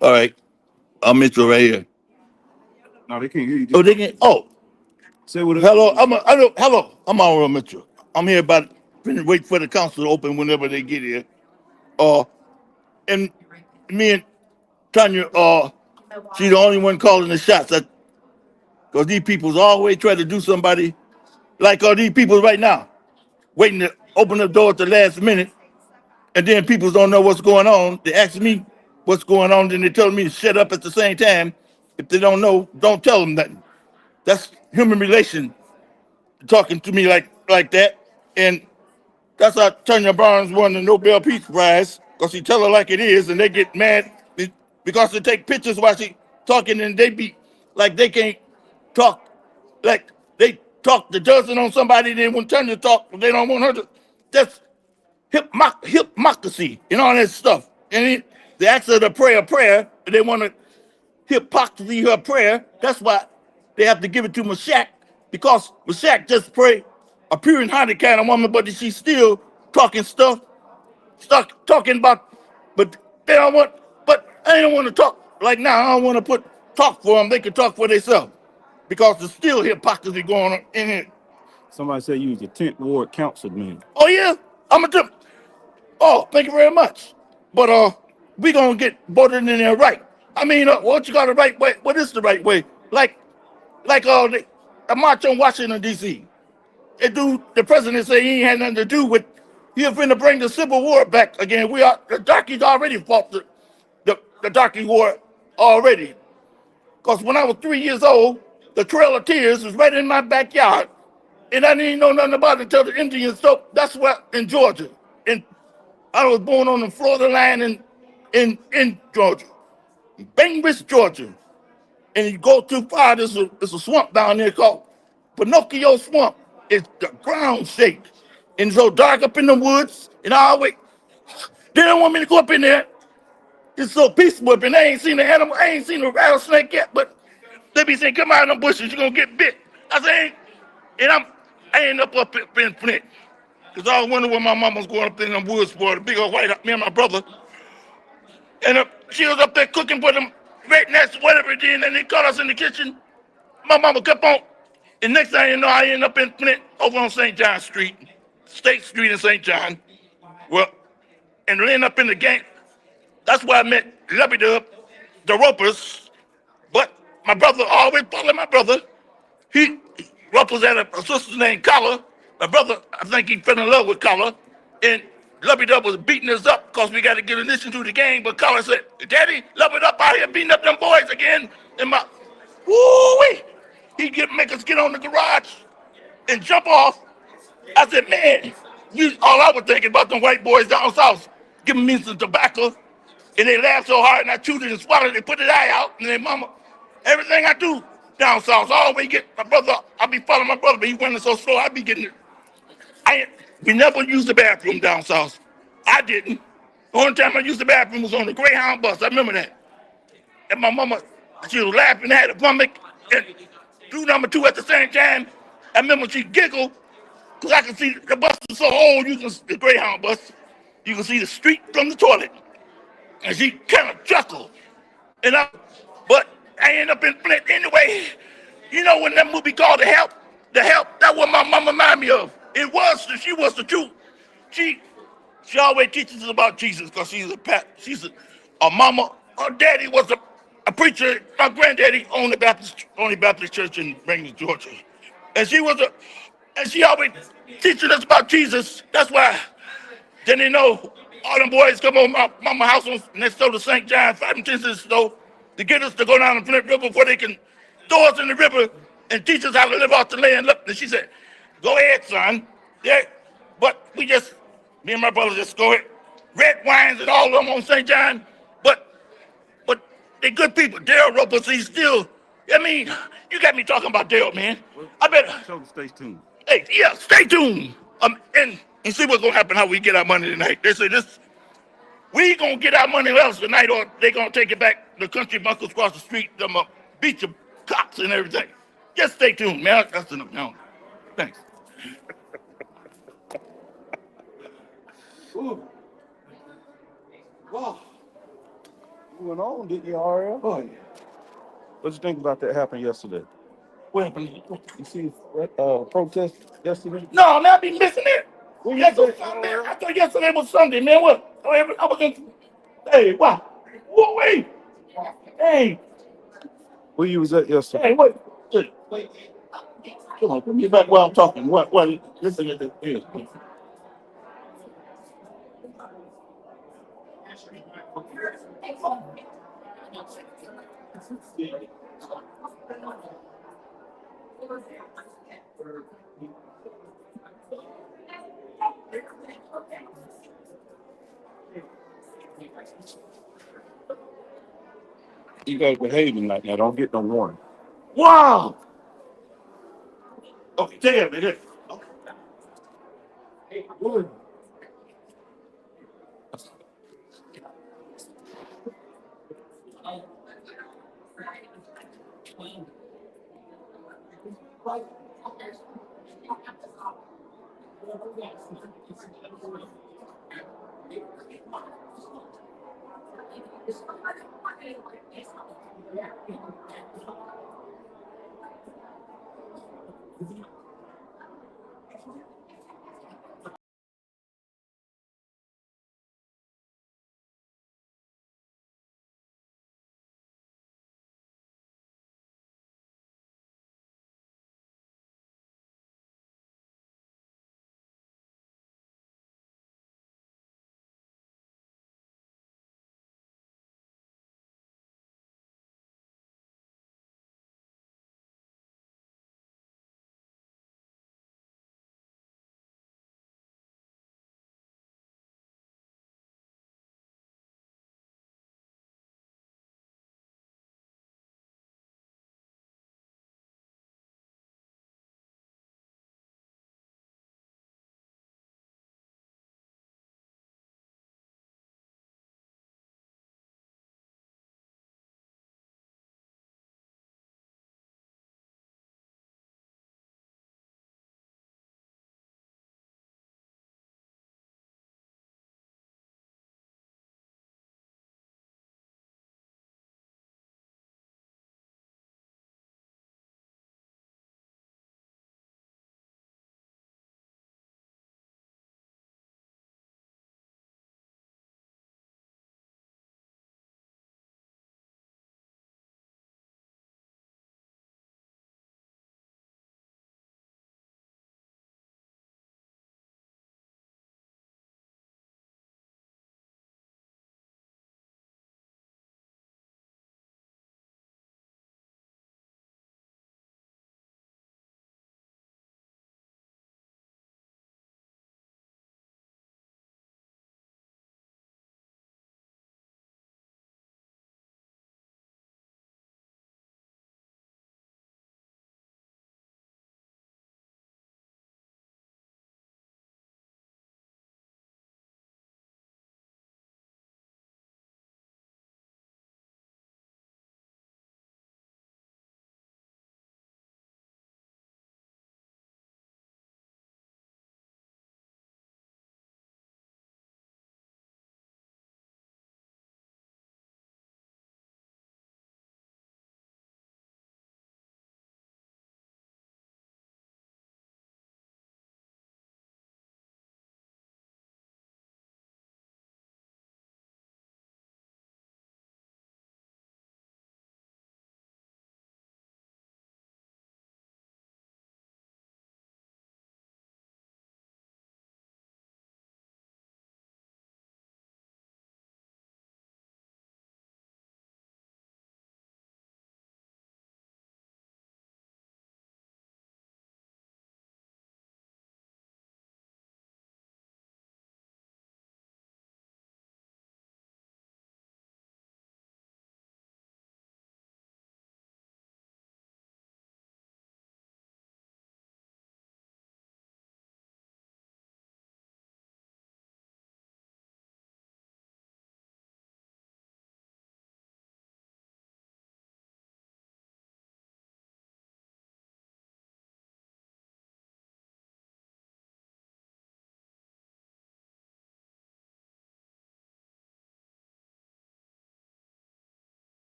All right, I'm Mitchell right here. No, they can't hear you. Oh, Just they can. Oh, say what it. hello. I know. Hello. I'm Alvaro Mitchell. I'm here about finna wait for the council to open whenever they get here. Uh, and me and Tanya, she the only one calling the shots. Because these people's always try to do somebody like these people right now, waiting to open the door at the last minute, and then people don't know what's going on. They ask me what's going on, then they tell me to shut up at the same time. If they don't know, don't tell them nothing. That's human relation talking to me like that. And that's how Tanya Barnes won the Nobel Peace Prize, because she tell her like it is, and they get mad because they take pictures while she talking, and they be like they can't talk, like they talk the dozen on somebody, then when Tanya talk, they don't want her to. That's hypocrisy and all that stuff. And they ask her to pray a prayer, and they want to hypocrisy her prayer. That's why they have to give it to Mashak, because Mashak just pray a pure and hearted kind of woman, but she's still talking stuff, stuck talking about, but they don't want, but I don't want to talk like now. I don't want to talk for them. They can talk for themselves because there's still hypocrisy going on in here. Somebody said you was the 10th Ward councilman. Oh yeah, I'm a tip. Oh, thank you very much. But we gonna get voted in there right. I mean, what you got the right way? What is the right way? Like the march on Washington D.C. It do the president say he ain't had nothing to do with. He was finna bring the Civil War back again. The darkies already fought the darky war already. Cause when I was 3 years old, the Trail of Tears was right in my backyard, and I didn't know nothing about it until the Indians. So that's what in Georgia. And I was born on the Florida line in Georgia, Bainbridge, Georgia. And you go too far, there's a swamp down there called Pinocchio Swamp. It's the ground shaped. And so dark up in the woods. And I always, they don't want me to go up in there. It's so peaceful up, and I ain't seen an animal, I ain't seen a rattlesnake yet, but they be saying, come out of them bushes, you're gonna get bit. I say, and I end up in Flint. Because I was wondering where my mama was going up in them woods for the big old white, me and my brother. And she was up there cooking for them red nest, whatever it is, and they caught us in the kitchen. My mama kept on. And next thing you know, I ended up in Flint over on St. John Street, State Street in St. John. Well, and ended up in the gang. That's where I met Lubby Dub, the Ropers. But my brother always followed my brother. He Ropers had a sister named Collar. My brother, I think he fell in love with Collar. And Lubby Dub was beating us up because we got to get admission to the game. But Collar said, Daddy, Lubby Dub out here beating up them boys again. And my, woo-wee, make us get on the garage and jump off. I said, man, all I was thinking about them white boys down south giving me some tobacco, and they laughed so hard, and I chewed it and swallowed it, they put the eye out, and then mama, everything I do down south, I always get my brother, I be following my brother, but he went so slow, I be getting it. We never used the bathroom down south. I didn't. The only time I used the bathroom was on the Greyhound bus, I remember that. And my mama, she was laughing, had a stomach, and do number two at the same time. I remember she giggled, because I can see the bus is so old, the Greyhound bus, you can see the street from the toilet. And she kind of chuckled. And but I ended up in Flint anyway. You know when that movie called The Help, that's what my mama reminded me of. She was the truth. She she always teaches us about Jesus because she's a mama. Her daddy was a preacher. My granddaddy owned the only Baptist church in Raymond, Georgia. And she always teaching us about Jesus. That's why then they know all them boys come over my mama house next door to St. John, 5 and 10 cents store, to get us to go down the Flint River before they can throw us in the river and teach us how to live off the land. Look, and she said, go ahead, son. Yeah, but me and my brother just go ahead. Red wines and all of them on St. John, but they good people. Daryl Roper, he's still, I mean, you got me talking about Daryl, man. I better. So stay tuned. Hey, yeah, stay tuned. And see what's gonna happen. How we get our money tonight? They say this. We gonna get our money else tonight, or they gonna take it back. The country bunkers across the street, them beat your cops and everything. Just stay tuned, man. That's enough now. Thanks. Ooh. Wow. You went on, didn't you, RL? Oh yeah. What you think about that happened yesterday? What happened? You see protest yesterday? No, man, I be missing it. Where you Yes, was so at, man, RL? I thought yesterday was Sunday, man. What? I was in. Hey, what? Whoa, wait. Hey, Where you was at yesterday? hey, wait. Come on, put me back while I'm talking. What? Listen to this. Here. You guys behaving like that. Don't get no warning. Wow. Okay, damn it. Okay.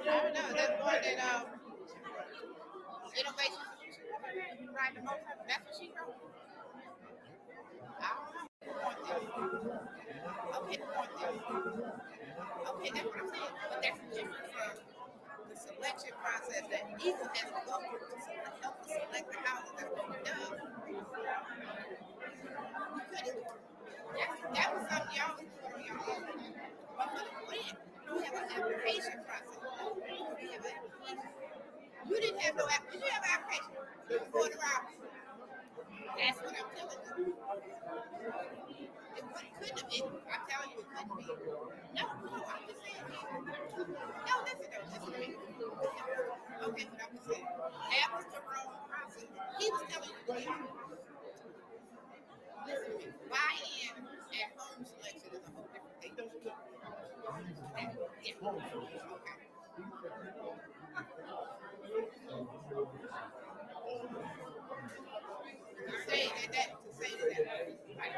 don't know. That's one that innovation solution. Right, the most. That's what she wrote. I don't know. Want this. Okay, want this. Okay, that's what I'm saying. But that's different from the selection process that Eagle has to go through to help us select the houses that's going to be done. That was something y'all was doing on your own. But for the grant, you have an application process. You have an application. You didn't have no application. Did you have an application? You were going around. That's what I'm telling you. It couldn't have been. I'm telling you, it couldn't be. No, I'm just saying. No, listen to me. Okay, but I'm just saying. That was the wrong process. He was telling you to do. Listen to me. Buy-in at home selection is a whole different thing. Yeah. Okay. To say that. Right.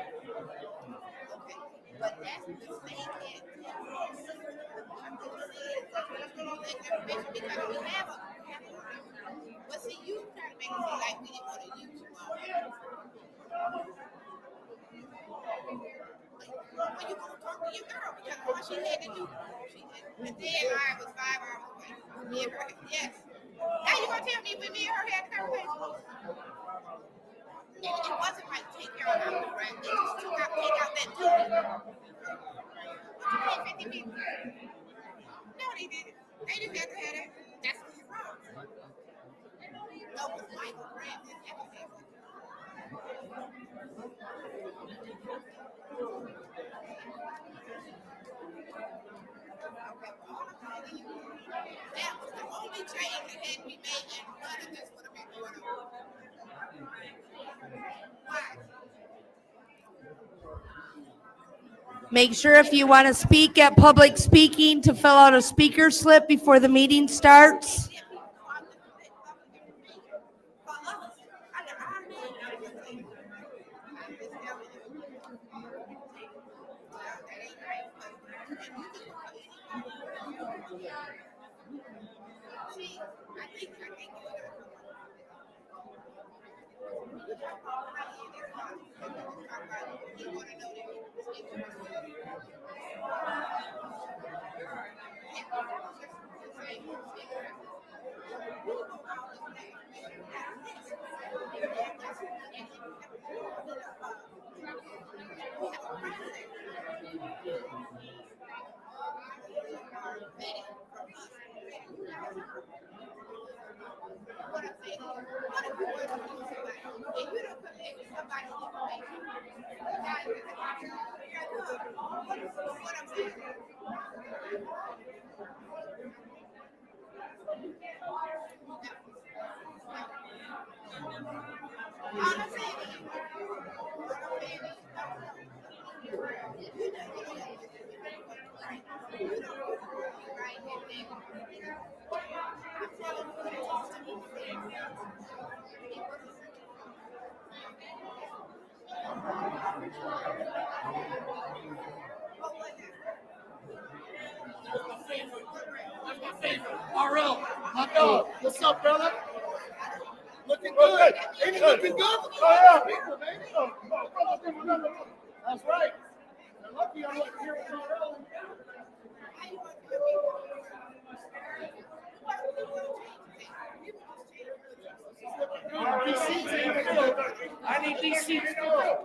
Okay. But that's the state can't tell us. I'm going to say it. Let's go on that information because we have a. But see, you trying to make it seem like we didn't want to use you all. When you going to talk to your girl because all she had to do, the deadline was 5 hours away. Me and her, yes. Now you going to tell me when me and her had the conversation? It wasn't like take care of our right? They just take out that duty. What you pay 50 people? No, they didn't. They didn't have to have that. That's what's wrong. No, it was Michael Grant that had to have it. That was the only change that had to be made, and none of this would have been going on. Why? Make sure if you want to speak at public speaking to fill out a speaker slip before the meeting starts. RL, my dog. What's up, brother? Looking good. Ain't he looking good? Oh, yeah. People, baby. That's right. They're lucky I'm looking here with RL. These seats ain't filled. I need these seats filled.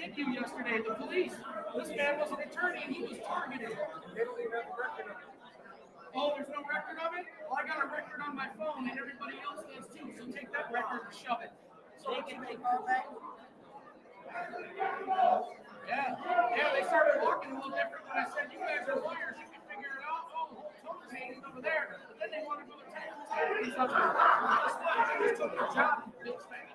did you yesterday? The police. This man was an attorney and he was targeted. They don't even have a record of it. Oh, there's no record of it? Well, I got a record on my phone and everybody else does too, so take that record and shove it. So they can make all that. Yeah, they started walking a little different when I said, you guys are lawyers, you can figure it out. Oh, the whole total meeting over there. But then they want to go to Texas. That's why they just took their job. Bill's fan.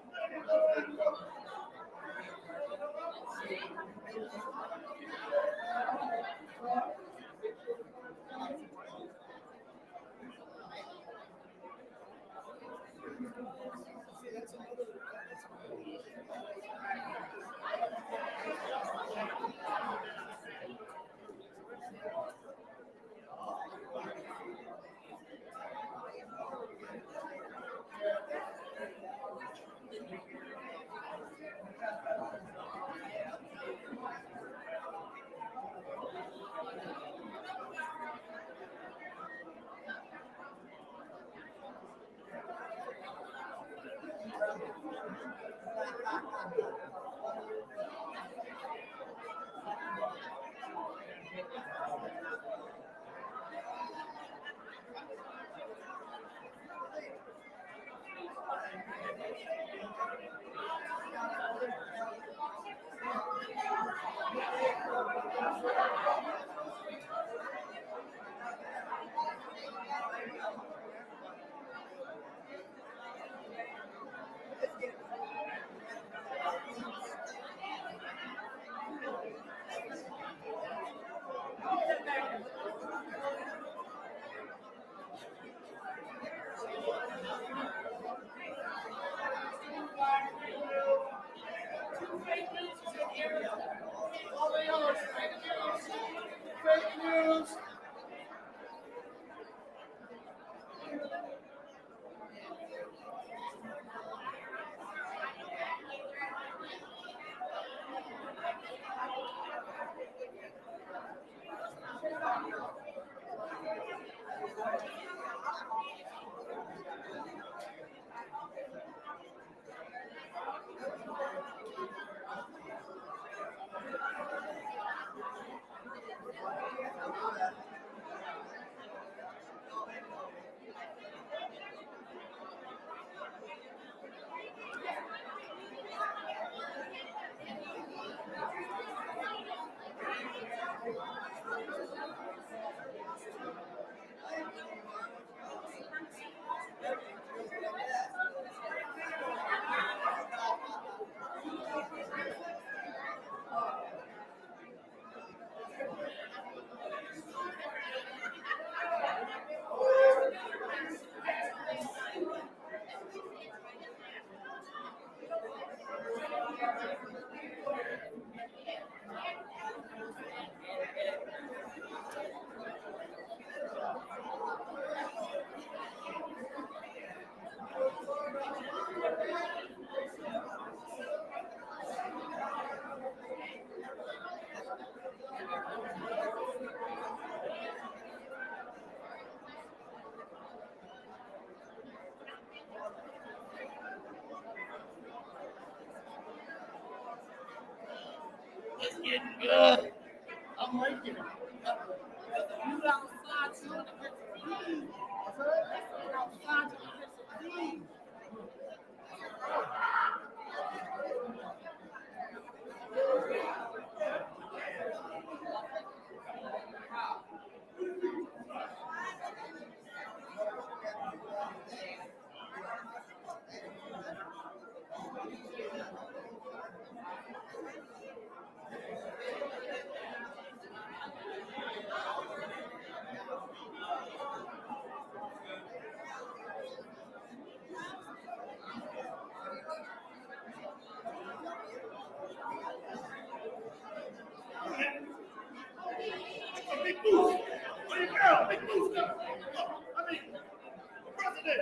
All they are is fake news. Fake news. It's getting good. I'm liking it. You outside to the clean. You're outside to the clean. Big move. What you girl? Big move. I mean, the president.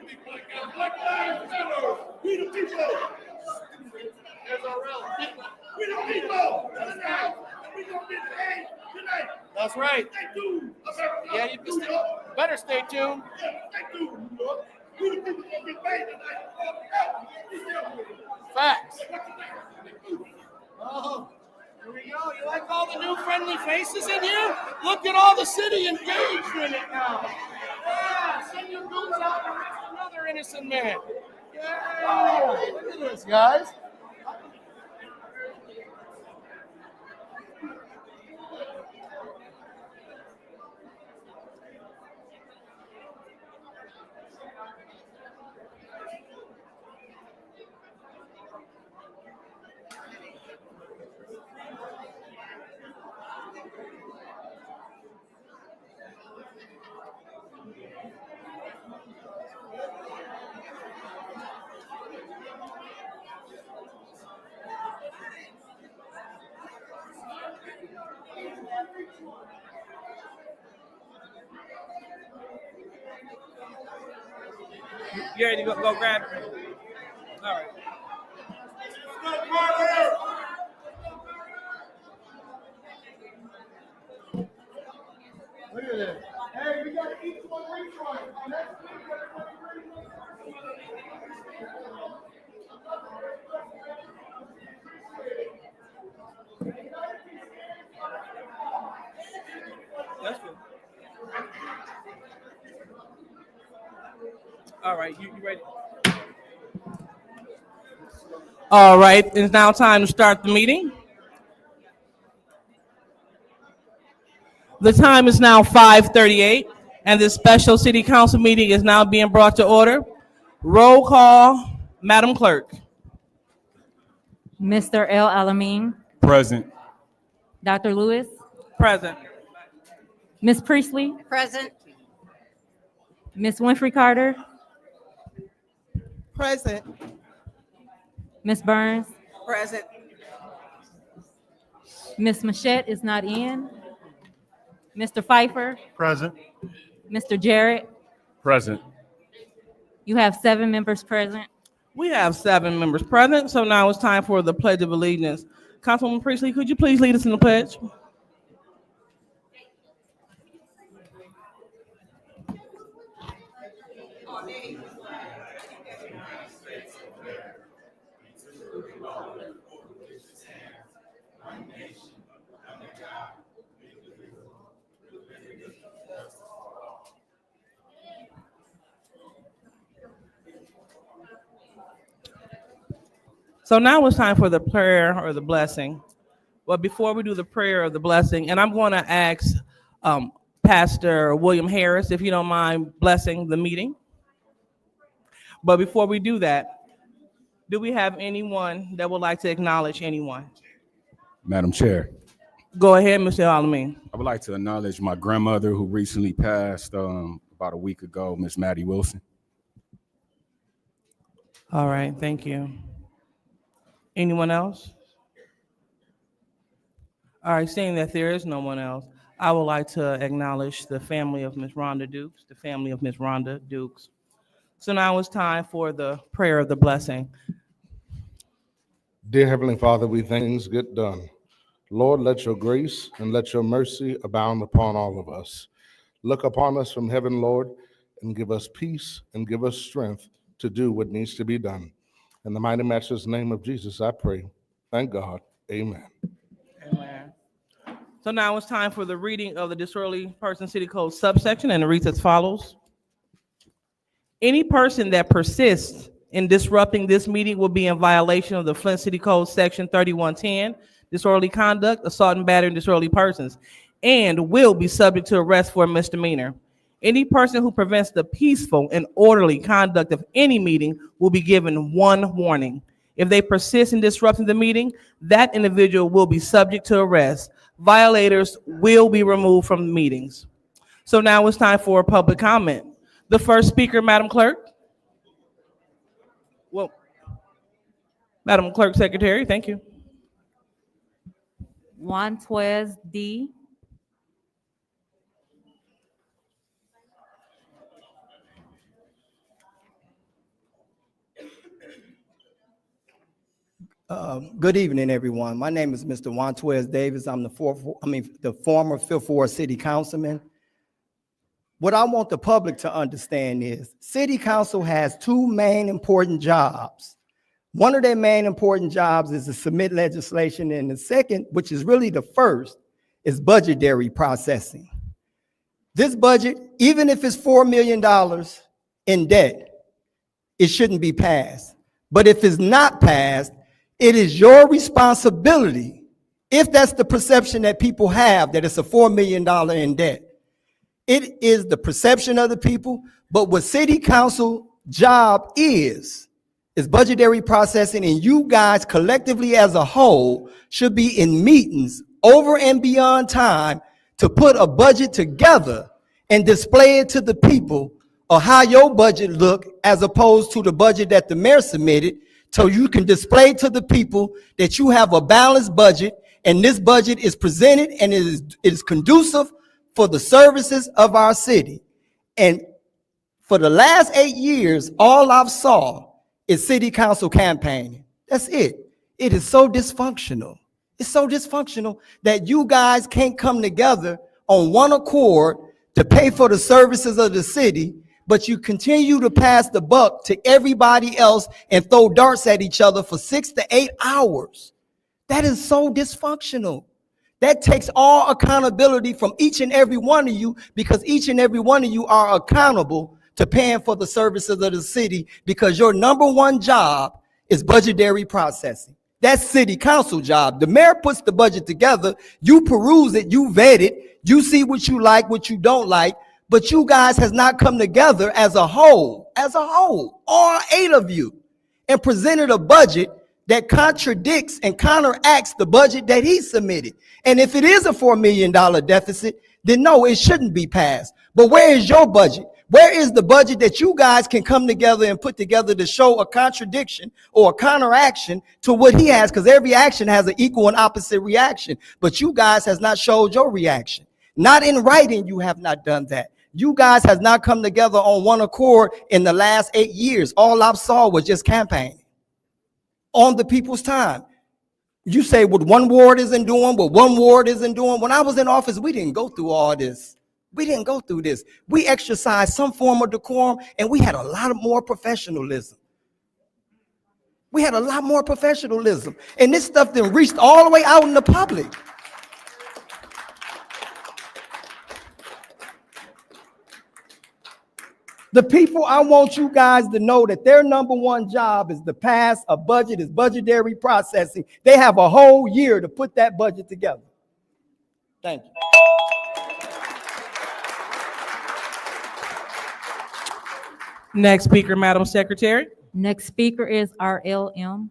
Big black guy. That's right. Yeah, you better stay tuned. Facts. Oh, here we go. You like all the new friendly faces in here? Look at all the city engaged in it now. Yeah, send your goons out to arrest another innocent man. Yeah, look at this, guys. You ready to go grab it? All right. Look at this. Hey, we got each one retry. Next week, that's good. All right, you ready? All right, it's now time to start the meeting. The time is now 5:38, and this special city council meeting is now being brought to order. Roll call, Madam Clerk. Mr. El Alamin, Present. Dr. Lewis, Present. Ms. Priestley, Present. Ms. Winfrey Carter, Present. Ms. Burns, Present. Ms. Machette is not in, Mr. Pfeiffer, Present. Mr. Jarrett. Present. You have 7 members present. We have 7 members present, so now it's time for the Pledge of Allegiance. Councilwoman Priestley, could you please lead us in the pledge? So now it's time for the prayer or the blessing. But before we do the prayer or the blessing, and I'm going to ask Pastor William Harris, if you don't mind blessing the meeting. But before we do that, do we have anyone that would like to acknowledge anyone? Madam Chair, Go ahead, Mr. Alamin. I would like to acknowledge my grandmother who recently passed about a week ago, Miss Maddie Wilson. All right, thank you. Anyone else? All right, seeing that there is no one else, I would like to acknowledge the family of Miss Rhonda Dukes, the family of Miss Rhonda Dukes. So now it's time for the prayer of the blessing. Dear Heavenly Father, we thank things get done. Lord, let your grace and let your mercy abound upon all of us. Look upon us from heaven, Lord, and give us peace and give us strength to do what needs to be done. In the mighty matchless name of Jesus, I pray. Thank God. Amen. Amen. So now it's time for the reading of the Disorderly Person City Code subsection, and it reads as follows. Any person that persists in disrupting this meeting will be in violation of the Flint City Code Section 3110, disorderly conduct, assault and battery, and disorderly persons, and will be subject to arrest for a misdemeanor. Any person who prevents the peaceful and orderly conduct of any meeting will be given 1 warning. If they persist in disrupting the meeting, that individual will be subject to arrest. Violators will be removed from the meetings. So now it's time for public comment. The first speaker, Madam Clerk. Well, Madam Clerk Secretary, thank you. Juan Tuez D. Good evening, everyone. My name is Mr. Juantez Davis. I'm the former Fifth Ward City Councilman. What I want the public to understand is City Council has two main important jobs. One of their main important jobs is to submit legislation, and the second, which is really the first, is budgetary processing. This budget, even if it's $4 million in debt, it shouldn't be passed. But if it's not passed, it is your responsibility, if that's the perception that people have, that it's a $4 million in debt. It is the perception of the people, but what City Council job is budgetary processing, and you guys collectively as a whole should be in meetings over and beyond time to put a budget together and display it to the people of how your budget look as opposed to the budget that the mayor submitted, so you can display to the people that you have a balanced budget and this budget is presented and it is conducive for the services of our city. And for the last 8 years, all I've saw is City Council campaigning. That's it. It is so dysfunctional. It's so dysfunctional that you guys can't come together on one accord to pay for the services of the city, but you continue to pass the buck to everybody else and throw darts at each other for 6 to 8 hours. That is so dysfunctional. That takes all accountability from each and every one of you, because each and every one of you are accountable to paying for the services of the city, because your number one job is budgetary processing. That's City Council job. The mayor puts the budget together, you peruse it, you vet it, you see what you like, what you don't like, but you guys has not come together as a whole, all 8 of you, and presented a budget that contradicts and counteracts the budget that he submitted. And if it is a $4 million deficit, then no, it shouldn't be passed. But where is your budget? Where is the budget that you guys can come together and put together to show a contradiction or a counteraction to what he has? Because every action has an equal and opposite reaction. But you guys has not showed your reaction. Not in writing, you have not done that. You guys has not come together on one accord in the last 8 years. All I saw was just campaigning on the people's time. You say what one ward isn't doing, what one ward isn't doing. When I was in office, we didn't go through all this. We didn't go through this. We exercised some form of decorum, and we had a lot of more professionalism. We had a lot more professionalism. And this stuff then reached all the way out in the public. The people, I want you guys to know that their number one job is to pass a budget, is budgetary processing. They have a whole year to put that budget together. Thank you. Next speaker, Madam Secretary. Next speaker is RLM.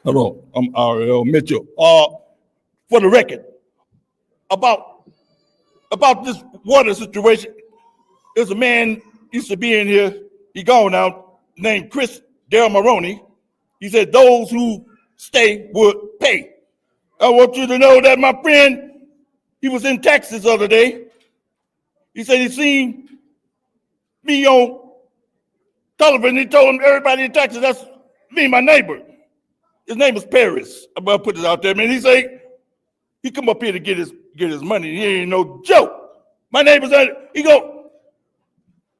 Hello, I'm R.L. Mitchell. For the record, about this water situation, there's a man used to be in here, he gone now, named Chris Del Maroni. He said those who stay would pay. I want you to know that my friend, he was in Texas the other day. He said he seen me on television. He told everybody in Texas, that's me, my neighbor. His name is Paris. I'm gonna put it out there, man. He say he come up here to get his money. He ain't no joke. My neighbor's he go,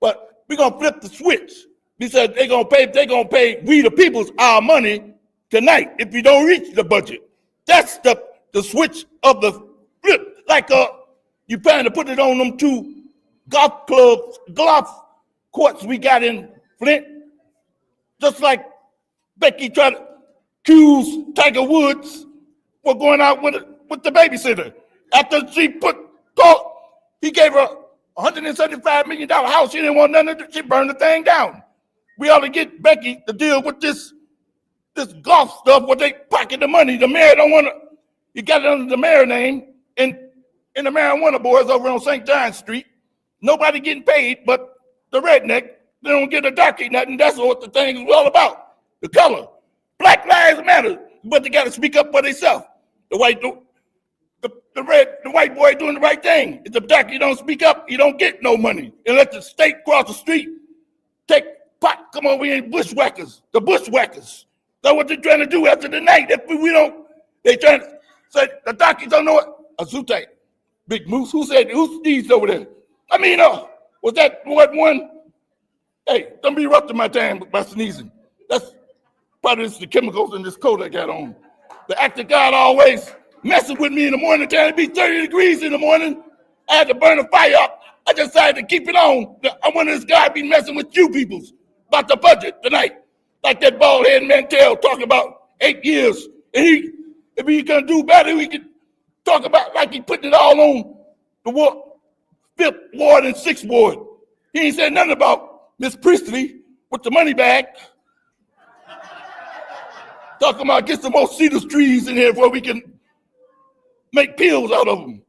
but we gonna flip the switch. He said they gonna pay we the people's our money tonight if you don't reach the budget. That's the switch of the flip. Like you plan to put it on them 2 golf courts we got in Flint. Just like Becky tried to accuse Tiger Woods for going out with the babysitter. After she he gave her a $175 million house. She didn't want nothing. She burned the thing down. We ought to get Becky to deal with this golf stuff where they pocket the money. The mayor don't want to. You got it under the mayor name in the marijuana boys over on St. John Street. Nobody getting paid but the redneck. They don't get a darky nothing. That's what the thing is all about. The color. Black lives matter, but they got to speak up for themselves. The the white boy doing the right thing. If the black you don't speak up, you don't get no money. And let the state cross the street, take pot, come over here, bushwhackers, the bushwhackers. That's what they're trying to do after the night. If we don't, they trying to say, the doctors don't know it. Azute, Big Moose, who sneezed over there? I mean, was that what one? Hey, don't be interrupting my time by sneezing. That's probably the chemicals in this coat I got on. The act of God always messing with me in the morning, time to be 30 degrees in the morning. I had to burn a fire up. I decided to keep it on. I wanted this guy to be messing with you peoples about the budget tonight. Like that bald-headed Mantel talking about 8 years. And if he can do better, we could talk about like he putting it all on the 5th Ward and 6th Ward. He ain't said nothing about Miss Priestley with the money bag. Talking about get some more cedar trees in here where we can make pills out of them.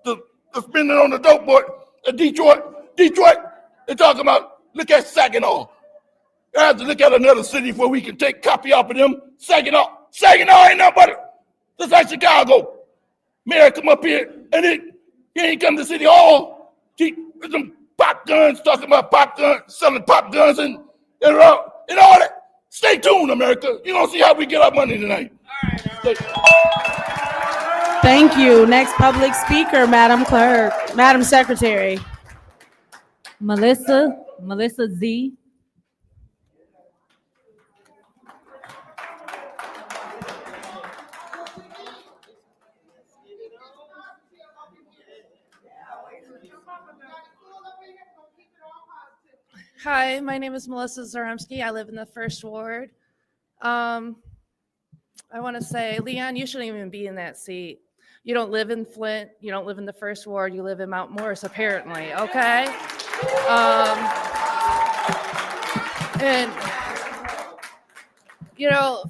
The spending on the dope boy at Detroit, they're talking about, look at Saginaw. I have to look at another city where we can take copy off of them. Saginaw ain't nothing but just like Chicago. Mayor come up here and he ain't come to City Hall. Some pop guns, talking about pop guns, selling pop guns and all that. Stay tuned, America. You're gonna see how we get our money tonight. Thank you. Next public speaker, Madam Clerk, Madam Secretary. Melissa Z. Hi, my name is Melissa Zaremski. I live in the 1st Ward. I want to say, Leon, you shouldn't even be in that seat. You don't live in Flint. You don't live in the 1st Ward. You live in Mount Morris, apparently, okay? And,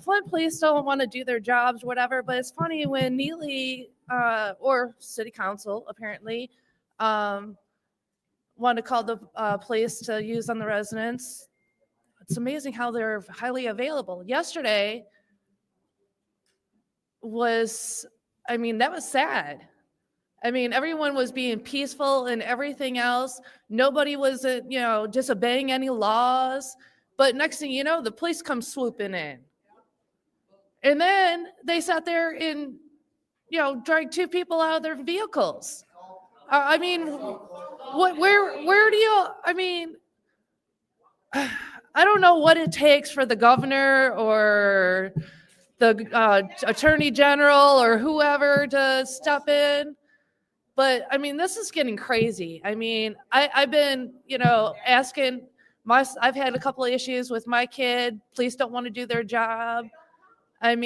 Flint police don't want to do their jobs, whatever, but it's funny when Neely, or City Council, apparently, want to call the police to use on the residents. It's amazing how they're highly available. Yesterday that was sad. Everyone was being peaceful and everything else. Nobody was, disobeying any laws. But next thing you know, the police come swooping in. And then they sat there and, dragged 2 people out of their vehicles. Where do you, I don't know what it takes for the governor or the attorney general or whoever to step in. But this is getting crazy. I've been, asking I've had a couple of issues with my kid. Police don't want to do their job. In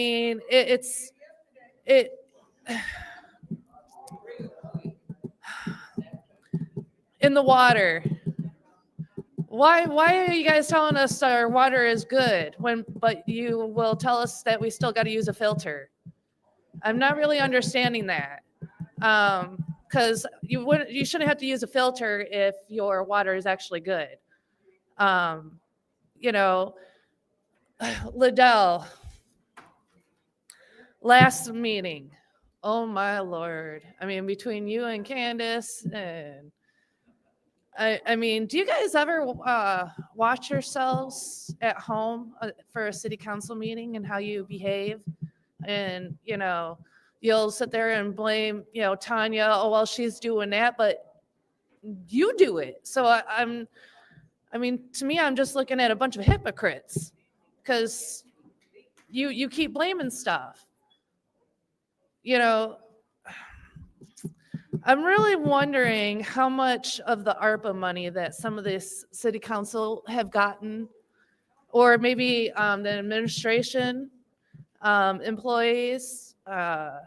the water. Why are you guys telling us our water is good but you will tell us that we still got to use a filter? I'm not really understanding that. Because you shouldn't have to use a filter if your water is actually good. Liddell, last meeting. Oh my Lord. Between you and Candace and do you guys ever watch yourselves at home for a city council meeting and how you behave? And, you'll sit there and blame, Tanya, oh, well, she's doing that, but you do it. So to me, I'm just looking at a bunch of hypocrites because you keep blaming stuff. I'm really wondering how much of the ARPA money that some of this city council have gotten, or maybe the administration employees. If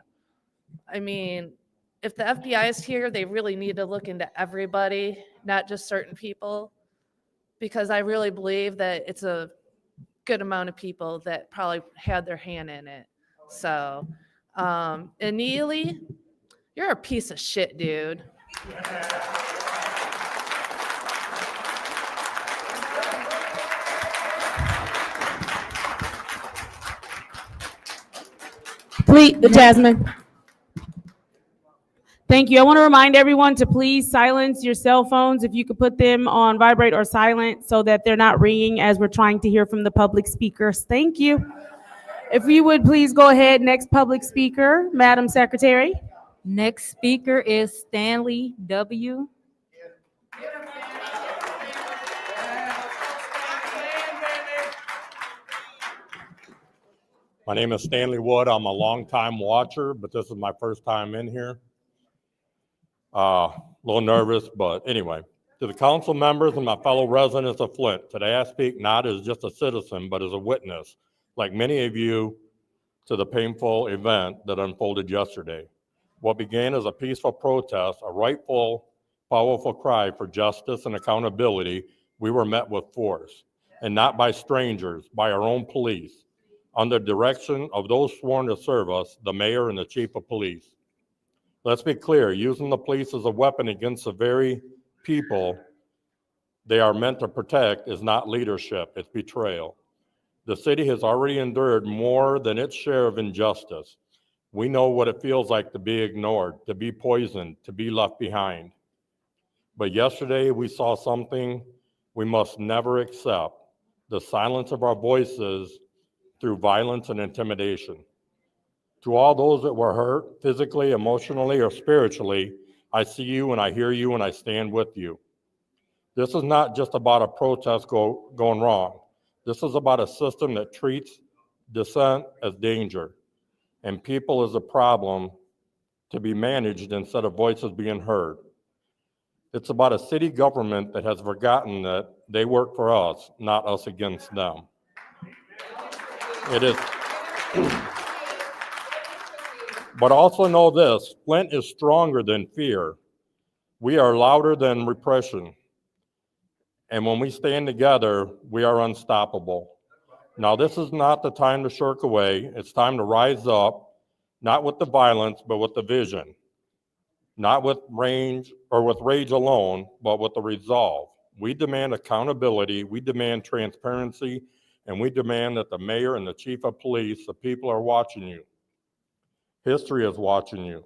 the FBI is here, they really need to look into everybody, not just certain people, because I really believe that it's a good amount of people that probably had their hand in it. So, and Neely, you're a piece of shit, dude. Please, Jasmine. Thank you. I want to remind everyone to please silence your cell phones if you could put them on vibrate or silent so that they're not ringing as we're trying to hear from the public speakers. Thank you. If you would please go ahead, next public speaker, Madam Secretary. Next speaker is Stanley W. My name is Stanley Wood. I'm a longtime watcher, but this is my first time in here. A little nervous, but anyway. To the council members and my fellow residents of Flint, today I speak not as just a citizen, but as a witness, like many of you, to the painful event that unfolded yesterday. What began as a peaceful protest, a rightful, powerful cry for justice and accountability, we were met with force, and not by strangers, by our own police, under direction of those sworn to serve us, the mayor and the chief of police. Let's be clear, using the police as a weapon against the very people they are meant to protect is not leadership, it's betrayal. The city has already endured more than its share of injustice. We know what it feels like to be ignored, to be poisoned, to be left behind. But yesterday we saw something we must never accept, the silence of our voices through violence and intimidation. To all those that were hurt, physically, emotionally, or spiritually, I see you and I hear you and I stand with you. This is not just about a protest going wrong. This is about a system that treats dissent as danger and people as a problem to be managed instead of voices being heard. It's about a city government that has forgotten that they work for us, not us against them. It is. But also know this, Flint is stronger than fear. We are louder than repression. And when we stand together, we are unstoppable. Now, this is not the time to shirk away. It's time to rise up, not with the violence, but with the vision. Not with rage alone, but with the resolve. We demand accountability, we demand transparency, and we demand that the mayor and the chief of police, the people are watching you. History is watching you.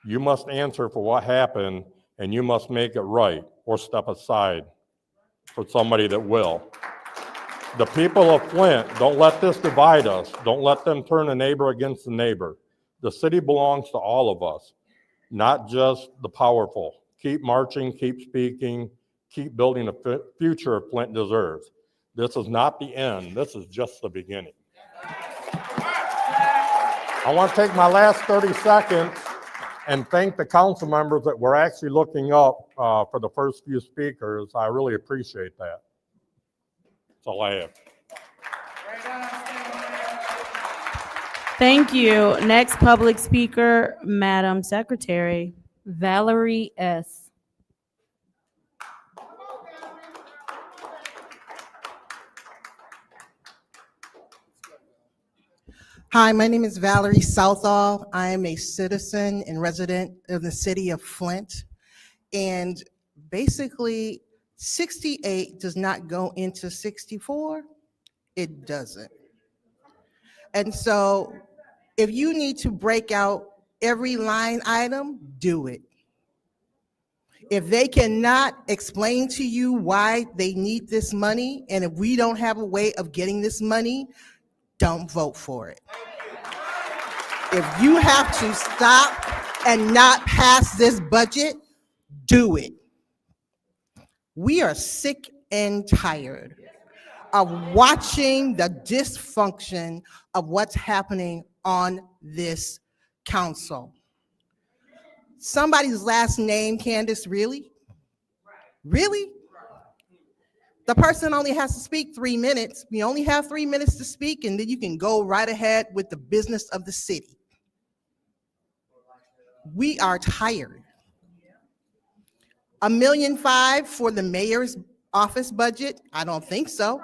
You must answer for what happened, and you must make it right or step aside for somebody that will. The people of Flint, don't let this divide us. Don't let them turn a neighbor against the neighbor. The city belongs to all of us, not just the powerful. Keep marching, keep speaking, keep building a future Flint deserves. This is not the end. This is just the beginning. I want to take my last 30 seconds and thank the council members that were actually looking up for the first few speakers. I really appreciate that. That's all I have. Thank you. Next public speaker, Madam Secretary. Valerie S. Hi, my name is Valerie Southall. I am a citizen and resident of the city of Flint. And basically, 68 does not go into 64. It doesn't. And so if you need to break out every line item, do it. If they cannot explain to you why they need this money, and if we don't have a way of getting this money, don't vote for it. If you have to stop and not pass this budget, do it. We are sick and tired of watching the dysfunction of what's happening on this council. Somebody's last name, Candace, really? Really? The person only has to speak 3 minutes. We only have 3 minutes to speak, and then you can go right ahead with the business of the city. We are tired. $1.5 million for the mayor's office budget? I don't think so.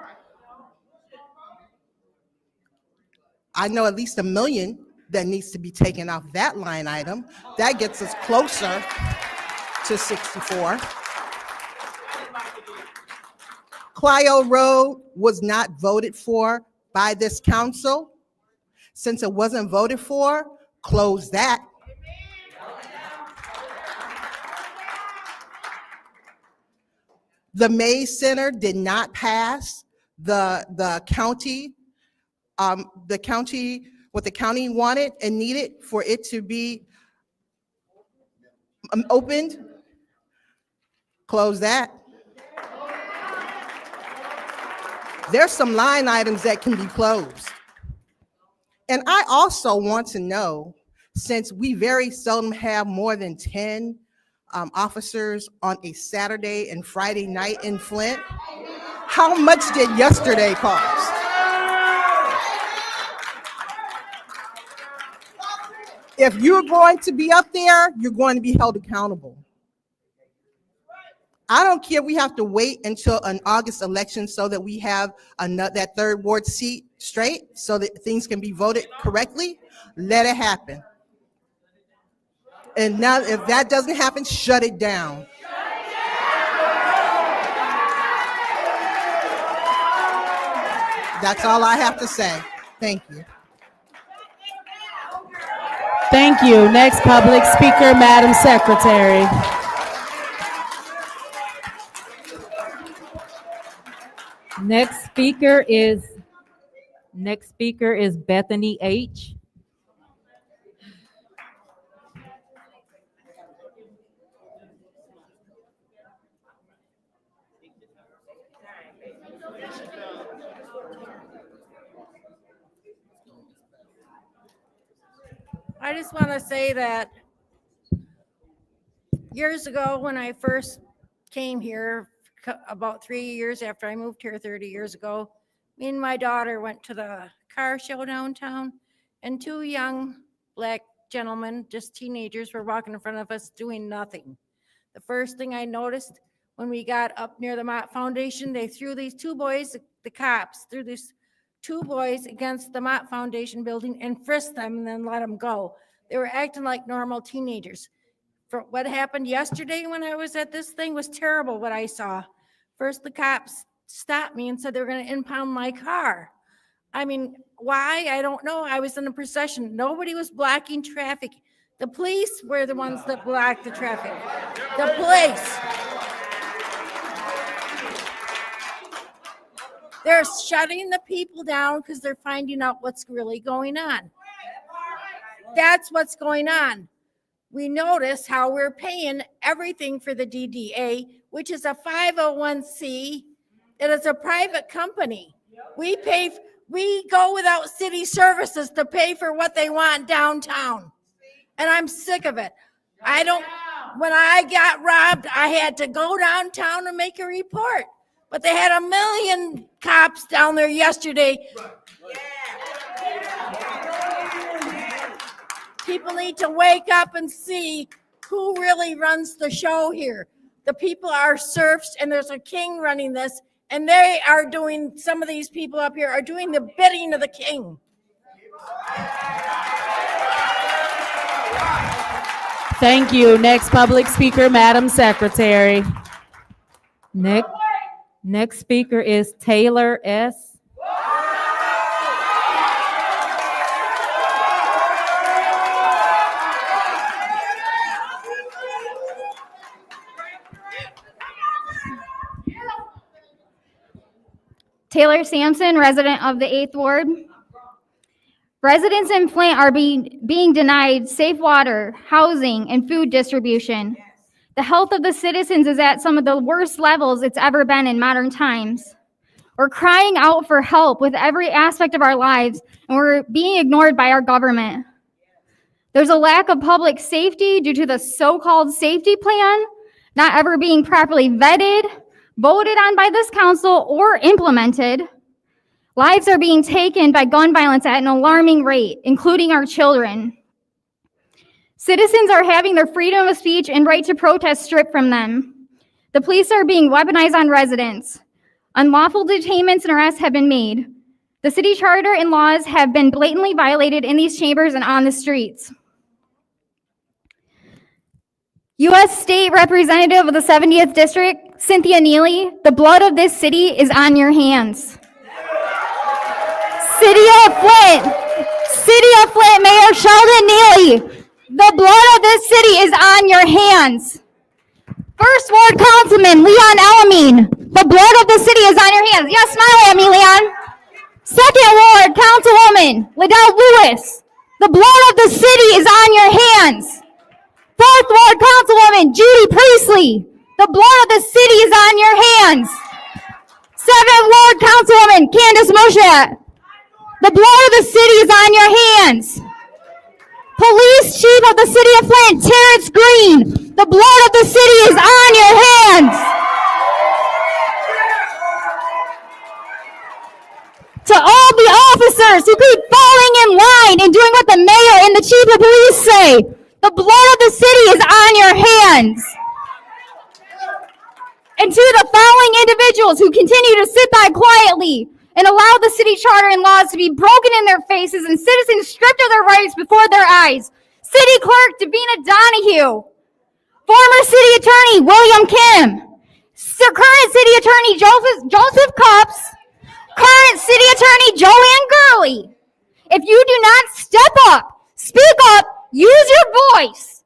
I know at least $1 million that needs to be taken off that line item. That gets us closer to 64. Clio Road was not voted for by this council. Since it wasn't voted for, close that. The Mays Center did not pass the county, what the county wanted and needed for it to be opened. Close that. There's some line items that can be closed. And I also want to know, since we very seldom have more than 10 officers on a Saturday and Friday night in Flint, how much did yesterday cost? If you're going to be up there, you're going to be held accountable. I don't care if we have to wait until an August election so that we have that third ward seat straight so that things can be voted correctly. Let it happen. And now if that doesn't happen, shut it down. That's all I have to say. Thank you. Thank you. Next public speaker, Madam Secretary. Next speaker is Bethany H. I just want to say that years ago, when I first came here, about 3 years after I moved here 30 years ago, me and my daughter went to the car show downtown, and two young black gentlemen, just teenagers, were walking in front of us doing nothing. The first thing I noticed when we got up near the Mott Foundation, they threw these two boys, the cops threw these two boys against the Mott Foundation building and frisked them and then let them go. They were acting like normal teenagers. For what happened yesterday when I was at this thing was terrible what I saw. First, the cops stopped me and said they were going to impound my car. I mean, why? I don't know. I was in a procession. Nobody was blocking traffic. The police were the ones that blocked the traffic. The police. They're shutting the people down because they're finding out what's really going on. That's what's going on. We notice how we're paying everything for the DDA, which is a 501c. It is a private company. We go without city services to pay for what they want downtown. And I'm sick of it. When I got robbed, I had to go downtown and make a report. But they had 1 million cops down there yesterday. People need to wake up and see who really runs the show here. The people are serfs, and there's a king running this, and they are doing, some of these people up here are doing the bidding of the king. Thank you. Next public speaker, Madam Secretary. Next speaker is Taylor S. Taylor Sampson, resident of the 8th Ward. Residents in Flint are being denied safe water, housing, and food distribution. The health of the citizens is at some of the worst levels it's ever been in modern times. We're crying out for help with every aspect of our lives, and we're being ignored by our government. There's a lack of public safety due to the so-called safety plan not ever being properly vetted, voted on by this council, or implemented. Lives are being taken by gun violence at an alarming rate, including our children. Citizens are having their freedom of speech and right to protest stripped from them. The police are being weaponized on residents. Unlawful detainments and arrests have been made. The city charter and laws have been blatantly violated in these chambers and on the streets. U.S. State Representative of the 70th District, Cynthia Neely, the blood of this city is on your hands. City of Flint, Mayor Sheldon Neely, the blood of this city is on your hands. First Ward Councilman Leon Elamine, the blood of the city is on your hands. Yes, smile at me, Leon. Second Ward Councilwoman Liddell Lewis, the blood of the city is on your hands. Fourth Ward Councilwoman Judy Priestley, the blood of the city is on your hands. Seventh Ward Councilwoman Candace Moshe, the blood of the city is on your hands. Police Chief of the City of Flint, Terrence Green, the blood of the city is on your hands. To all the officers who keep falling in line and doing what the mayor and the chief of police say, the blood of the city is on your hands. And to the following individuals who continue to sit by quietly and allow the city charter and laws to be broken in their faces and citizens stripped of their rights before their eyes. City Clerk Davina Donahue, former City Attorney William Kim, current City Attorney Joseph Cupps, current City Attorney Joanne Gurley. If you do not step up, speak up, use your voice,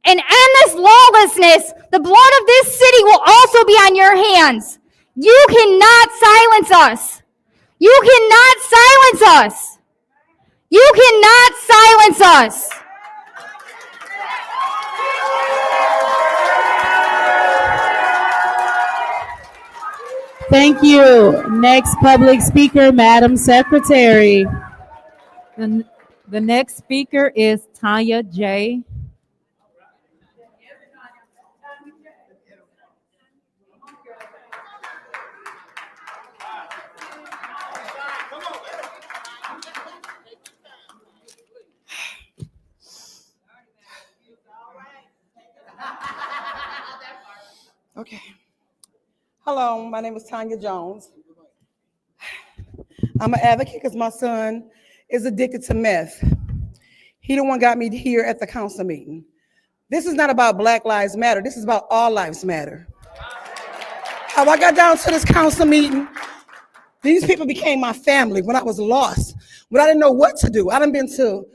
and end this lawlessness, the blood of this city will also be on your hands. You cannot silence us. You cannot silence us. You cannot silence us. Thank you. Next public speaker, Madam Secretary. The next speaker is Tanya J. Okay. Hello, my name is Tanya Jones. I'm an advocate because my son is addicted to meth. He the one got me here at the council meeting. This is not about Black Lives Matter. This is about All Lives Matter. How I got down to this council meeting, these people became my family when I was lost, when I didn't know what to do. I done been to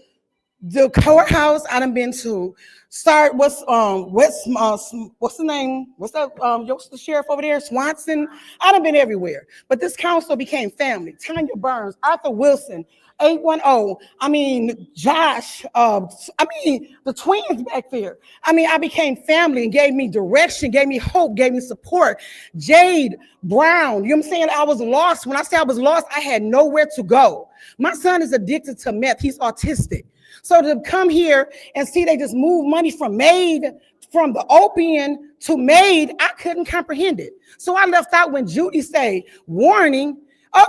the courthouse. I done been to what's the name? What's the sheriff over there? Swanson. I done been everywhere. But this council became family. Tanya Burns, Arthur Wilson, 810. Josh. The twins back there. I became family and gave me direction, gave me hope, gave me support. Jade Brown. You know what I'm saying? I was lost. When I say I was lost, I had nowhere to go. My son is addicted to meth. He's autistic. So to come here and see they just move money from the opium to MAID, I couldn't comprehend it. So I left out when Judy say warning.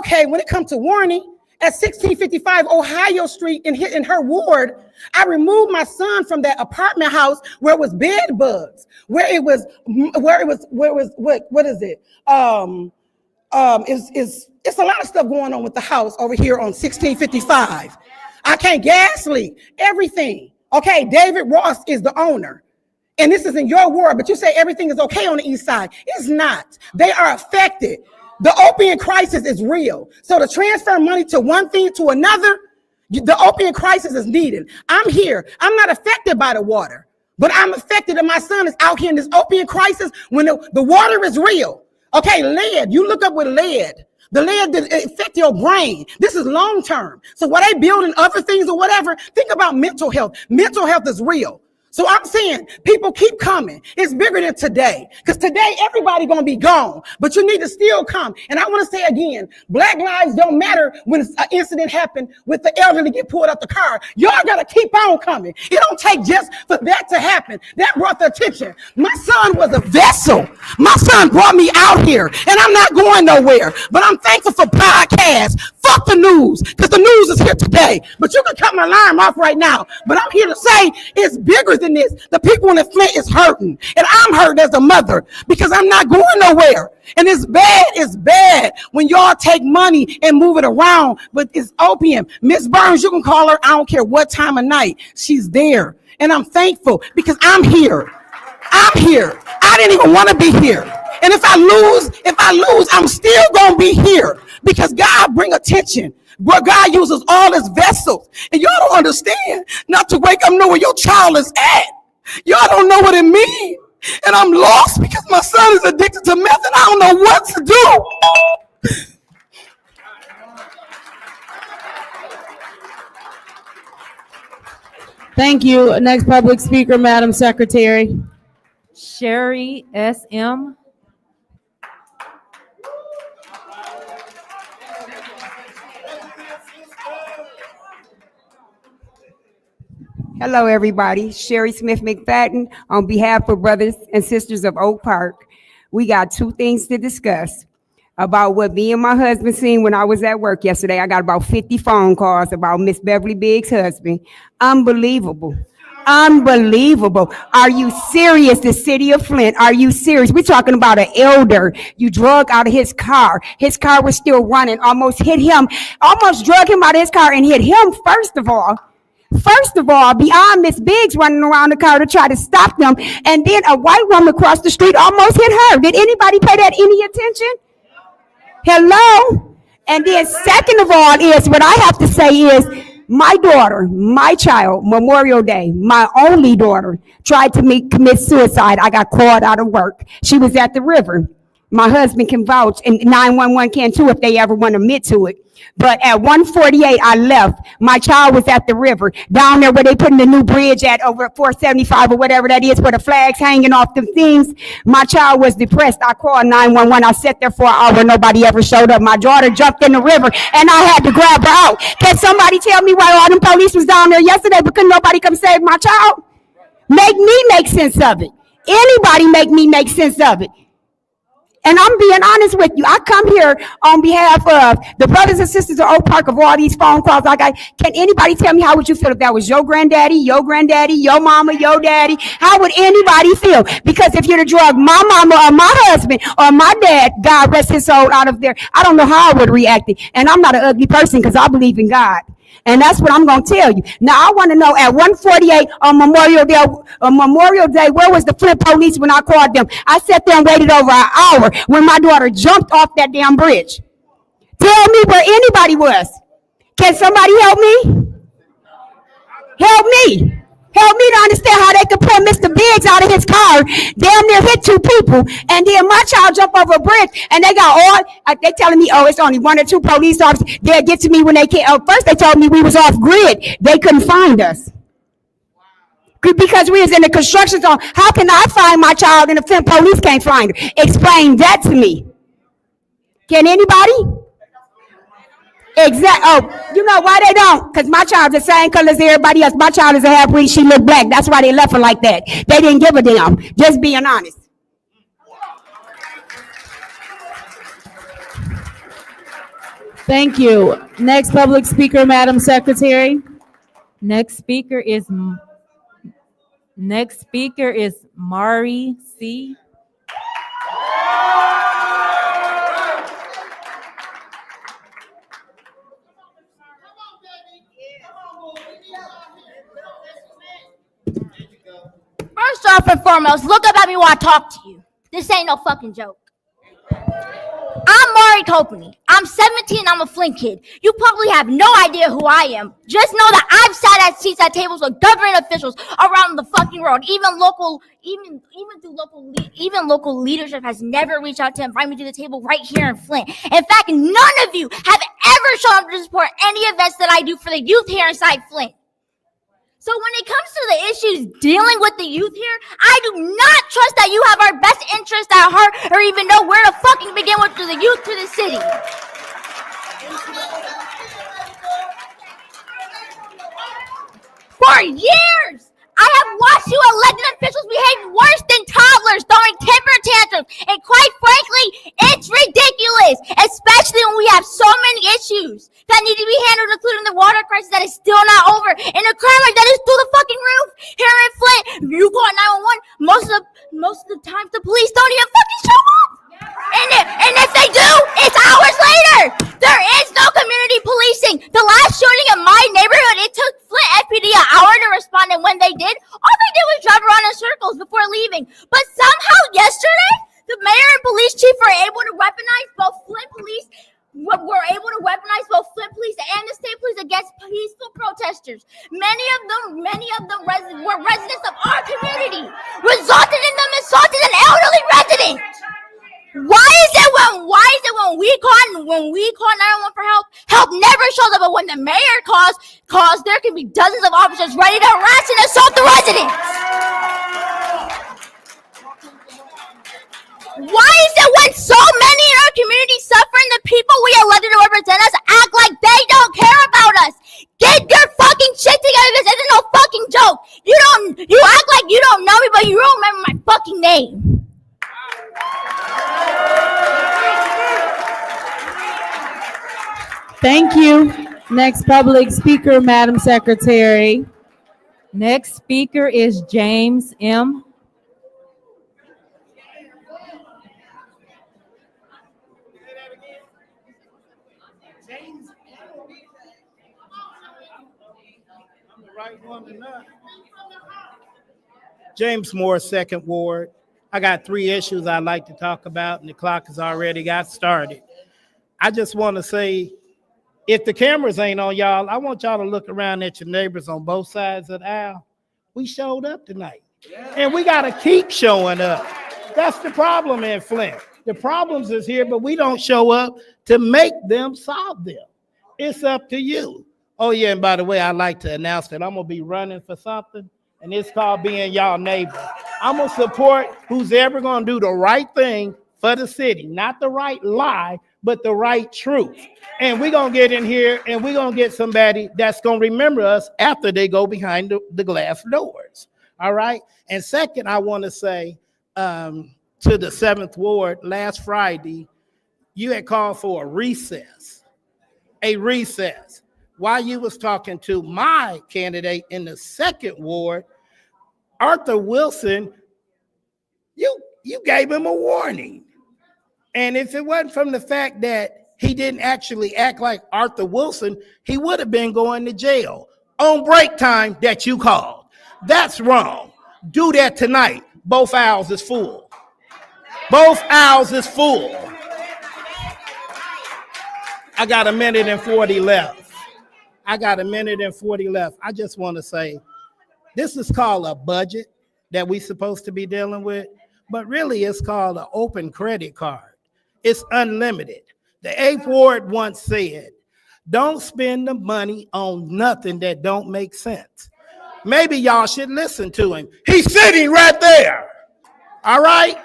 Okay, when it comes to warning, at 1655 Ohio Street in her ward, I removed my son from that apartment house where it was bed bugs, what is it? It's a lot of stuff going on with the house over here on 1655. I can't gas leak, everything. Okay, David Ross is the owner. And this is in your ward, but you say everything is okay on the east side. It's not. They are affected. The opium crisis is real. So to transfer money to one thing to another, the opium crisis is needed. I'm here. I'm not affected by the water, but I'm affected and my son is out here in this opium crisis when the water is real. Okay, lead. You look up with lead. The lead affect your brain. This is long term. So while they building other things or whatever, think about mental health. Mental health is real. So I'm saying people keep coming. It's bigger than today. Because today everybody gonna be gone. But you need to still come. And I want to say again, Black lives don't matter when an incident happened with the elderly get pulled out the car. Y'all gotta keep on coming. It don't take just for that to happen. That brought the attention. My son was a vessel. My son brought me out here. And I'm not going nowhere. But I'm thankful for podcasts. Fuck the news. Because the news is here today. But you can cut my alarm off right now. But I'm here to say it's bigger than this. The people in the Flint is hurting. And I'm hurting as a mother because I'm not going nowhere. And it's bad when y'all take money and move it around. But it's opium. Miss Burns, you can call her. I don't care what time of night. She's there. And I'm thankful because I'm here. I'm here. I didn't even want to be here. And if I lose, I'm still going to be here because God bring attention. But God uses all his vessels. And y'all don't understand not to wake up knowing your child is at. Y'all don't know what it means And I'm lost because my son is addicted to meth and I don't know what to do. Thank you. Next public speaker, Madam Secretary. Sherry S.M. Hello, everybody. Sherry Smith McFadden on behalf of brothers and sisters of Oak Park. We got two things to discuss about what me and my husband seen when I was at work yesterday. I got about 50 phone calls about Miss Beverly Biggs' husband. Unbelievable. Unbelievable. Are you serious? The city of Flint, are you serious? We're talking about an elder. You drug out of his car. His car was still running, almost hit him, almost drug him out of his car and hit him first of all. Beyond Miss Biggs running around the car to try to stop them, and then a white woman across the street almost hit her. Did anybody pay that any attention? Hello? And then second of all is, what I have to say is, my daughter, my child, Memorial Day, my only daughter, tried to commit suicide. I got called out of work. She was at the river. My husband can vouch, and 911 can too if they ever want to admit to it. But at 1:48, I left. My child was at the river, down there where they putting the new bridge at over at 475 or whatever that is, where the flags hanging off the things. My child was depressed. I called 911. I sat there for an hour. Nobody ever showed up. My daughter jumped in the river, and I had to grab her out. Can somebody tell me why all them police was down there yesterday, but couldn't nobody come save my child? Make me make sense of it. Anybody make me make sense of it. And I'm being honest with you. I come here on behalf of the brothers and sisters of Oak Park of all these phone calls I got. Can anybody tell me how would you feel if that was your granddaddy, your mama, your daddy? How would anybody feel? Because if you'd have drugged my mama or my husband or my dad, God rest his soul, out of there, I don't know how I would have reacted. And I'm not an ugly person because I believe in God. And that's what I'm going to tell you. Now, I want to know at 1:48 on Memorial Day, where was the Flint police when I called them? I sat there and waited over an hour when my daughter jumped off that damn bridge. Tell me where anybody was. Can somebody help me? Help me. Help me to understand how they could pull Mr. Biggs out of his car, damn near hit two people, and then my child jump over a bridge, and they got all, they telling me, oh, it's only one or two police officers. They'll get to me when they can't. First, they told me we was off grid. They couldn't find us. Because we was in the construction zone. How can I find my child and the Flint police can't find her? Explain that to me. Can anybody? Exactly. Oh, you know why they don't? Because my child's the same color as everybody else. My child is a half-breed. She look black. That's why they left her like that. They didn't give a damn. Just being honest. Thank you. Next public speaker, Madam Secretary. Next speaker is Mari C. First off and foremost, look up at me while I talk to you. This ain't no fucking joke. I'm Mari Copany. I'm 17. I'm a Flint kid. You probably have no idea who I am. Just know that I've sat at seats at tables with government officials around the fucking world. Even local leadership has never reached out to invite me to the table right here in Flint. In fact, none of you have ever shown up to support any events that I do for the youth here inside Flint. So when it comes to the issues dealing with the youth here, I do not trust that you have our best interest at heart or even know where to fucking begin with the youth to the city. For years, I have watched you elected officials behave worse than toddlers, throwing temper tantrums, and quite frankly, it's ridiculous, especially when we have so many issues that need to be handled, including the water crisis that is still not over, and the crime rate that is through the fucking roof. Here in Flint, you call 911, most of the time the police don't even fucking show up. And if they do, it's hours later. There is no community policing. The last shooting in my neighborhood, it took Flint FPD an hour to respond, and when they did, all they did was drive around in circles before leaving. But somehow yesterday, the mayor and police chief were able to weaponize both Flint police and the state police against peaceful protests. protesters. Many of them were residents of our community, resulting in them assaulting an elderly resident. Why is it when we call 911 for help never shows up, but when the mayor calls, there can be dozens of officers ready to harass and assault the residents? Why is it when so many in our community suffering, the people we elected to represent us act like they don't care about us? Get your fucking shit together. This isn't no fucking joke. You act like you don't know me, but you don't remember my fucking name. Thank you. Next public speaker, Madam Secretary. Next speaker is James M. James Moore, Second Ward. I got 3 issues I'd like to talk about, and the clock has already got started. I just want to say, if the cameras ain't on y'all, I want y'all to look around at your neighbors on both sides of the aisle. We showed up tonight, and we got to keep showing up. That's the problem in Flint. The problems is here, but we don't show up to make them solve them. It's up to you. Oh, yeah, and by the way, I'd like to announce that I'm going to be running for something, and it's called being y'all neighbor. I'm going to support who's ever going to do the right thing for the city, not the right lie, but the right truth. And we're going to get in here, and we're going to get somebody that's going to remember us after they go behind the glass doors, all right? And second, I want to say to the 7th Ward, last Friday, you had called for a recess. While you was talking to my candidate in the 2nd Ward, Arthur Wilson, you gave him a warning. And if it wasn't from the fact that he didn't actually act like Arthur Wilson, he would have been going to jail on break time that you called. That's wrong. Do that tonight. Both aisles is full. Both aisles is full. I got a minute and 40 left. I just want to say, this is called a budget that we're supposed to be dealing with, but really it's called an open credit card. It's unlimited. The 8th Ward once said, don't spend the money on nothing that don't make sense. Maybe y'all should listen to him. He's sitting right there. All right?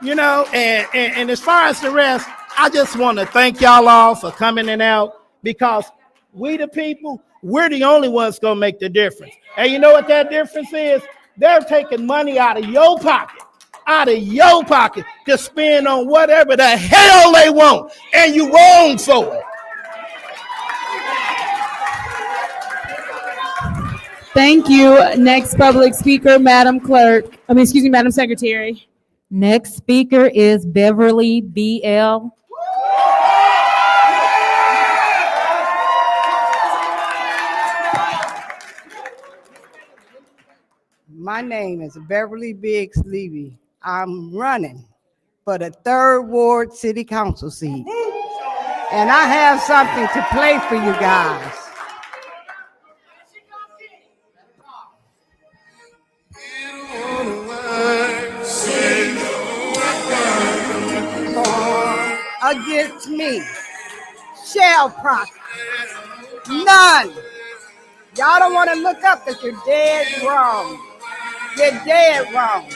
You know, and as far as the rest, I just want to thank y'all all for coming in out, because we the people, we're the only ones going to make the difference. And you know what that difference is? They're taking money out of your pocket to spend on whatever the hell they want, and you wrong for it. Thank you. Next public speaker, Madam Secretary. Next speaker is Beverly B.L. My name is Beverly Biggs Levy. I'm running for the 3rd Ward City Council seat. And I have something to play for you guys. Against me shall prosper. None. Y'all don't want to look up because you're dead wrong. You're dead wrong.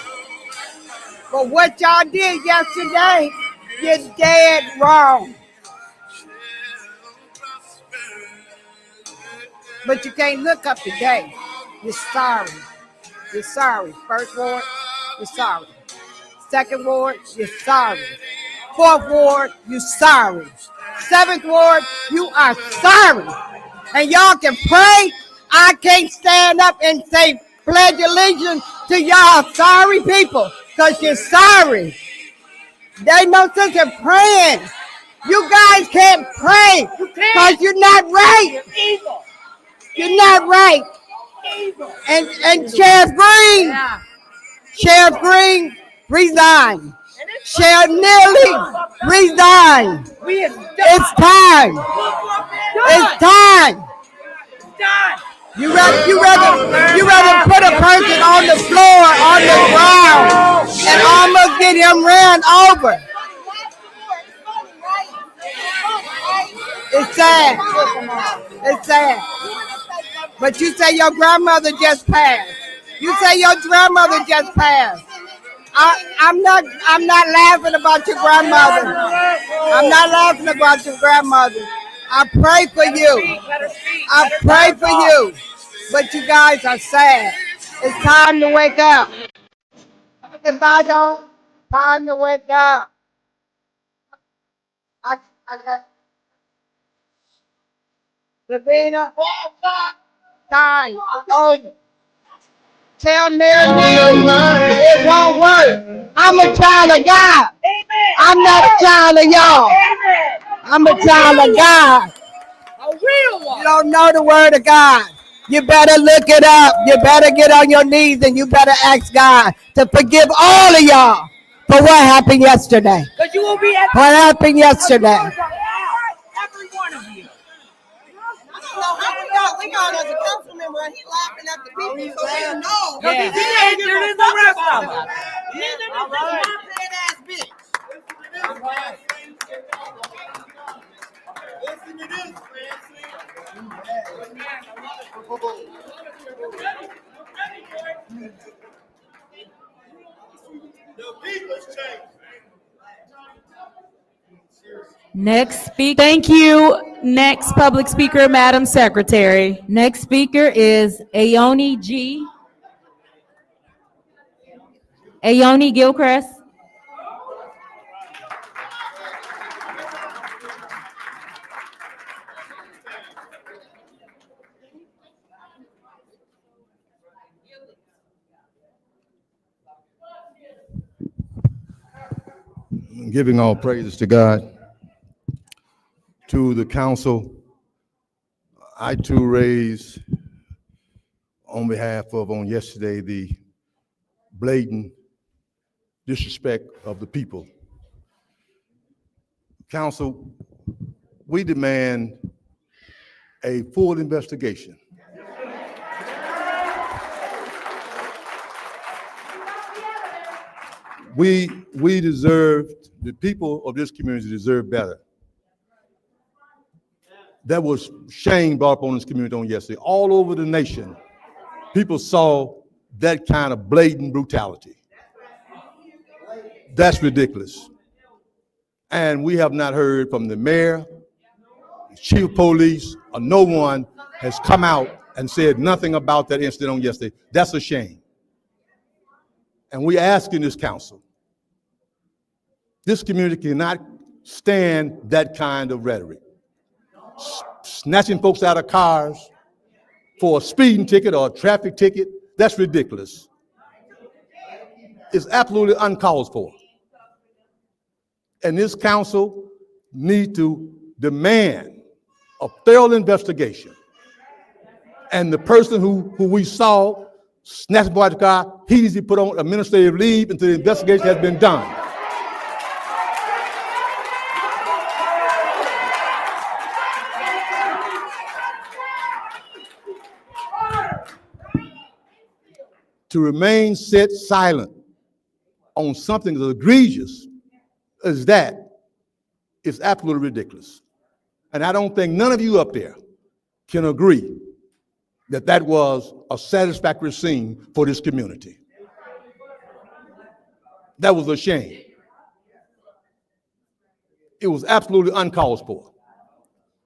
But what y'all did yesterday, you're dead wrong. But you can't look up today. You're sorry. You're sorry. 1st Ward, you're sorry. 2nd Ward, you're sorry. 4th Ward, you're sorry. 7th Ward, you are sorry. And y'all can pray. I can't stand up and say pledge allegiance to y'all sorry people, because you're sorry. There's no sense in praying. You guys can't pray because you're not right. You're evil. You're not right. Evil. And Sheriff Green, resign. Sheriff Neely, resign. It's time. It's time. You rather put a person on the floor, on the ground, and almost get him ran over. It's sad. It's sad. But you say your grandmother just passed. You say your grandmother just passed. I'm not laughing about your grandmother. I'm not laughing about your grandmother. I pray for you. I pray for you. But you guys are sad. It's time to wake up. If I don't, time to wake up. I got Lavina. Time. Oh, tell Mary it won't work. I'm a child of God. I'm not a child of y'all. I'm a child of God. A real one. You don't know the word of God. You better look it up. You better get on your knees and you better ask God to forgive all of y'all for what happened yesterday. What happened yesterday? Every one of you. So how we got as a council member and he laughing at the people, so we know. Yeah. He entered in the rest of us. Neither does this mop-head ass bitch. Listen to this, Next speaker. Thank you. Next public speaker, Madam Secretary. Next speaker is Aoni G. Aoni Gilchrist. Giving all praises to God. To the council, I too raised on behalf of, on yesterday, the blatant disrespect of the people. Council, we demand a full investigation. We deserve, the people of this community deserve better. That was shame brought up on this community on yesterday. All over the nation, people saw that kind of blatant brutality. That's ridiculous. And we have not heard from the mayor, the chief of police, or no one has come out and said nothing about that incident on yesterday. That's a shame. And we ask in this council, this community cannot stand that kind of rhetoric. Snatching folks out of cars for a speeding ticket or a traffic ticket, that's ridiculous. It's absolutely uncalled for. And this council needs to demand a thorough investigation. And the person who we saw snatching out of the car, he needs to be put on administrative leave until the investigation has been done. To remain set silent on something as egregious as that is absolutely ridiculous. And I don't think none of you up there can agree that that was a satisfactory scene for this community. That was a shame. It was absolutely uncalled for.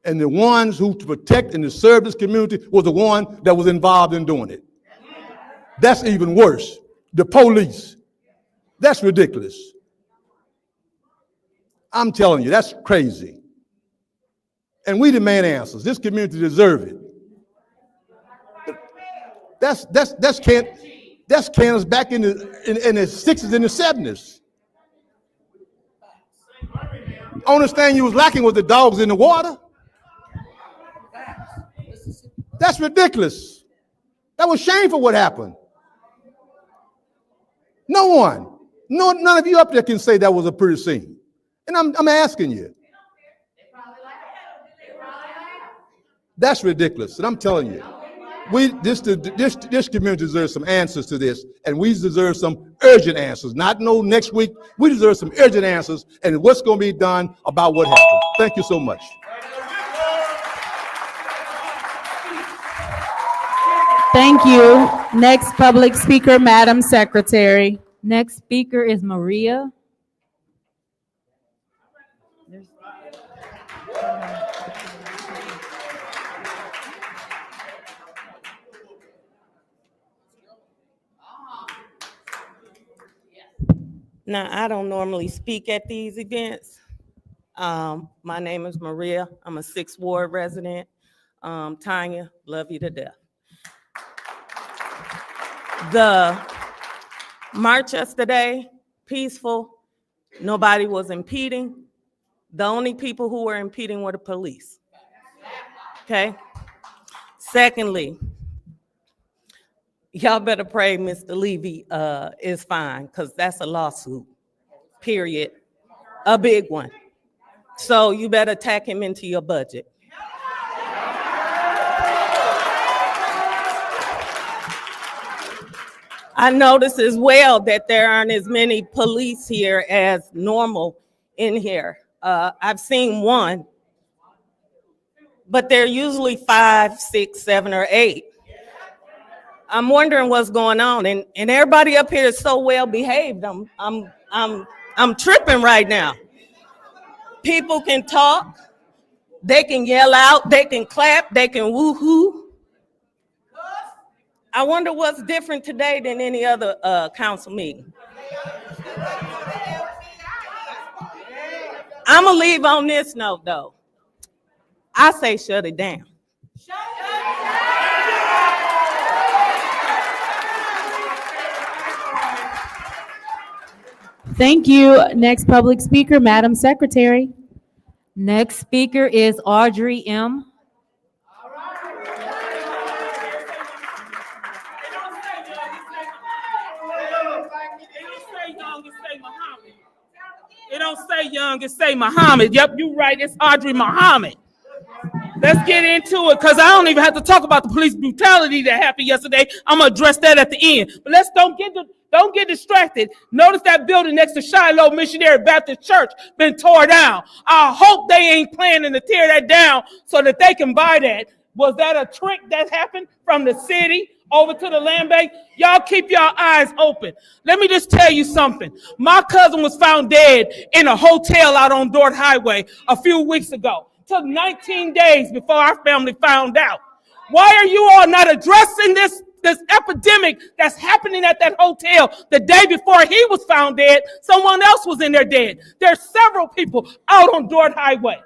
And the ones who to protect and to serve this community was the one that was involved in doing it. That's even worse. The police. That's ridiculous. I'm telling you, that's crazy. And we demand answers. This community deserves it. That's Kansas back in the 60s and the 70s. Only thing you was lacking was the dogs in the water. That's ridiculous. That was shameful what happened. No one, none of you up there can say that was a pretty scene. And I'm asking you. That's ridiculous. And I'm telling you, This community deserves some answers to this, and we deserve some urgent answers. Not no next week. We deserve some urgent answers, and what's going to be done about what happened. Thank you so much. Thank you. Next public speaker, Madam Secretary. Next speaker is Maria. Now, I don't normally speak at these events. My name is Maria. I'm a 6th Ward resident. Tanya, love you to death. The march yesterday, peaceful. Nobody was impeding. The only people who were impeding were the police. Okay? Secondly, y'all better pray Mr. Levy is fine, because that's a lawsuit, period. A big one. So you better tack him into your budget. I notice as well that there aren't as many police here as normal in here. I've seen one, but they're usually 5, 6, 7, or 8. I'm wondering what's going on, and everybody up here is so well behaved. I'm tripping right now. People can talk, they can yell out, they can clap, they can woo-hoo. I wonder what's different today than any other council meeting. I'm gonna leave on this note though. I say shut it down. Thank you. Next public speaker, Madam Secretary. Next speaker is Audrey M. It don't say young, it say Muhammad. Yep, you right, it's Audrey Muhammad. Let's get into it, because I don't even have to talk about the police brutality that happened yesterday. I'm gonna address that at the end. But let's don't get distracted. Notice that building next to Shiloh Missionary Baptist Church been tore down. I hope they ain't planning to tear that down so that they can buy that. Was that a trick that happened from the city over to the land bank? Y'all keep your eyes open. Let me just tell you something. My cousin was found dead in a hotel out on Dort Highway a few weeks ago. Took 19 days before our family found out. Why are you all not addressing this epidemic that's happening at that hotel? The day before he was found dead, someone else was in there dead. There's several people out on Dort Highway.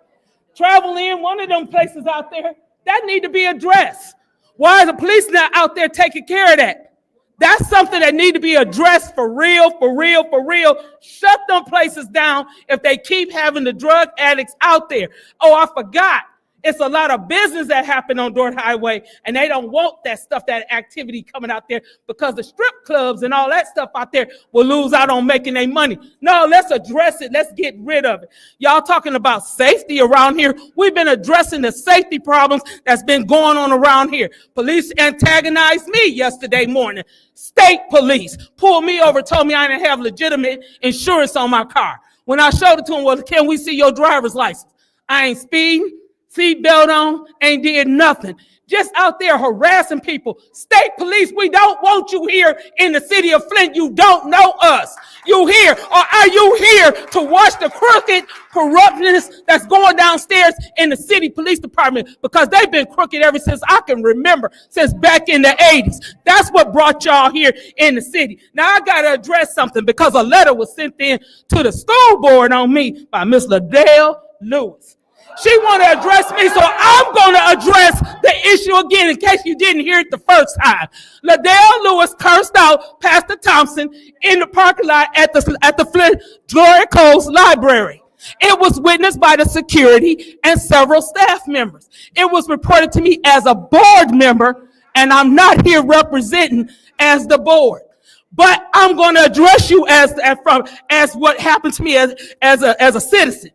Travel in, one of them places out there, that need to be addressed. Why are the police not out there taking care of that? That's something that need to be addressed for real, for real, for real. Shut them places down if they keep having the drug addicts out there. Oh, I forgot. It's a lot of business that happen on Dort Highway, and they don't want that stuff, that activity coming out there, because the strip clubs and all that stuff out there will lose out on making their money. No, let's address it. Let's get rid of it. Y'all talking about safety around here. We've been addressing the safety problems that's been going on around here. Police antagonized me yesterday morning. State police pulled me over, told me I didn't have legitimate insurance on my car. When I showed it to them, well, can we see your driver's license? I ain't speeding. Seatbelt on, ain't did nothing. Just out there harassing people. State police, we don't want you here in the city of Flint. You don't know us. You here, or are you here to watch the crooked corruptness that's going downstairs in the city police department? Because they've been crooked ever since I can remember, since back in the 80s. That's what brought y'all here in the city. Now I gotta address something, because a letter was sent in to the school board on me by Miss Liddell Lewis. She want to address me, so I'm going to address the issue again in case you didn't hear it the first time. Liddell Lewis cursed out Pastor Thompson in the parking lot at the Flint Glory Coast Library. It was witnessed by the security and several staff members. It was reported to me as a board member, and I'm not here representing as the board. But I'm going to address you as what happened to me as a citizen.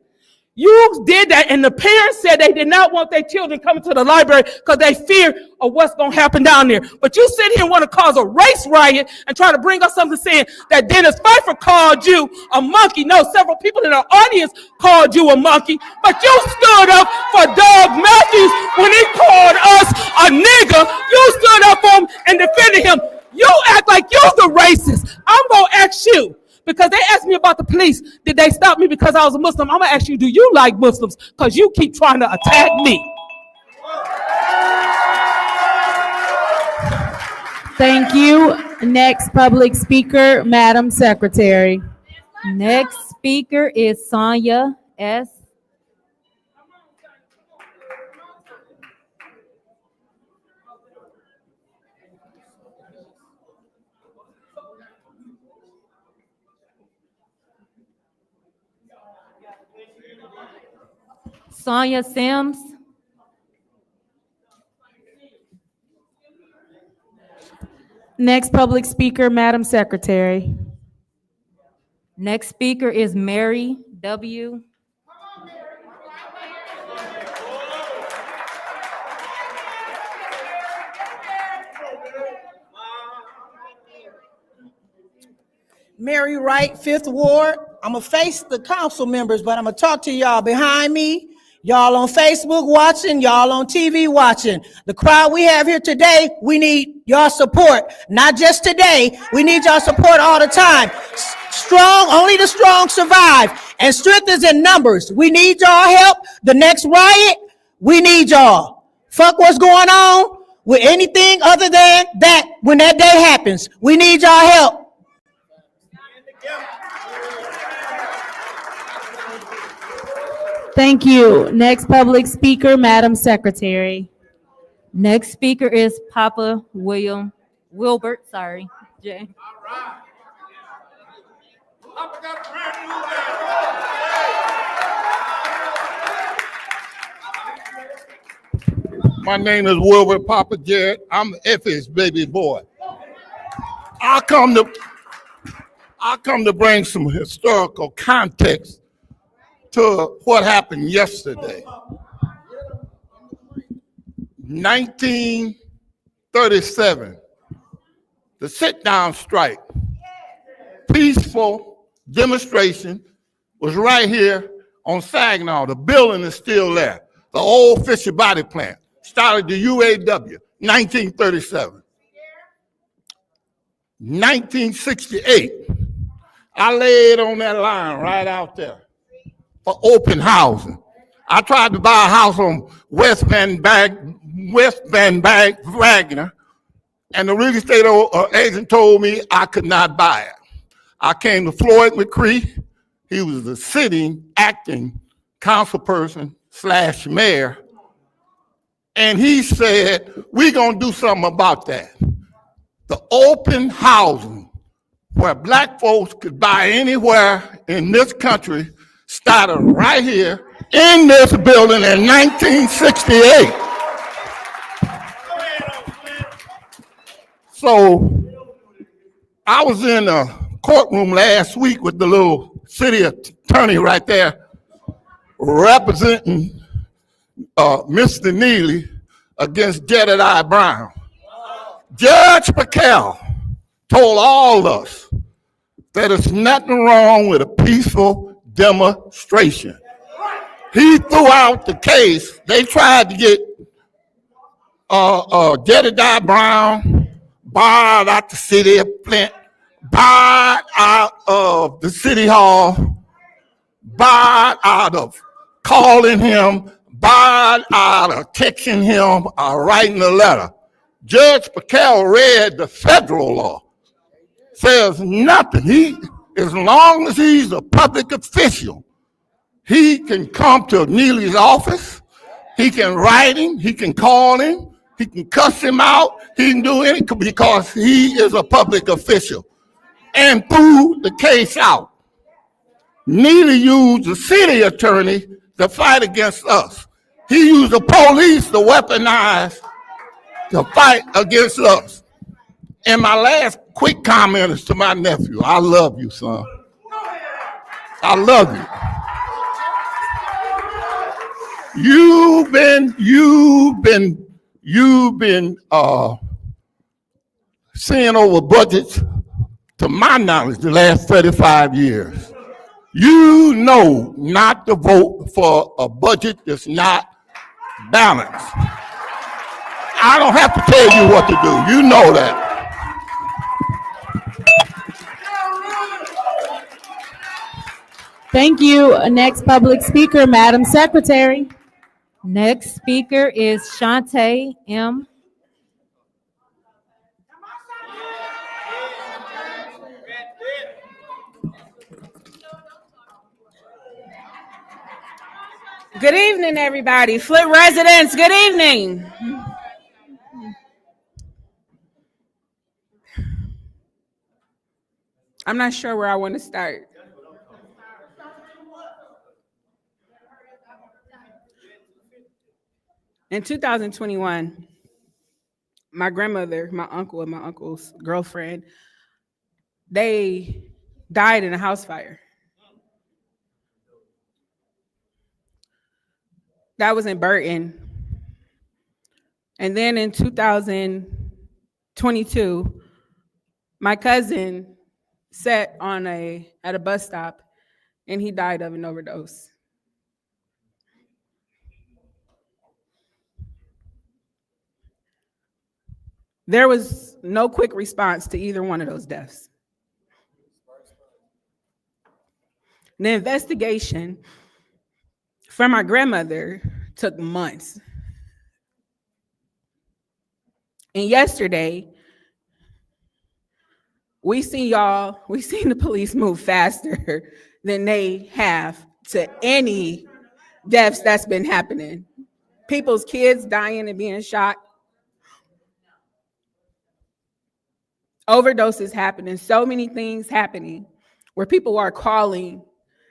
You did that, and the parents said they did not want their children coming to the library because they fear of what's going to happen down there. But you sit here and want to cause a race riot and try to bring us something saying that Dennis Pfeiffer called you a monkey. No, several people in our audience called you a monkey, but you stood up for Doug Matthews when he called us a nigger. You stood up for him and defended him. You act like you're the racist. I'm going to ask you. Because they asked me about the police. Did they stop me because I was a Muslim? I'm going to ask you, do you like Muslims? Because you keep trying to attack me. Thank you. Next public speaker, Madam Secretary. Next speaker is Sonia S. Sonia Sims. Next public speaker, Madam Secretary. Next speaker is Mary W. Mary Wright, 5th Ward. I'm going to face the council members, but I'm going to talk to y'all behind me. Y'all on Facebook watching, y'all on TV watching. The crowd we have here today, we need y'all support. Not just today, we need y'all support all the time. Strong, only the strong survive. And strength is in numbers. We need y'all help. The next riot, we need y'all. Fuck what's going on with anything other than that when that day happens. We need y'all help. Thank you. Next public speaker, Madam Secretary. Next speaker is Papa Wilbert, Jay. My name is Wilbert Papa Jarrett. I'm Effie's baby boy. I come to bring some historical context to what happened yesterday. 1937, the sit-down strike, peaceful demonstration was right here on Saginaw. The building is still there. The old Fisher Body Plant started the UAW, 1937. 1968, I laid on that line right out there for open housing. I tried to buy a house on West Van Wagner, and the real estate agent told me I could not buy it. I came to Floyd McCree. He was the sitting acting councilperson / mayor, and he said, we're gonna do something about that. The open housing where black folks could buy anywhere in this country started right here in this building in 1968. So I was in a courtroom last week with the little city attorney right there representing Mr. Neely against Jedediah Brown. Judge McCall told all of us that there's nothing wrong with a peaceful demonstration. He threw out the case. They tried to get Jedediah Brown barred out the city of Flint, barred out of the city hall, barred out of calling him, barred out of texting him or writing a letter. Judge McCall read the federal law. Says nothing. As long as he's a public official, he can come to Neely's office, he can write him, he can call him, he can cuss him out, he can do anything because he is a public official. And threw the case out. Neely used the city attorney to fight against us. He used the police to weaponize to fight against us. And my last quick comment is to my nephew. I love you, son. I love you. You've been seeing over budgets, to my knowledge, the last 35 years. You know not to vote for a budget that's not balanced. I don't have to tell you what to do. You know that. Thank you. Next public speaker, Madam Secretary. Next speaker is Shantae M. Good evening, everybody. Flint residents, good evening. I'm not sure where I want to start. In 2021, my grandmother, my uncle, and my uncle's girlfriend, they died in a house fire. That was in Burton. And then in 2022, my cousin sat at a bus stop and he died of an overdose. There was no quick response to either one of those deaths. The investigation for my grandmother took months. And yesterday, we seen the police move faster than they have to any deaths that's been happening. People's kids dying and being shot. Overdoses happening, so many things happening where people are calling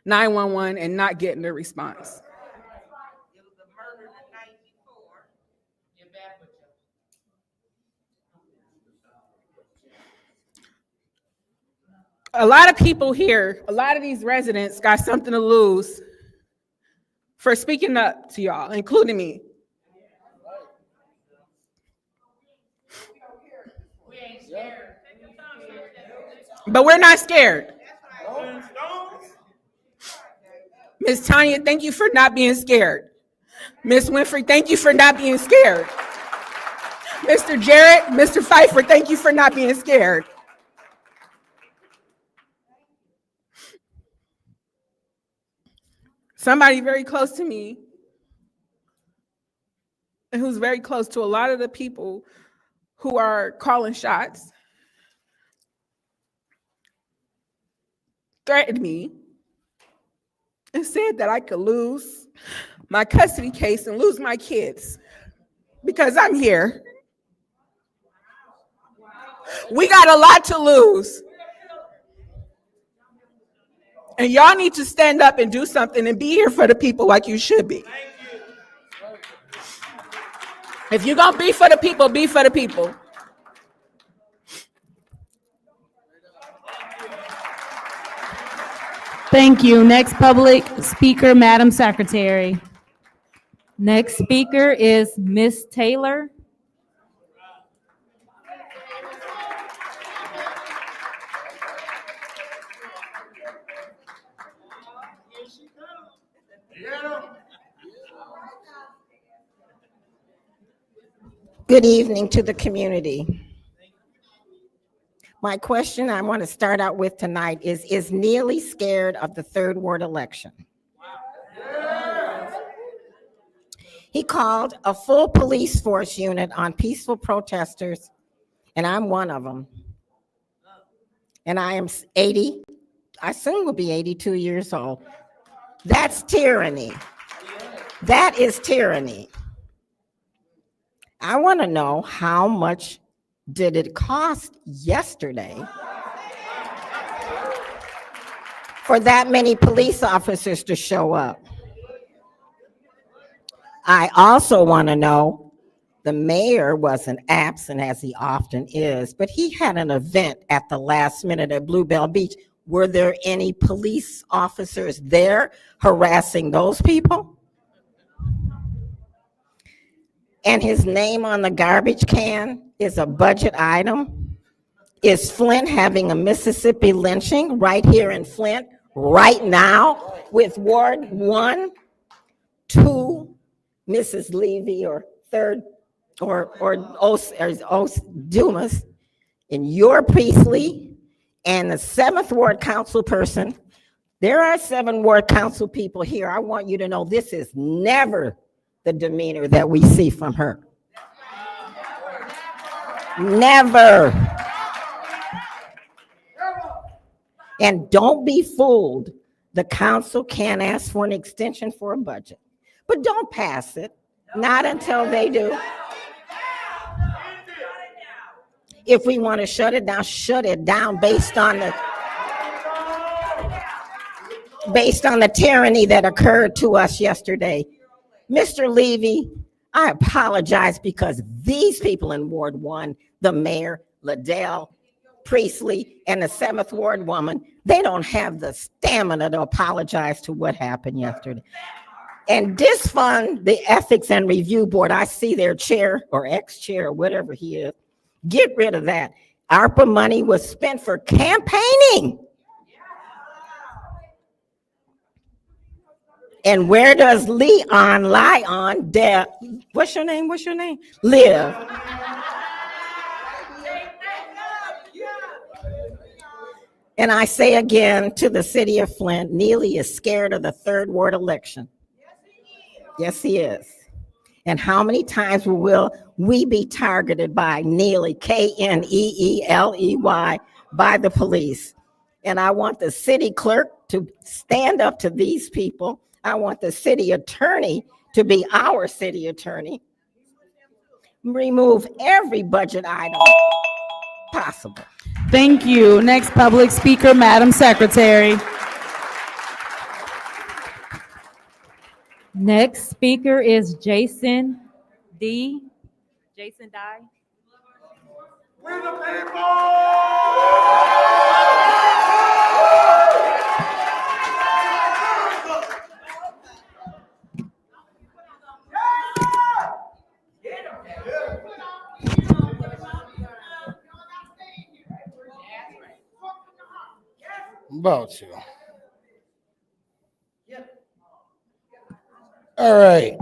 911 and not getting the response. A lot of people here, a lot of these residents got something to lose for speaking up to y'all, including me. But we're not scared. Miss Tanya, thank you for not being scared. Miss Winfrey, thank you for not being scared. Mr. Jarrett, Mr. Pfeiffer, thank you for not being scared. Somebody very close to me, and who's very close to a lot of the people who are calling shots, threatened me and said that I could lose my custody case and lose my kids because I'm here. We got a lot to lose. And y'all need to stand up and do something and be here for the people like you should be. If you're going to be for the people, be for the people. Thank you. Next public speaker, Madam Secretary. Next speaker is Miss Taylor. Good evening to the community. My question I want to start out with tonight is Neely scared of the third ward election? He called a full police force unit on peaceful protesters, and I'm one of them. And I am 80, I soon will be 82 years old. That's tyranny. That is tyranny. I want to know how much did it cost yesterday for that many police officers to show up? I also want to know, the mayor wasn't absent as he often is, but he had an event at the last minute at Bluebell Beach. Were there any police officers there harassing those people? and his name on the garbage can is a budget item? Is Flint having a Mississippi lynching right here in Flint right now with Ward 1, 2, Mrs. Levy, or 3rd, or Dumas, in your Priestley, and the 7th Ward council person? There are 7 Ward council people here. I want you to know this is never the demeanor that we see from her. Never. And don't be fooled. The council can't ask for an extension for a budget, but don't pass it. Not until they do. If we want to shut it down based on the tyranny that occurred to us yesterday. Mr. Levy, I apologize because these people in Ward 1, the mayor, Liddell, Priestley, and the 7th Ward woman, they don't have the stamina to apologize to what happened yesterday. And disfund the Ethics and Review Board. I see their chair or ex-chair or whatever he is. Get rid of that. ARPA money was spent for campaigning. And where does Leon what's your name? Live. And I say again to the city of Flint, Neely is scared of the 3rd Ward election. Yes, he is. And how many times will we be targeted by Neely, Kneeley, by the police? And I want the city clerk to stand up to these people. I want the city attorney to be our city attorney. Remove every budget item possible. Thank you. Next public speaker, Madam Secretary. Next speaker is Jason D. Jason Dye. We're the people! About you. All right.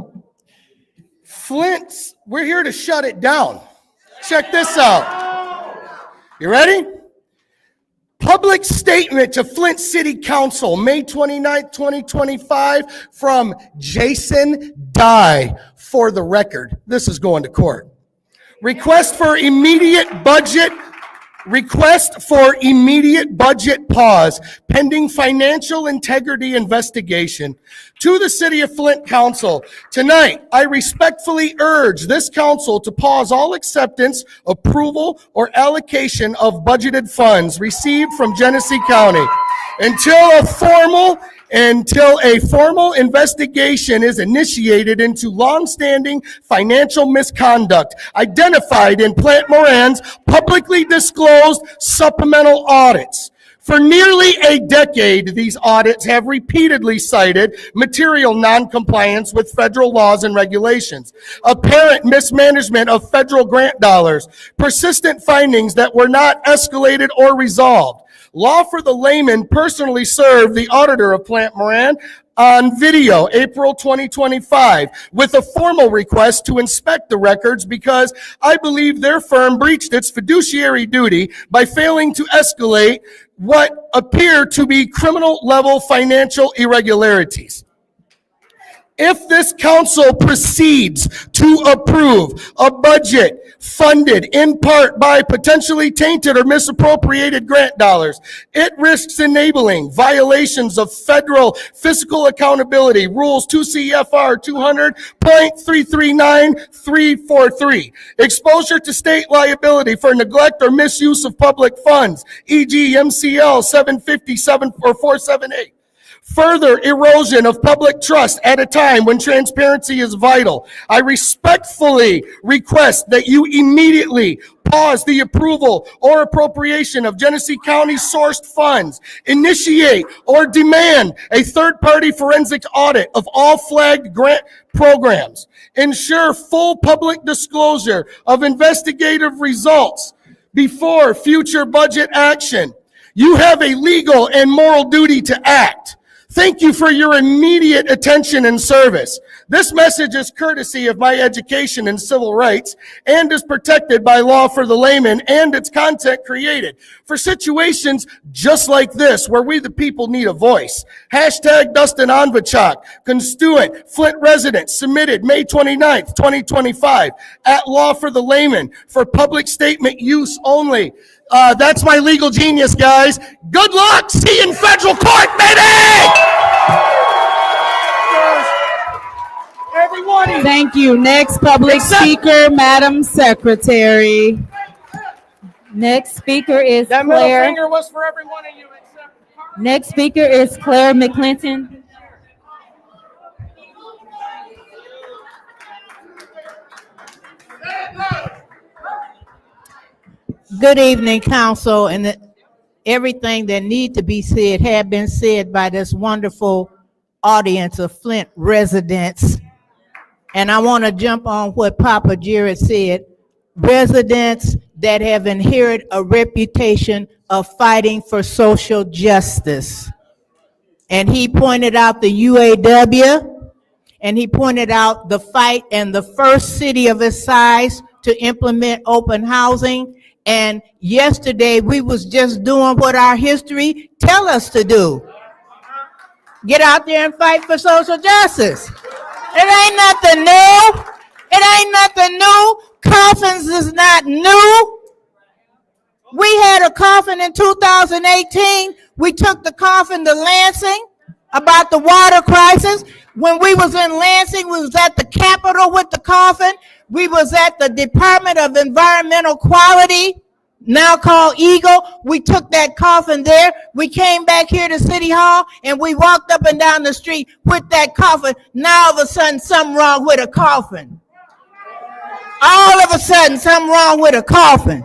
Flint, we're here to shut it down. Check this out. You ready? Public statement to Flint City Council, May 29th, 2025, from Jason Dye. For the record, this is going to court. Request for immediate budget pause pending financial integrity investigation. To the City of Flint Council, tonight, I respectfully urge this council to pause all acceptance, approval, or allocation of budgeted funds received from Genesee County until a formal investigation is initiated into longstanding financial misconduct identified in Plant Moran's publicly disclosed supplemental audits. For nearly a decade, these audits have repeatedly cited material noncompliance with federal laws and regulations, apparent mismanagement of federal grant dollars, persistent findings that were not escalated or resolved. Law for the Layman personally served the auditor of Plant Moran on video, April 2025, with a formal request to inspect the records because I believe their firm breached its fiduciary duty by failing to escalate what appear to be criminal-level financial irregularities. If this council proceeds to approve a budget funded in part by potentially tainted or misappropriated grant dollars, it risks enabling violations of federal fiscal accountability rules 2 CFR 200.339343, exposure to state liability for neglect or misuse of public funds, e.g. MCL 757 or 478. further erosion of public trust at a time when transparency is vital. I respectfully request that you immediately pause the approval or appropriation of Genesee County sourced funds, initiate or demand a third-party forensic audit of all flagged grant programs, ensure full public disclosure of investigative results before future budget action. You have a legal and moral duty to act. Thank you for your immediate attention and service. This message is courtesy of my education in civil rights and is protected by law for the layman and its content created for situations just like this where we the people need a voice. Hashtag Dustin Onvachak, constituent, Flint resident, submitted May 29th, 2025 at Law for the Layman for public statement use only. That's my legal genius, guys. Good luck. See you in federal court, baby! Everyone. Thank you. Next public speaker, Madam Secretary. Next speaker is That middle Claire. finger was for every one of you except Next speaker is Claire McClinton. Good evening, council, and everything that need to be said had been said by this wonderful audience of Flint residents. And I want to jump on what Papa Jared said. Residents that have inherited a reputation of fighting for social justice. And he pointed out the UAW, and he pointed out the fight and the first city of its size to implement open housing. And yesterday, we was just doing what our history tell us to do. Get out there and fight for social justice. It ain't nothing new. It ain't nothing new. Coffins is not new. We had a coffin in 2018. We took the coffin to Lansing about the water crisis. When we was in Lansing, we was at the Capitol with the coffin. We was at the Department of Environmental Quality, now called Eagle. We took that coffin there. We came back here to City Hall and we walked up and down the street with that coffin. Now all of a sudden something wrong with a coffin. All of a sudden something wrong with a coffin.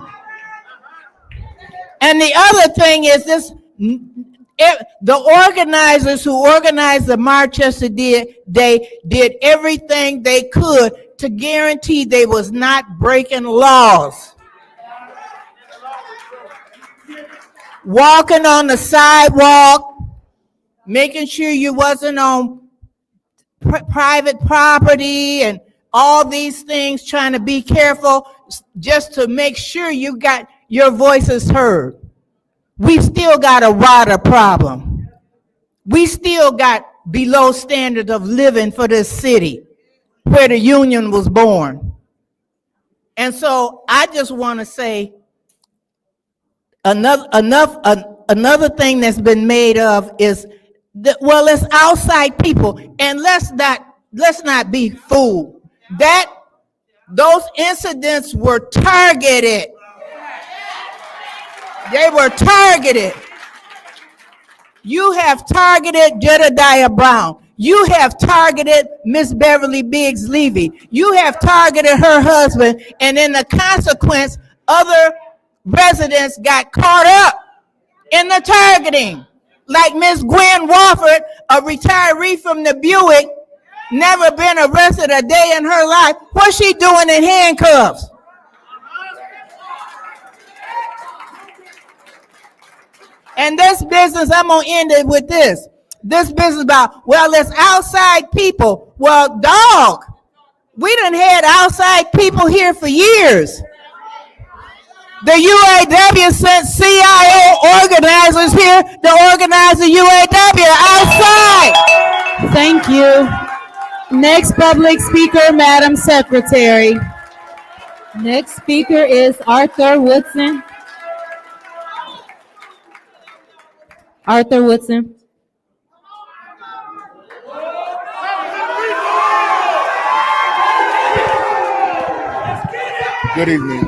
And the other thing is this, the organizers who organized the march yesterday, they did everything they could to guarantee they was not breaking laws. Walking on the sidewalk, making sure you wasn't on private property and all these things, trying to be careful just to make sure you got your voices heard. We still got a water problem. We still got below standard of living for this city where the union was born. And so I just want to say another thing that's been made of is that, well, it's outside people, and let's not be fooled. That those incidents were targeted. They were targeted. You have targeted Jedediah Brown. You have targeted Miss Beverly Biggs Levy. You have targeted her husband, and in the consequence, other residents got caught up in the targeting. Like Miss Gwen Wofford, a retiree from the Buick, never been arrested a day in her life. What's she doing in handcuffs? And this business, I'm gonna end it with this. This business about, well, it's outside people. Well, dog, we done had outside people here for years. The UAW sent CIO organizers here to organize the UAW outside. Thank you. Next public speaker, Madam Secretary. Next speaker is Arthur Woodson. Arthur Woodson. Good evening.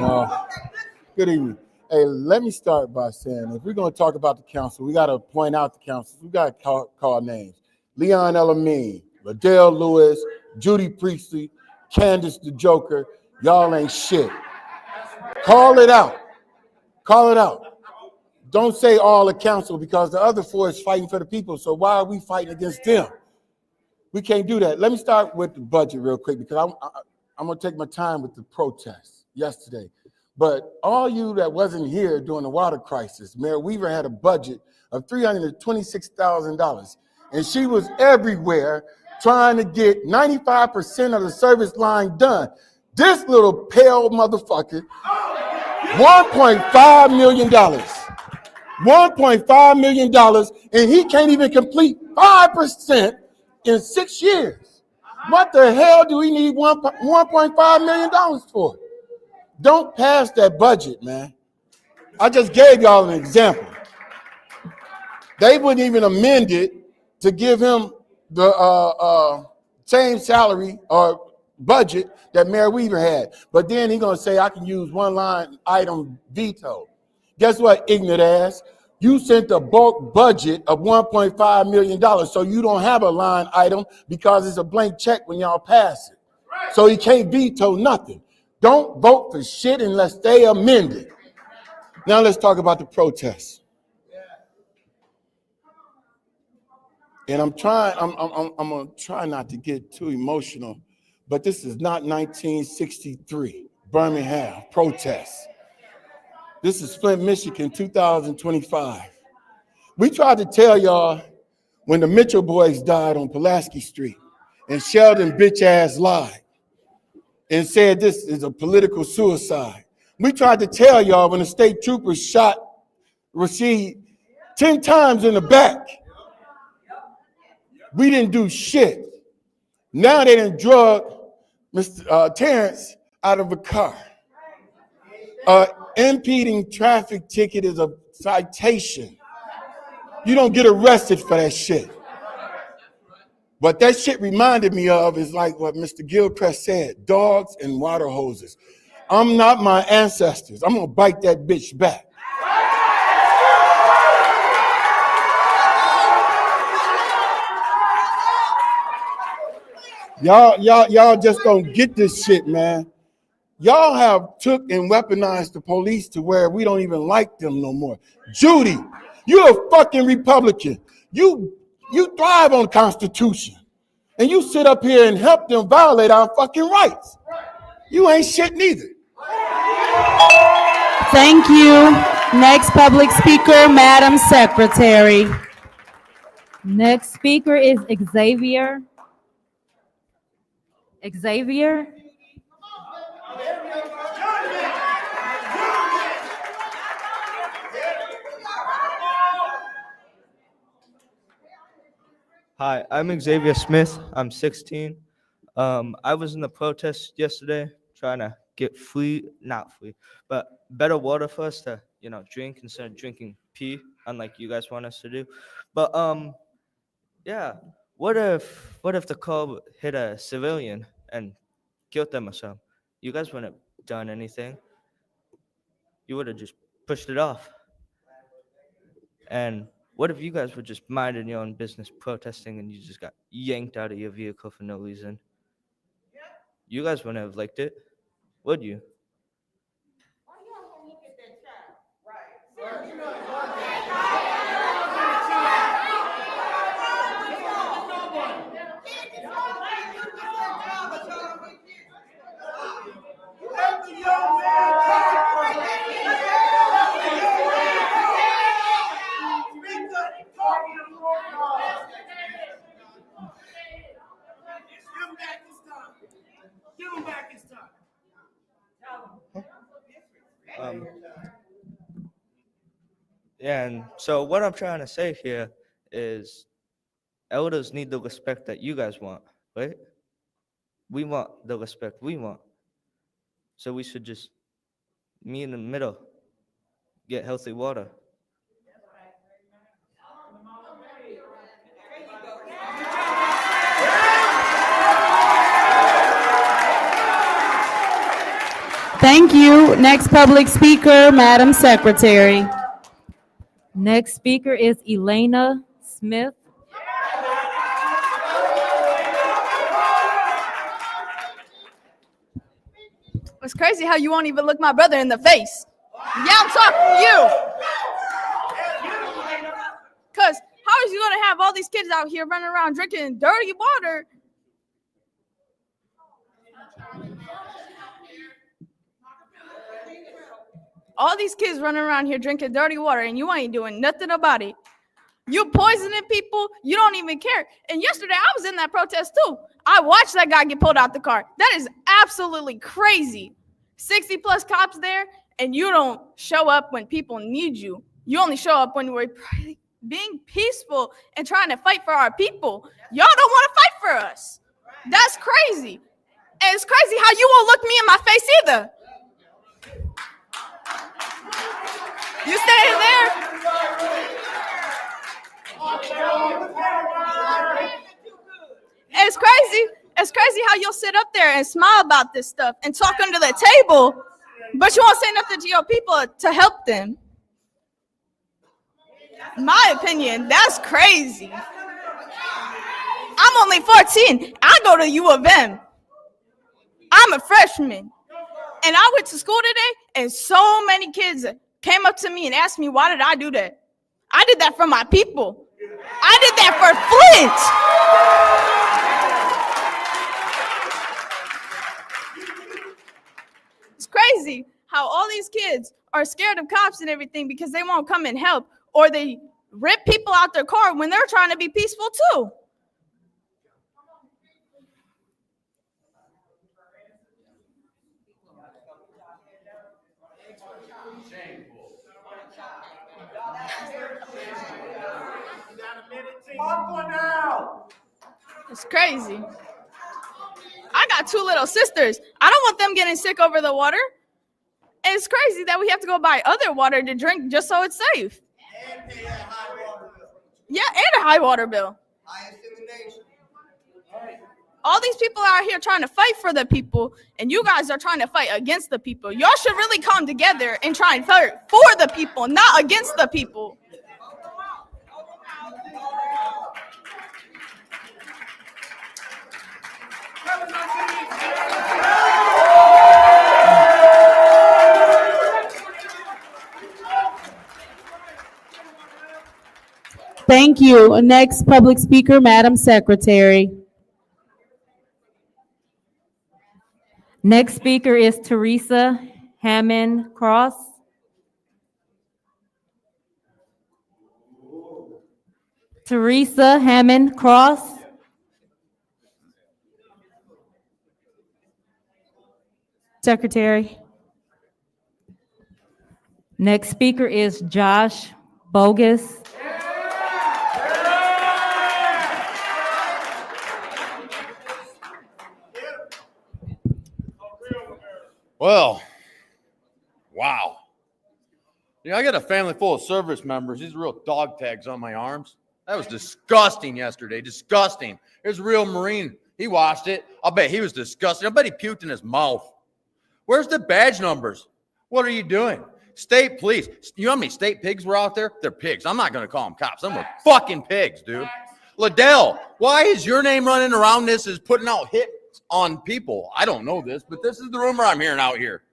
Good evening. Hey, let me start by saying, if we're going to talk about the council, we got to point out the council. We got to call names. Leon Elamine, Liddell Lewis, Judy Priestley, Candace the Joker. Y'all ain't shit. Call it out. Call it out. Don't say all the council, because the other four is fighting for the people. So why are we fighting against them? We can't do that. Let me start with the budget real quick, because I'm going to take my time with the protests yesterday. But all you that wasn't here during the water crisis, Mayor Weaver had a budget of $326,000, and she was everywhere trying to get 95% of the service line done. This little pale motherfucker, $1.5 million. $1.5 million, and he can't even complete 5% in 6 years. What the hell do we need $1.5 million for? Don't pass that budget, man. I just gave y'all an example. They wouldn't even amend it to give him the same salary or budget that Mayor Weaver had. But then he's going to say, I can use one line item veto. Guess what, ignorant ass? You sent a bulk budget of $1.5 million, so you don't have a line item because it's a blank check when y'all pass it. So he can't veto nothing. Don't vote for shit unless they amend it. Now let's talk about the protests. And I'm gonna try not to get too emotional, but this is not 1963 Birmingham protests. This is Flint, Michigan, 2025. We tried to tell y'all when the Mitchell boys died on Pulaski Street, and Sheldon bitch ass lied and said this is a political suicide. We tried to tell y'all when the state troopers shot Rashid 10 times in the back. We didn't do shit. Now they done drug Mr. Terrence out of a car. Impeding traffic ticket is a citation. You don't get arrested for that shit. What that shit reminded me of is like what Mr. Gilchrist said, dogs and water hoses. I'm not my ancestors. I'm gonna bite that bitch back. Y'all just don't get this shit, man. Y'all have took and weaponized the police to where we don't even like them no more. Judy, you're a fucking Republican. You thrive on the Constitution. And you sit up here and help them violate our fucking rights. You ain't shit neither. Thank you. Next public speaker, Madam Secretary. Next speaker is Xavier. Xavier? Hi, I'm Xavier Smith. I'm 16. I was in the protest yesterday trying to get but better water for us to, drink instead of drinking pee, unlike you guys want us to do. But yeah, what if the car hit a civilian and killed them or something? You guys wouldn't have done anything. You would have just pushed it off. And what if you guys were just minding your own business protesting and you just got yanked out of your vehicle for no reason? You guys wouldn't have liked it, would you? And so what I'm trying to say here is elders need the respect that you guys want, right? We want the respect we want. So we should just meet in the middle, get healthy water. Thank you. Next public speaker, Madam Secretary. Next speaker is Elena Smith. It's crazy how you won't even look my brother in the face. Yeah, I'm talking to you. Because how is you going to have all these kids out here running around drinking dirty water? All these kids running around here drinking dirty water and you ain't doing nothing about it. You poisoning people, you don't even care. And yesterday I was in that protest too. I watched that guy get pulled out the car. That is absolutely crazy. 60 plus cops there, and you don't show up when people need you. You only show up when we're being peaceful and trying to fight for our people. Y'all don't want to fight for us. That's crazy. And it's crazy how you won't look me in my face either. You staying there? It's crazy. It's crazy how you'll sit up there and smile about this stuff and talk under the table, but you won't say nothing to your people to help them. My opinion, that's crazy. I'm only 14. I go to U of M. I'm a freshman. And I went to school today, and so many kids came up to me and asked me, why did I do that? I did that for my people. I did that for Flint. It's crazy how all these kids are scared of cops and everything because they won't come and help, or they rip people out their car when they're trying to be peaceful too. It's crazy. I got 2 little sisters. I don't want them getting sick over the water. And it's crazy that we have to go buy other water to drink just so it's safe. Yeah, and a high water bill. All these people are out here trying to fight for the people, and you guys are trying to fight against the people. Y'all should really come together and try and fight for the people, not against the people. Thank you. Next public speaker, Madam Secretary. Next speaker is Teresa Hammond Cross. Teresa Hammond Cross. Secretary. Next speaker is Josh Bogus. Well, wow. I got a family full of service members. These are real dog tags on my arms. That was disgusting yesterday. Disgusting. There's a real Marine. He watched it. I'll bet he was disgusting. I bet he puked in his mouth. Where's the badge numbers? What are you doing? State police. You know how many state pigs were out there? They're pigs. I'm not going to call them cops. I'm fucking pigs, dude. Liddell, why is your name running around this as putting out hits on people? I don't know this, but this is the rumor I'm hearing out here.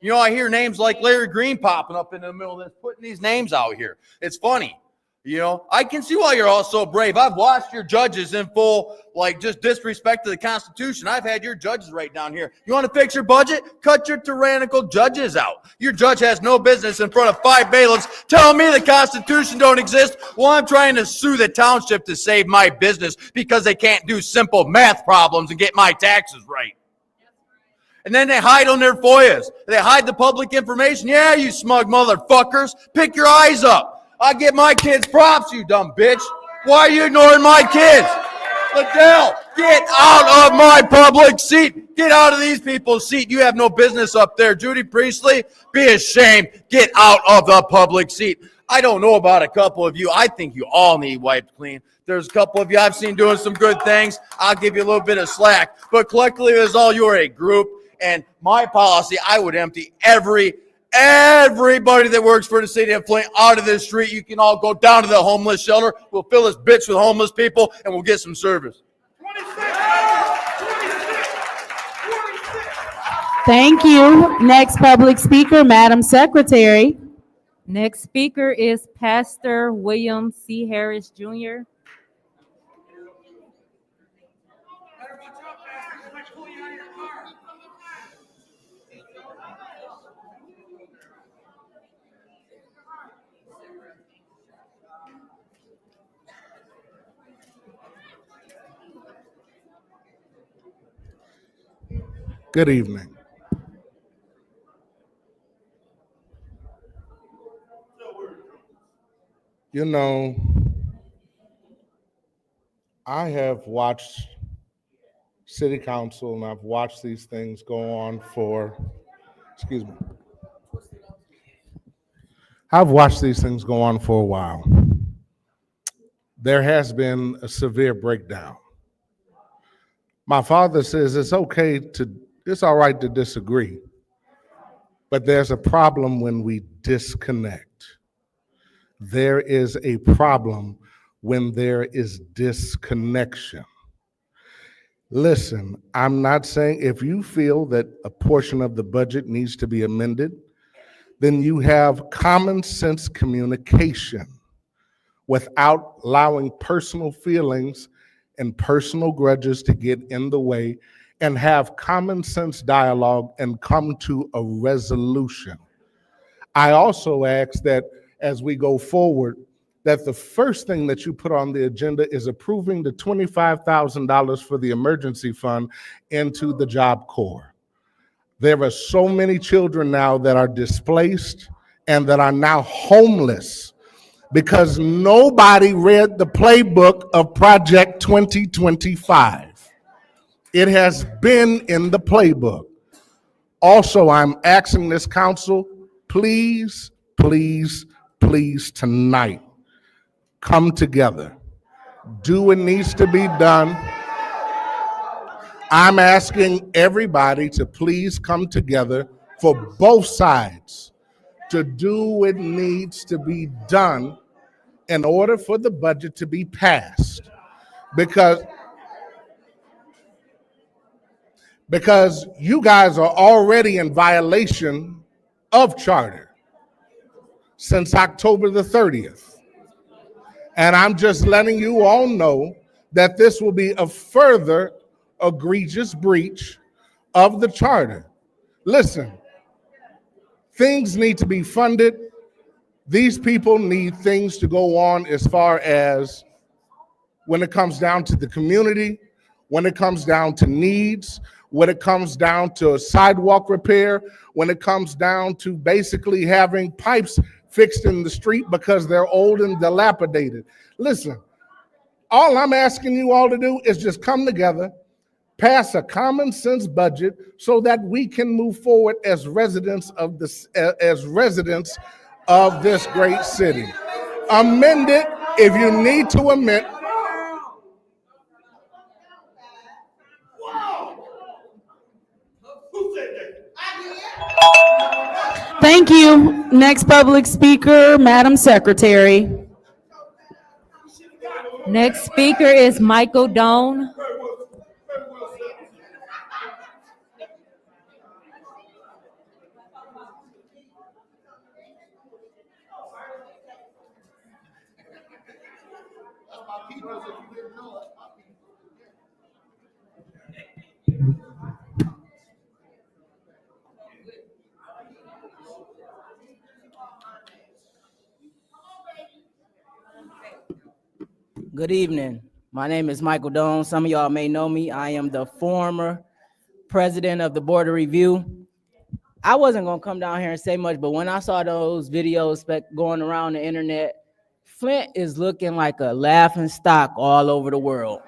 You know, I hear names like Larry Green popping up in the middle of this, putting these names out here. It's funny. You know, I can see why you're all so brave. I've watched your judges in full, like, just disrespect to the Constitution. I've had your judges right down here. You want to fix your budget? Cut your tyrannical judges out. Your judge has no business in front of 5 bailiffs telling me the Constitution don't exist while I'm trying to sue the township to save my business because they can't do simple math problems and get my taxes right. And then they hide on their FOIAs. They hide the public information. Yeah, you smug motherfuckers. Pick your eyes up. I get my kids props, you dumb bitch. Why are you ignoring my kids? Liddell, get out of my public seat. Get out of these people's seat. You have no business up there. Judy Priestley, be ashamed. Get out of the public seat. I don't know about a couple of you. I think you all need wiped clean. There's a couple of you I've seen doing some good things. I'll give you a little bit of slack. But collectively as all, you are a group. And my policy, I would empty everybody that works for the city of Flint out of this street. You can all go down to the homeless shelter. We'll fill this bitch with homeless people, and we'll get some service. Thank you. Next public speaker, Madam Secretary. Next speaker is Pastor William C. Harris Jr. Good evening. You know, I have watched city council and I've watched these things go on for, excuse me. I've watched these things go on for a while. There has been a severe breakdown. My father says it's all right to disagree, but there's a problem when we disconnect. There is a problem when there is disconnection. Listen, I'm not saying if you feel that a portion of the budget needs to be amended, then you have common sense communication without allowing personal feelings and personal grudges to get in the way, and have common sense dialogue and come to a resolution. I also ask that as we go forward, that the first thing that you put on the agenda is approving the $25,000 for the emergency fund into the Job Corps. There are so many children now that are displaced and that are now homeless because nobody read the playbook of Project 2025. It has been in the playbook. Also, I'm asking this council, please, please, please, tonight, come together. Do what needs to be done. I'm asking everybody to please come together for both sides to do what needs to be done in order for the budget to be passed. Because you guys are already in violation of charter since October the 30th. And I'm just letting you all know that this will be a further egregious breach of the charter. Listen, things need to be funded. These people need things to go on as far as when it comes down to the community, when it comes down to needs, when it comes down to sidewalk repair, when it comes down to basically having pipes fixed in the street because they're old and dilapidated. Listen, all I'm asking you all to do is just come together, pass a common sense budget so that we can move forward as residents of this great city. Amend it if you need to amend. Thank you. Next public speaker, Madam Secretary. Next speaker is Michael Doan. Good evening. My name is Michael Doan. Some of y'all may know me. I am the former president of the Board of Review. I wasn't gonna come down here and say much, but when I saw those videos going around the internet, Flint is looking like a laughing stock all over the world.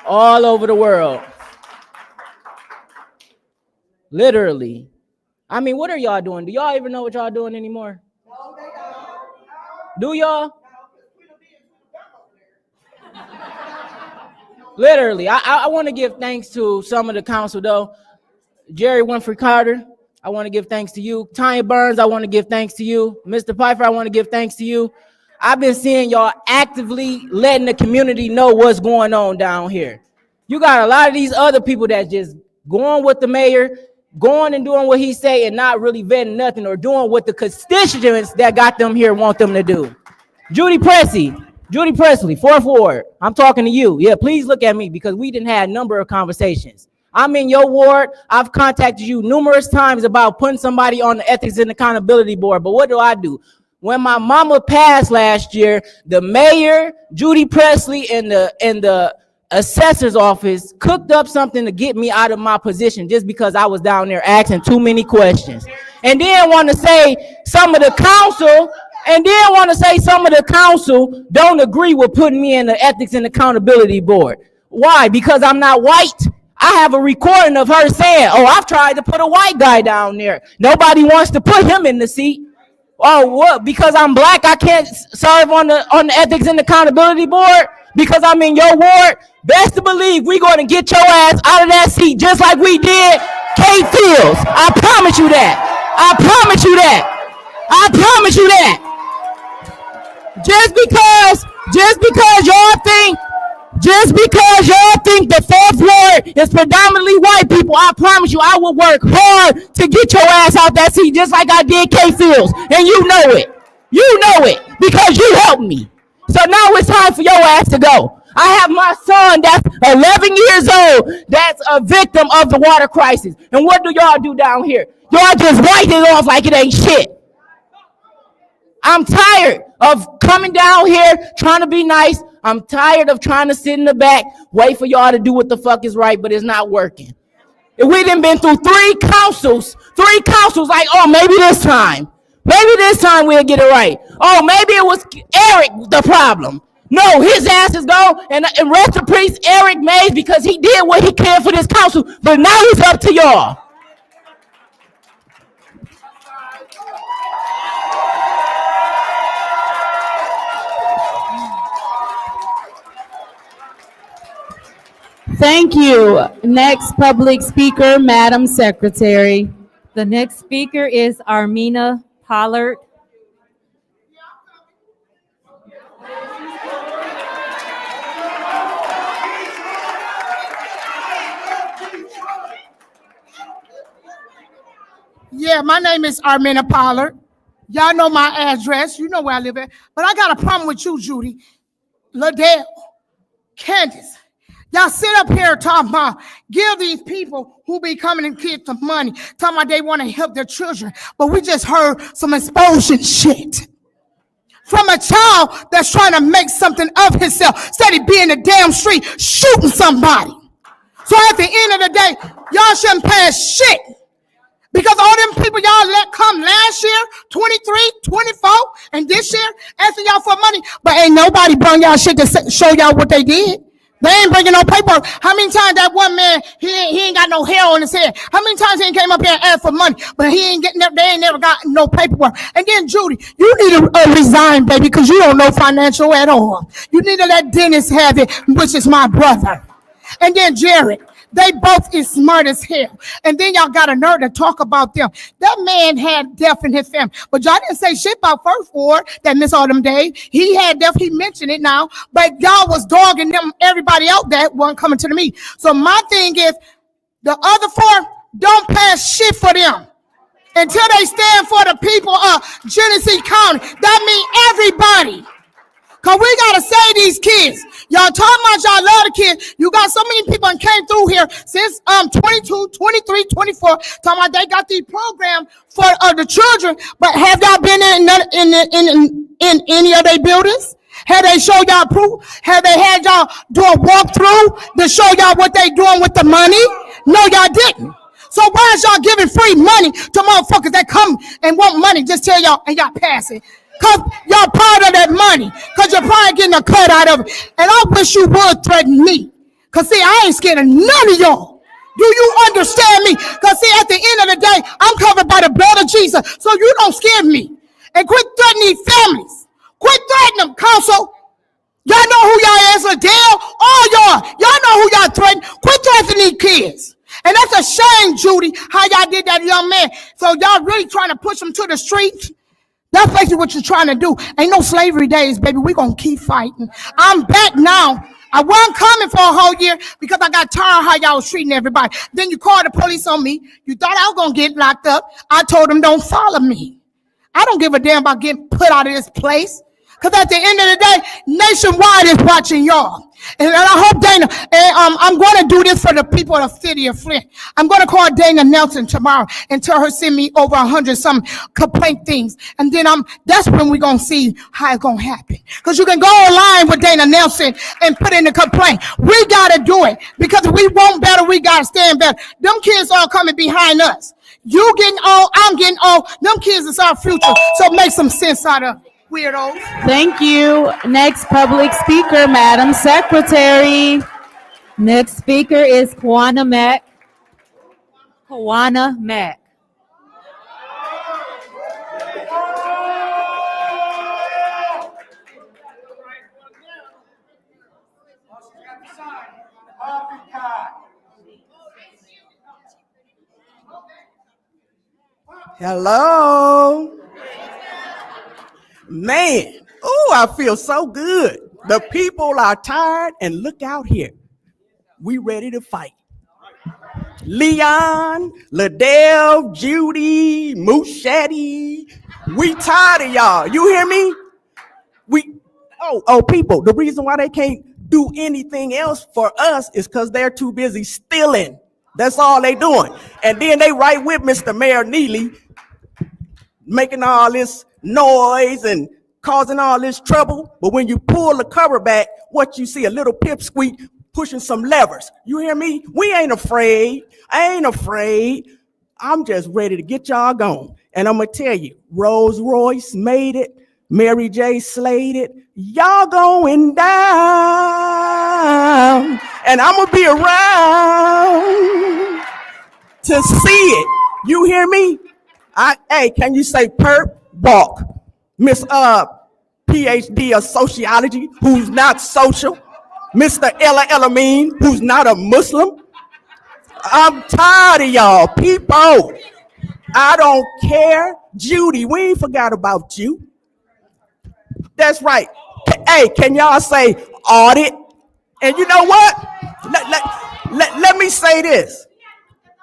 All over the world. Literally. I mean, what are y'all doing? Do y'all even know what y'all doing anymore? Do y'all? Literally, I want to give thanks to some of the council though. Jerry Winfrey Carter, I want to give thanks to you. Tanya Burns, I want to give thanks to you. Mr. Pfeiffer, I want to give thanks to you. I've been seeing y'all actively letting the community know what's going on down here. You got a lot of these other people that just going with the mayor, going and doing what he say and not really vetting nothing or doing what the constituents that got them here want them to do. Judy Presley, 4th Ward, I'm talking to you. Yeah, please look at me because we didn't have a number of conversations. I'm in your ward. I've contacted you numerous times about putting somebody on the Ethics and Accountability Board, but what do? When my mama passed last year, the mayor, Judy Presley, and the assessor's office cooked up something to get me out of my position just because I was down there asking too many questions. And then want to say some of the council don't agree with putting me in the Ethics and Accountability Board. Why? Because I'm not white? I have a recording of her saying, oh, I've tried to put a white guy down there. Nobody wants to put him in the seat. Oh, what? Because I'm black, I can't serve on the Ethics and Accountability Board? Because I'm in your ward? Best to believe we're going to get your ass out of that seat just like we did Kate Fields. I promise you that. I promise you that. I promise you that. Just because y'all think the 4th Ward is predominantly white people, I promise you I will work hard to get your ass out that seat just like I did Kate Fields. And you know it. You know it because you helped me. So now it's time for your ass to go. I have my son that's 11 years old that's a victim of the water crisis. And what do y'all do down here? Y'all just write it off like it ain't shit. I'm tired of coming down here trying to be nice. I'm tired of trying to sit in the back, wait for y'all to do what the fuck is right, but it's not working. If we done been through three councils, like, oh, maybe this time we'll get it right. Oh, maybe it was Eric the problem. No, his ass is gone, and rest in peace, Eric Mays, because he did what he can for this council, but now it's up to y'all. Thank you. Next public speaker, Madam Secretary. The next speaker is Armina Pollard. Yeah, my name is Armina Pollard. Y'all know my address. You know where I live at. But I got a problem with you, Judy, Liddell, Candace. Y'all sit up here talking about give these people who be coming and get some money, talking about they want to help their children. But we just heard some expulsion shit from a child that's trying to make something of himself instead of being in the damn street shooting somebody. So at the end of the day, y'all shouldn't pass shit. Because all them people y'all let come last year, 23, 24, and this year, asking y'all for money, but ain't nobody bring y'all shit to show y'all what they did. They ain't bringing no paper. How many times that one man, he ain't got no hair on his head? How many times he came up here and asked for money, but they ain't never got no paperwork? And then Judy, you need to resign, baby, because you don't know financial at all. You need to let Dennis have it, which is my brother. And then Jared. They both is smart as hell. And then y'all got a nerve to talk about them. That man had death in his family. But y'all didn't say shit about First Ward that Miss Autumn Day. He had death. He mentioned it now. But y'all was dogging them, everybody out that wasn't coming to the meeting. So my thing is, the other four, don't pass shit for them. Until they stand for the people of Genesee County. That means everybody. Because we got to save these kids. Y'all talking about y'all love the kids. You got so many people that came through here since 22, 23, 24, talking about they got these programs for the children. But have y'all been in any of their buildings? Have they showed y'all proof? Have they had y'all do a walkthrough to show y'all what they doing with the money? No, y'all didn't. So why is y'all giving free money to motherfuckers that come and want money? Just tell y'all and y'all pass it. Because y'all part of that money. Because you're probably getting a cut out of it. And I wish you would threaten me. Because, see, I ain't scared of none of y'all. Do you understand me? Because, see, at the end of the day, I'm covered by the blood of Jesus. So you don't scare me. And quit threatening these families. Quit threatening them, council. Y'all know who y'all is, Liddell. All y'all. Y'all know who y'all threaten. Quit threatening these kids. And that's a shame and Judy, how y'all did that young man. So y'all really trying to push him to the streets? That's basically what you're trying to do. Ain't no slavery days, baby. We're going to keep fighting. I'm back now. I wasn't coming for a whole year because I got tired of how y'all was treating everybody. Then you called the police on me. You thought I was going to get locked up. I told them don't follow me. I don't give a damn about getting put out of this place. Because at the end of the day, nationwide is watching y'all. And I hope Dana, and I'm going to do this for the people of the city of Flint. I'm going to call Dana Nelson tomorrow and tell her send me over 100-some complaint things. And then that's when we're going to see how it's going to happen. Because you can go online with Dana Nelson and put in a complaint. We got to do it. Because if we want better, we got to stand better. Them kids all coming behind us. You getting old, I'm getting old. Them kids is our future. So make some sense out of it. Weirdos. Thank you. Next public speaker, Madam Secretary. Next speaker is Kawana Mack. Kawana Mack. Hello. Man, oh, I feel so good. The people are tired, and look out here. We ready to fight. Leon, Liddell, Judy, Muschetti, we tired of y'all. You hear me? People, the reason why they can't do anything else for us is because they're too busy stealing. That's all they doing. And then they right with Mr. Mayor Neely, making all this noise and causing all this trouble. But when you pull the cover back, what you see, a little pipsqueak pushing some levers. You hear me? We ain't afraid. I ain't afraid. I'm just ready to get y'all gone. And I'm going to tell you, Rolls Royce made it. Mary J. slayed it. Y'all going down. And I'm going to be around to see it. You hear me? Hey, can you say perp? Walk. Miss PhD of sociology, who's not social. Mr. Ella Elamine, who's not a Muslim. I'm tired of y'all. People, I don't care. Judy, we ain't forgot about you. That's right. Hey, can y'all say audit? And you know what? Let me say this.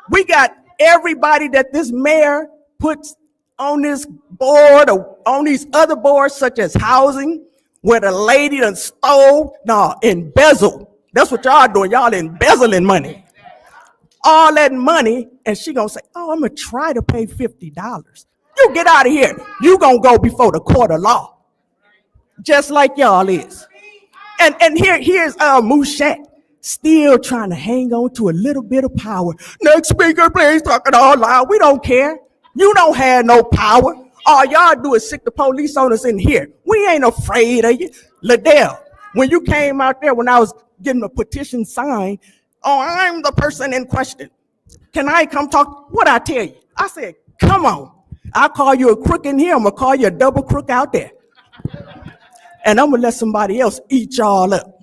We got everybody that this mayor puts on this board or on these other boards, such as housing, where the lady done stole, embezzle. That's what y'all doing. Y'all embezzling money. All that money, and she gonna say, oh, I'm gonna try to pay $50. You get out of here. You gonna go before the court of law. Just like y'all is. And here's Mouchette, still trying to hang on to a little bit of power. Next speaker, please, talking all loud. We don't care. You don't have no power. All y'all do is sick the police on us in here. We ain't afraid of you. Liddell, when you came out there when I was getting a petition signed, oh, I'm the person in question. Can I come talk? What I tell you? I said, come on. I'll call you a crook in here. I'm going to call you a double crook out there. And I'm going to let somebody else eat y'all up.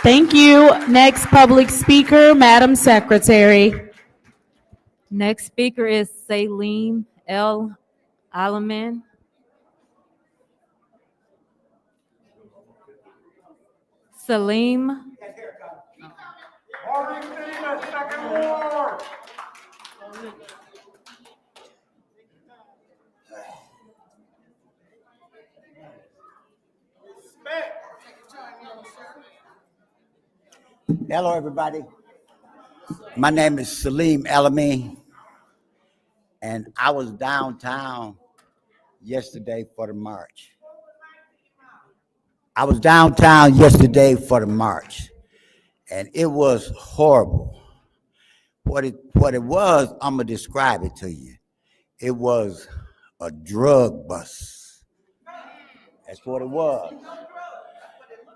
Thank you. Next public speaker, Madam Secretary. Next speaker is Salim El Alamin. Salim. Hello, everybody. My name is Salim Alamin, and I was downtown yesterday for the march. And it was horrible. What it was, I'm gonna describe it to you. It was a drug bust. That's what it was.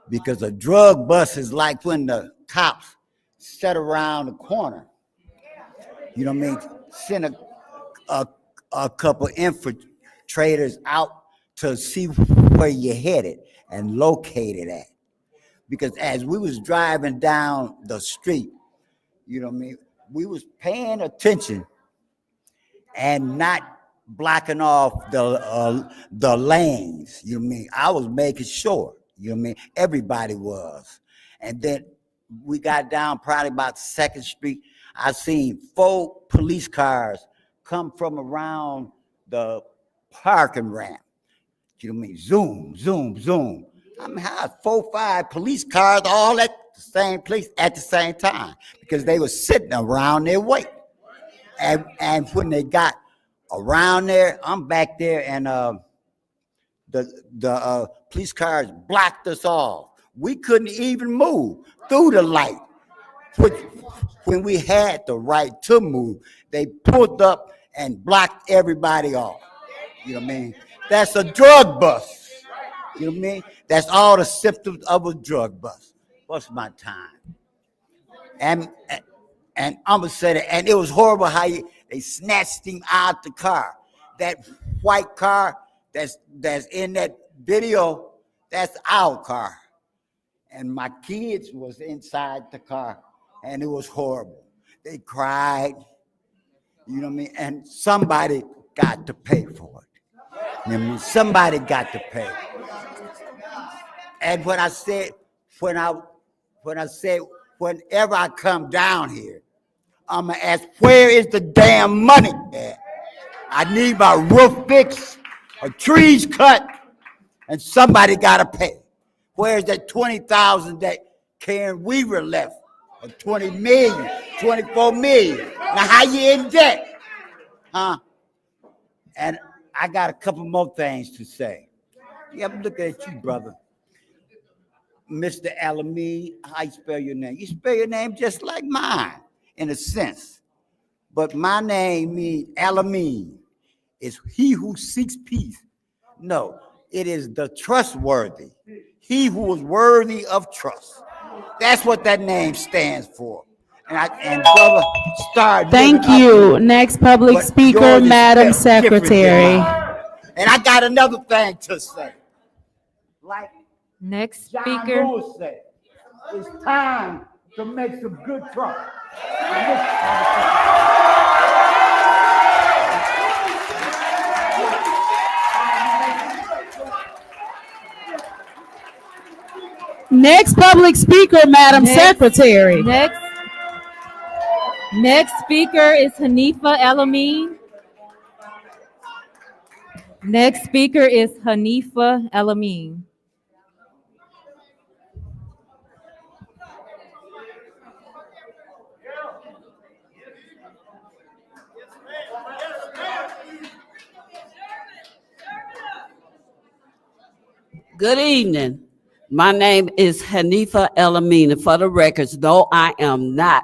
Because a drug bust is like when the cops set around the corner. You know what I mean? Send a couple infiltrators out to see where you're headed and locate it at. because as we was driving down the street, you know what I mean, we was paying attention and not blocking off the lanes. You know what I mean? I was making sure. You know what I mean? Everybody was. And then we got down probably about 2nd Street. I seen 4 police cars come from around the parking ramp. You know what I mean? Zoom, zoom, zoom. I mean, how 4, 5 police cars all at the same place at the same time because they were sitting around their way. And when they got around there, I'm back there, and the police cars blocked us off. We couldn't even move through the light. When we had the right to move, they pulled up and blocked everybody off. You know what I mean? That's a drug bust. You know what I mean? That's all the symptoms of a drug bust. What's my time? And I'm gonna say that, and it was horrible how they snatched him out the car. That white car that's in that video, that's our car. And my kids was inside the car, and it was horrible. They cried, you know what I mean? And somebody got to pay for it. You know what I mean? Somebody got to pay. And when I said, whenever I come down here, I'm gonna ask, where is the damn money at? I need my roof fixed, a trees cut, and somebody gotta pay. Where's that 20,000 that Karen Weaver left? Or 20 million, 24 million. Now how you in debt? Huh? And I got a couple more things to say. Yeah, I'm looking at you, brother. Mr. Alameen, how you spell your name? You spell your name just like mine, in a sense. But my name means Alameen. It's he who seeks peace. No, it is the trustworthy. He who is worthy of trust. That's what that name stands for. And brother, start. Thank you. Next public speaker, Madam Secretary. And I got another thing to say. Like Next John speaker. Lewis said, it's time to make some good trust. Next public speaker, Madam Secretary. Next speaker is Hanifa Elamine. Next speaker is Hanifa Elamine. Good evening. My name is Hanifa Elamine. And for the records, no, I am not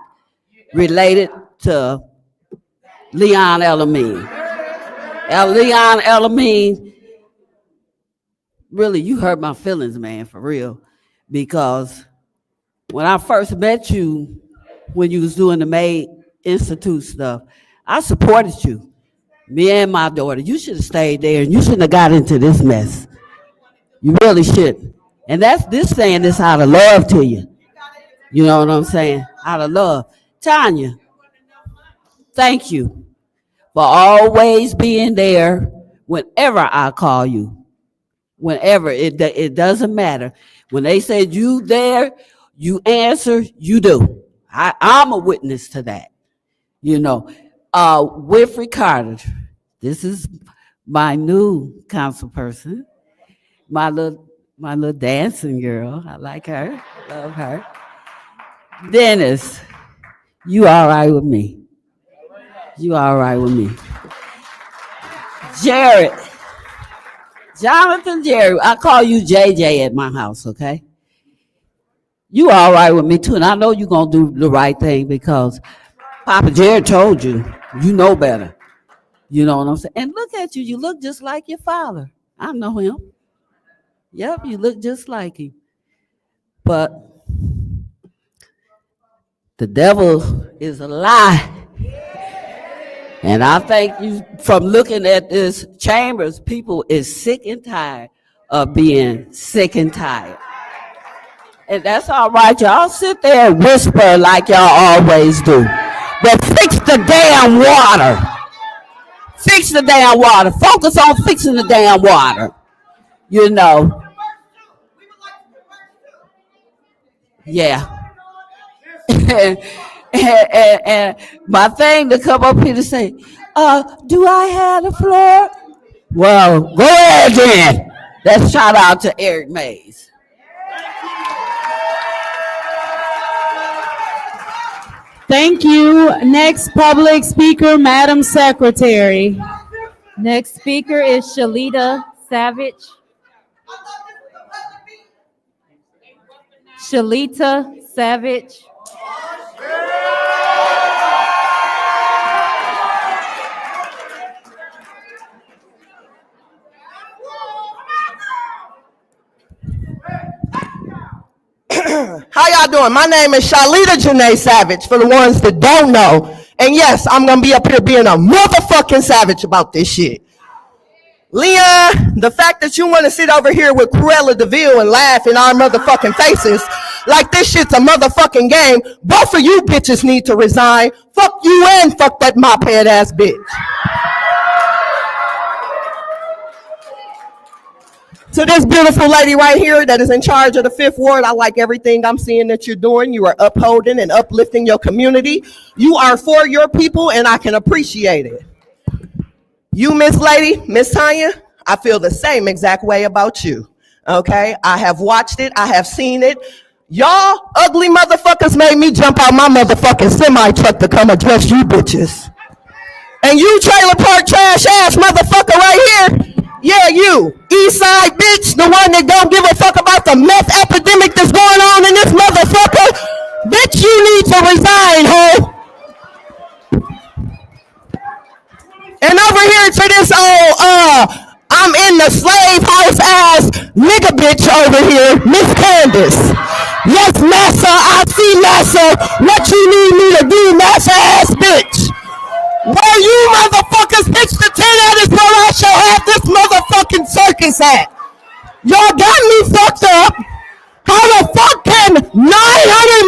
related to Leon Elamine. Leon Elamine, really, you hurt my feelings, man, for real. Because when I first met you, when you was doing the May Institute stuff, I supported you. Me and my daughter. You should have stayed there, and you shouldn't have got into this mess. You really shouldn't. And that's this saying this out of love to you. You know what I'm saying? Out of love. Tanya, thank you for always being there whenever I call you. Whenever, it doesn't matter. When they said you there, you answer, you do. I'm a witness to that. You know, Winfrey Carter, this is my new council person. My little dancing girl. I like her. Love her. Dennis, you all right with me? You all right with me? Jared, Jonathan Jerry, I call you JJ at my house, okay? You all right with me too, and I know you're gonna do the right thing because Papa Jared told you, you know better. You know what I'm saying? And look at you, you look just like your father. I know him. Yep, you look just like him. But the devil is a lie. And I think you, from looking at this chambers, people is sick and tired of being sick and tired. And that's all right. Y'all sit there and whisper like y'all always do. But fix the damn water. Fix the damn water. Focus on fixing the damn water. You know. Yeah. and my thing to come up here to say, do I have the floor? Well, go ahead then. Let's shout out to Eric Mays. Thank you. Next public speaker, Madam Secretary. Next speaker is Shalita Savage. Shalita Savage. How y'all doing? My name is Shalita Janae Savage, for the ones that don't know. And yes, I'm going to be up here being a motherfucking savage about this shit. Leon, the fact that you want to sit over here with Cruella DeVille and laugh in our motherfucking faces like this shit's a motherfucking game, both of you bitches need to resign. Fuck you and fuck that mop head ass bitch. To this beautiful lady right here that is in charge of the 5th Ward, I like everything I'm seeing that you're doing. You are upholding and uplifting your community. You are for your people, and I can appreciate it. You, Miss Lady, Miss Tanya, I feel the same exact way about you, okay? I have watched it. I have seen it. Y'all ugly motherfuckers made me jump out my motherfucking semi-truck to come address you bitches. And you trailer park trash ass motherfucker right here, yeah, you, East Side bitch, the one that don't give a fuck about the meth epidemic that's going on in this motherfucker, bitch, you need to resign, ho. And over here to this old, I'm in the slave house ass nigga bitch over here, Miss Candace. Yes, massa, I see massa. What you need me to do, massa ass bitch? Where you motherfuckers pitch the tent at is where I shall have this motherfucking circus at. Y'all got me fucked up. How the fuck can 900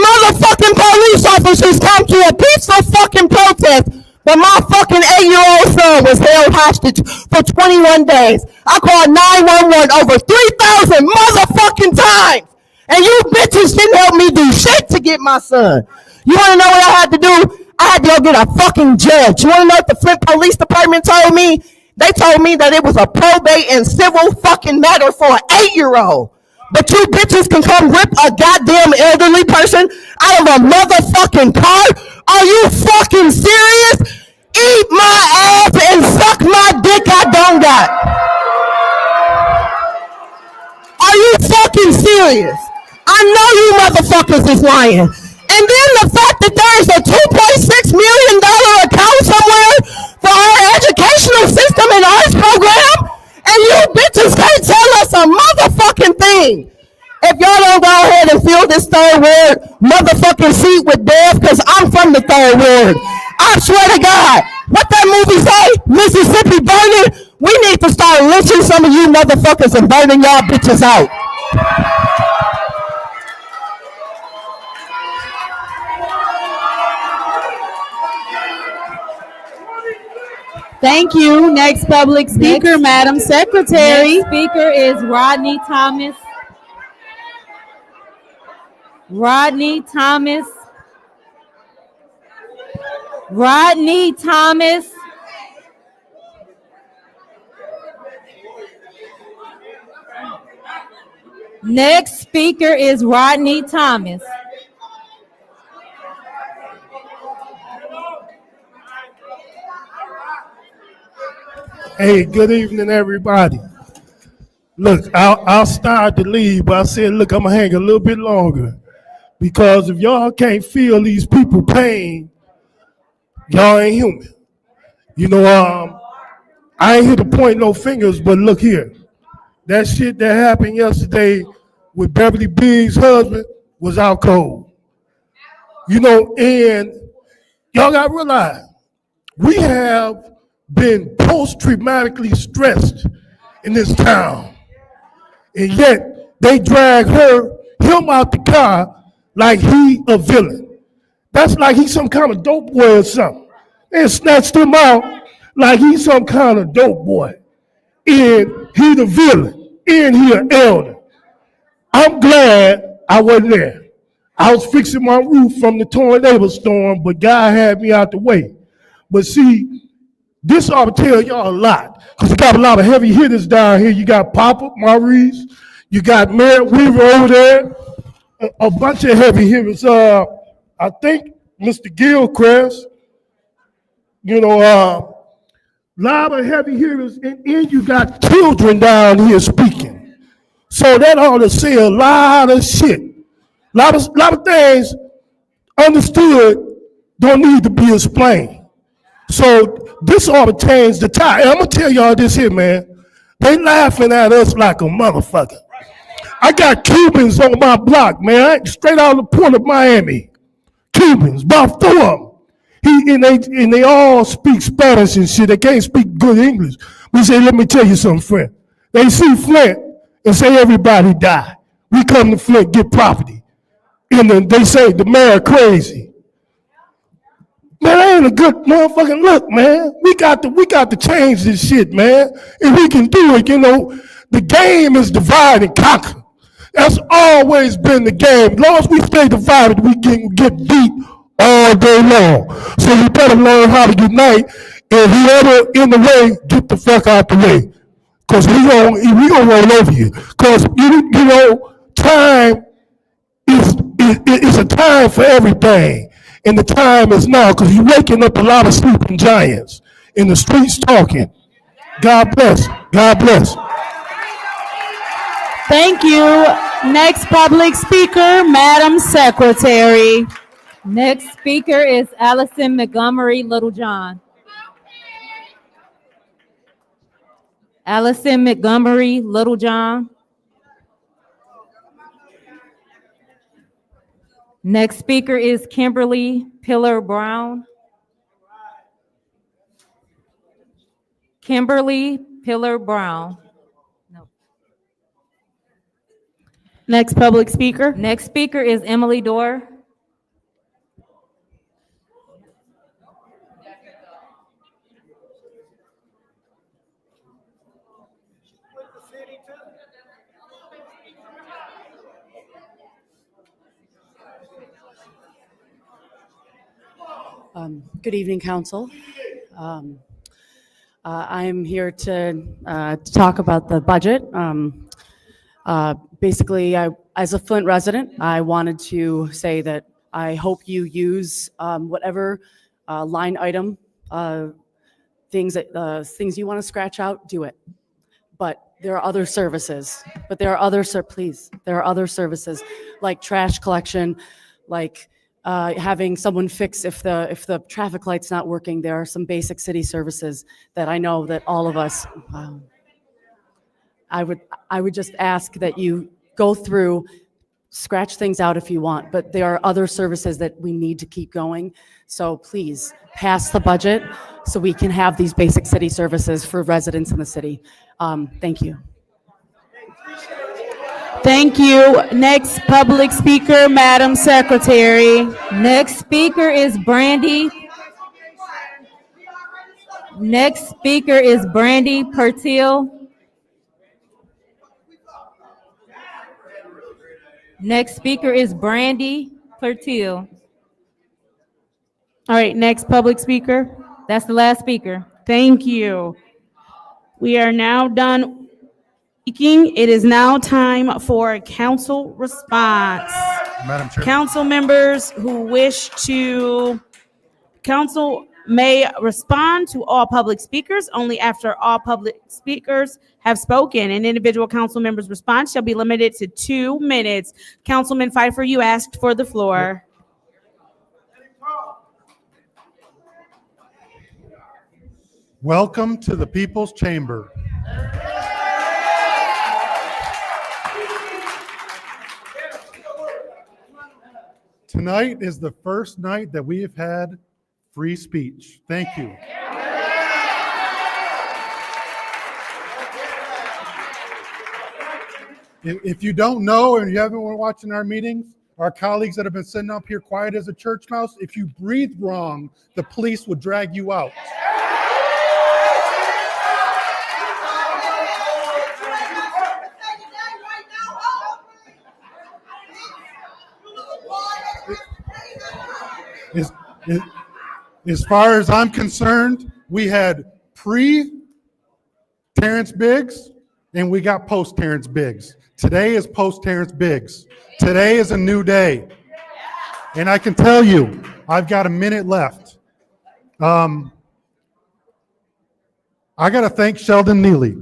motherfucking police officers come to a peaceful fucking protest, but my fucking 8-year-old son was held hostage for 21 days? I called 911 over 3,000 motherfucking times, and you bitches didn't help me do shit to get my son. You wanna know what I had to do? I had to go get a fucking judge. You wanna know what the Flint Police Department told me? They told me that it was a probate and civil fucking matter for an 8-year-old. But you bitches can come rip a goddamn elderly person out of a motherfucking car? Are you fucking serious? Eat my ass and suck my dick I don't got. Are you fucking serious? I know you motherfuckers is lying. And then the fact that there's a $2.6 million account somewhere for our educational system and arts program, and you bitches can't tell us a motherfucking thing. If y'all don't go ahead and fill this 3rd Ward motherfucking seat with death, because I'm from the 3rd Ward. I swear to God, what that movie say? Mississippi burning? We need to start lynching some of you motherfuckers and burning y'all bitches out. Thank you. Next public speaker, Madam Secretary. Next speaker is Rodney Thomas. Rodney Thomas. Rodney Thomas. Next speaker is Rodney Thomas. Hey, good evening, everybody. Look, I'll start to leave, but I said, look, I'm gonna hang a little bit longer because if y'all can't feel these people pain, y'all ain't human. You know, I ain't here to point no fingers, but look here. That shit that happened yesterday with Beverly Biggs' husband was out cold. You know, and y'all gotta realize, we have been post-traumatically stressed in this town. And yet they drag him him out the car like he a villain. That's like he's some kind of dope boy or something. They snatched him out like he's some kind of dope boy. And he the villain. And he an elder. I'm glad I wasn't there. I was fixing my roof from the tornado storm, but God had me out the way. But see, this ought to tell y'all a lot, because you got a lot of heavy hitters down here. You got Papa, Maurice, you got Merritt Weaver over there, a bunch of heavy hitters. I think Mr. Gilchrist, you know, a lot of heavy hitters, and you got children down here speaking. So that ought to say a lot of shit. Lot of things understood don't need to be explained. So this ought to change the tide. And I'm gonna tell y'all this here, man. They laughing at us like a motherfucker. I got Cubans on my block, man. Straight out of the port of Miami. Cubans, about 4 of them. And they all speak Spanish and shit. They can't speak good English. We say, let me tell you something, friend. They see Flint and say everybody die. We come to Flint, get property. And then they say the mayor crazy. Man, that ain't a good motherfucking look, man. We got to change this shit, man. If we can do it, you know, the game is divide and conquer. That's always been the game. As long as we stay divided, we can get beat all day long. So you better learn how to unite, and whoever in the way, get the fuck out the way. Because we gonna roll over you. Because, you know, time is a time for everything. And the time is now, because you're waking up a lot of sleeping giants in the streets talking. God bless. God bless. Thank you. Next public speaker, Madam Secretary. Next speaker is Allison Montgomery Littlejohn. Allison Montgomery Littlejohn. Next speaker is Kimberly Pillar Brown. Kimberly Pillar Brown. No. Next public speaker. Next speaker is Emily Dorr. Good evening, Council. I'm here to talk about the budget. Basically, as a Flint resident, I wanted to say that I hope you use whatever line item things you want to scratch out, do it. But there are other services. There are other services like trash collection, like having someone fix if the traffic light's not working. There are some basic city services that I know that all of us. I would just ask that you go through, scratch things out if you want, but there are other services that we need to keep going. So please pass the budget so we can have these basic city services for residents in the city. Thank you. Thank you. Next public speaker, Madam Secretary. Next speaker is Brandy. Next speaker is Brandy Pertil. Next speaker is Brandy Pertil. All right, next public speaker. That's the last speaker. Thank you. We are now done speaking. It is now time for council response. Madam Chair. Council members who wish to, council may respond to all public speakers only after all public speakers have spoken. An individual council member's response shall be limited to 2 minutes. Councilman Pfeiffer, you asked for the floor. Welcome to the People's Chamber. Tonight is the first night that we have had free speech. Thank you. If you don't know and you haven't been watching our meetings, our colleagues that have been sitting up here quiet as a church mouse, if you breathe wrong, the police will drag you out. As far as I'm concerned, we had pre-Terrence Biggs and we got post-Terrence Biggs. Today is post-Terrence Biggs. Today is a new day. And I can tell you, I've got a minute left. I got to thank Sheldon Neely.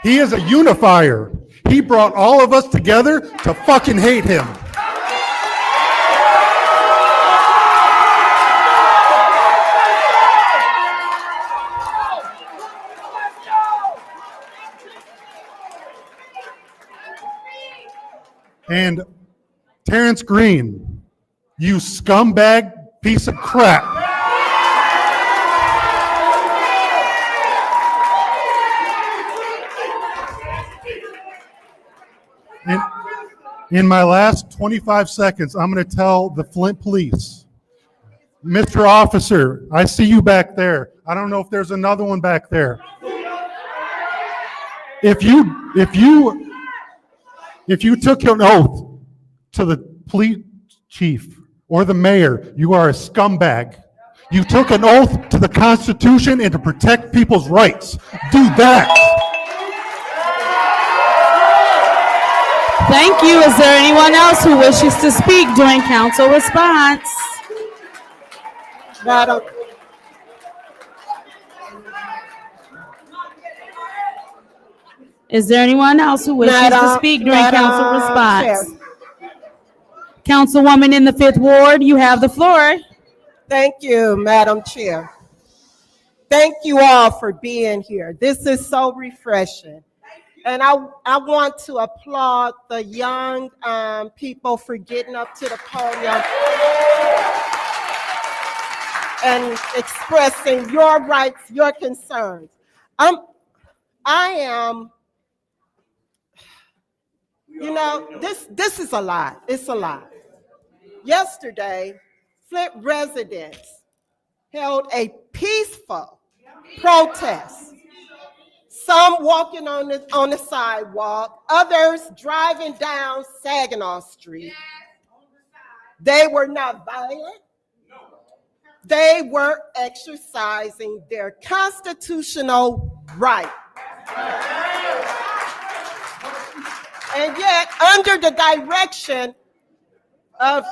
He is a unifier. He brought all of us together to fucking hate him. And Terrence Green, you scumbag piece of crap. In my last 25 seconds, I'm going to tell the Flint Police, Mr. Officer, I see you back there. I don't know if there's another one back there. If you took an oath to the police chief or the mayor, you are a scumbag. You took an oath to the Constitution and to protect people's rights. Do that. Thank you. Is there anyone else who wishes to speak during council response? Madam. Is there anyone else who wishes to speak during council response? Councilwoman in the 5th Ward, you have the floor. Thank you, Madam Chair. Thank you all for being here. This is so refreshing. And I want to applaud the young people for getting up to the podium and expressing your rights, your concerns. I am, you know, this is a lot. It's a lot. Yesterday, Flint residents held a peaceful protest. Some walking on the sidewalk, others driving down Saginaw Street. They were not violent. They were exercising their constitutional right. And yet, under the direction of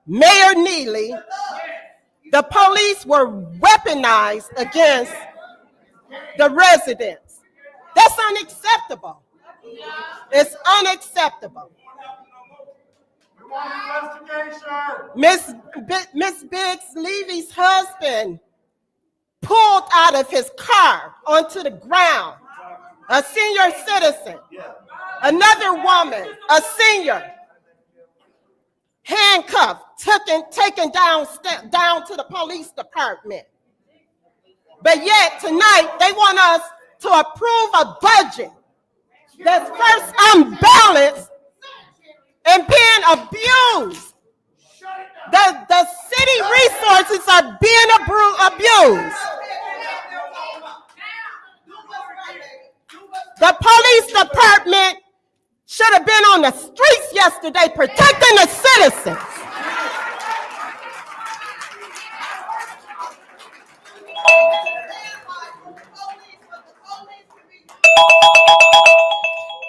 Mayor Neely, the police were weaponized against the residents. That's unacceptable. It's unacceptable. Miss Biggs Levy's husband pulled out of his car onto the ground, a senior citizen. Another woman, a senior, handcuffed, taken down to the police department. But yet tonight they want us to approve a budget that's first unbalanced and being abused. The city resources are being abused. The police department should have been on the streets yesterday protecting the citizens.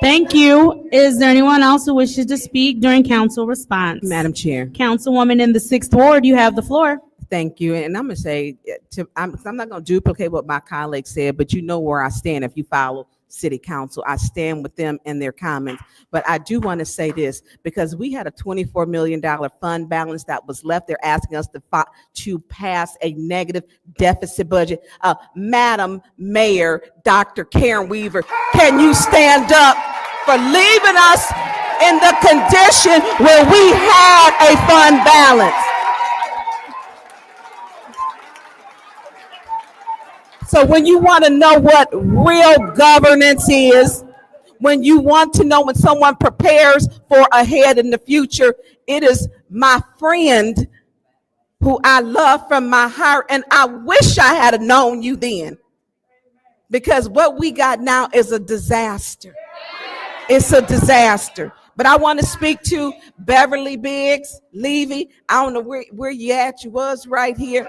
Thank you. Is there anyone else who wishes to speak during council response? Madam Chair. Councilwoman in the 6th Ward, you have the floor. Thank you. And I'm going to say, I'm not going to duplicate what my colleague said, but you know where I stand if you follow city council. I stand with them in their comments. But I do want to say this, because we had a $24 million fund balance that was left. They're asking us to pass a negative deficit budget. Madam Mayor, Dr. Karen Weaver, can you stand up for leaving us in the condition where we had a fund balance? So when you want to know what real governance is, when you want to know when someone prepares for ahead in the future, it is my friend who I love from my heart. And I wish I had known you then, because what we got now is a disaster. It's a disaster. But I want to speak to Beverly Biggs, Levy. I don't know where you at. You was right here.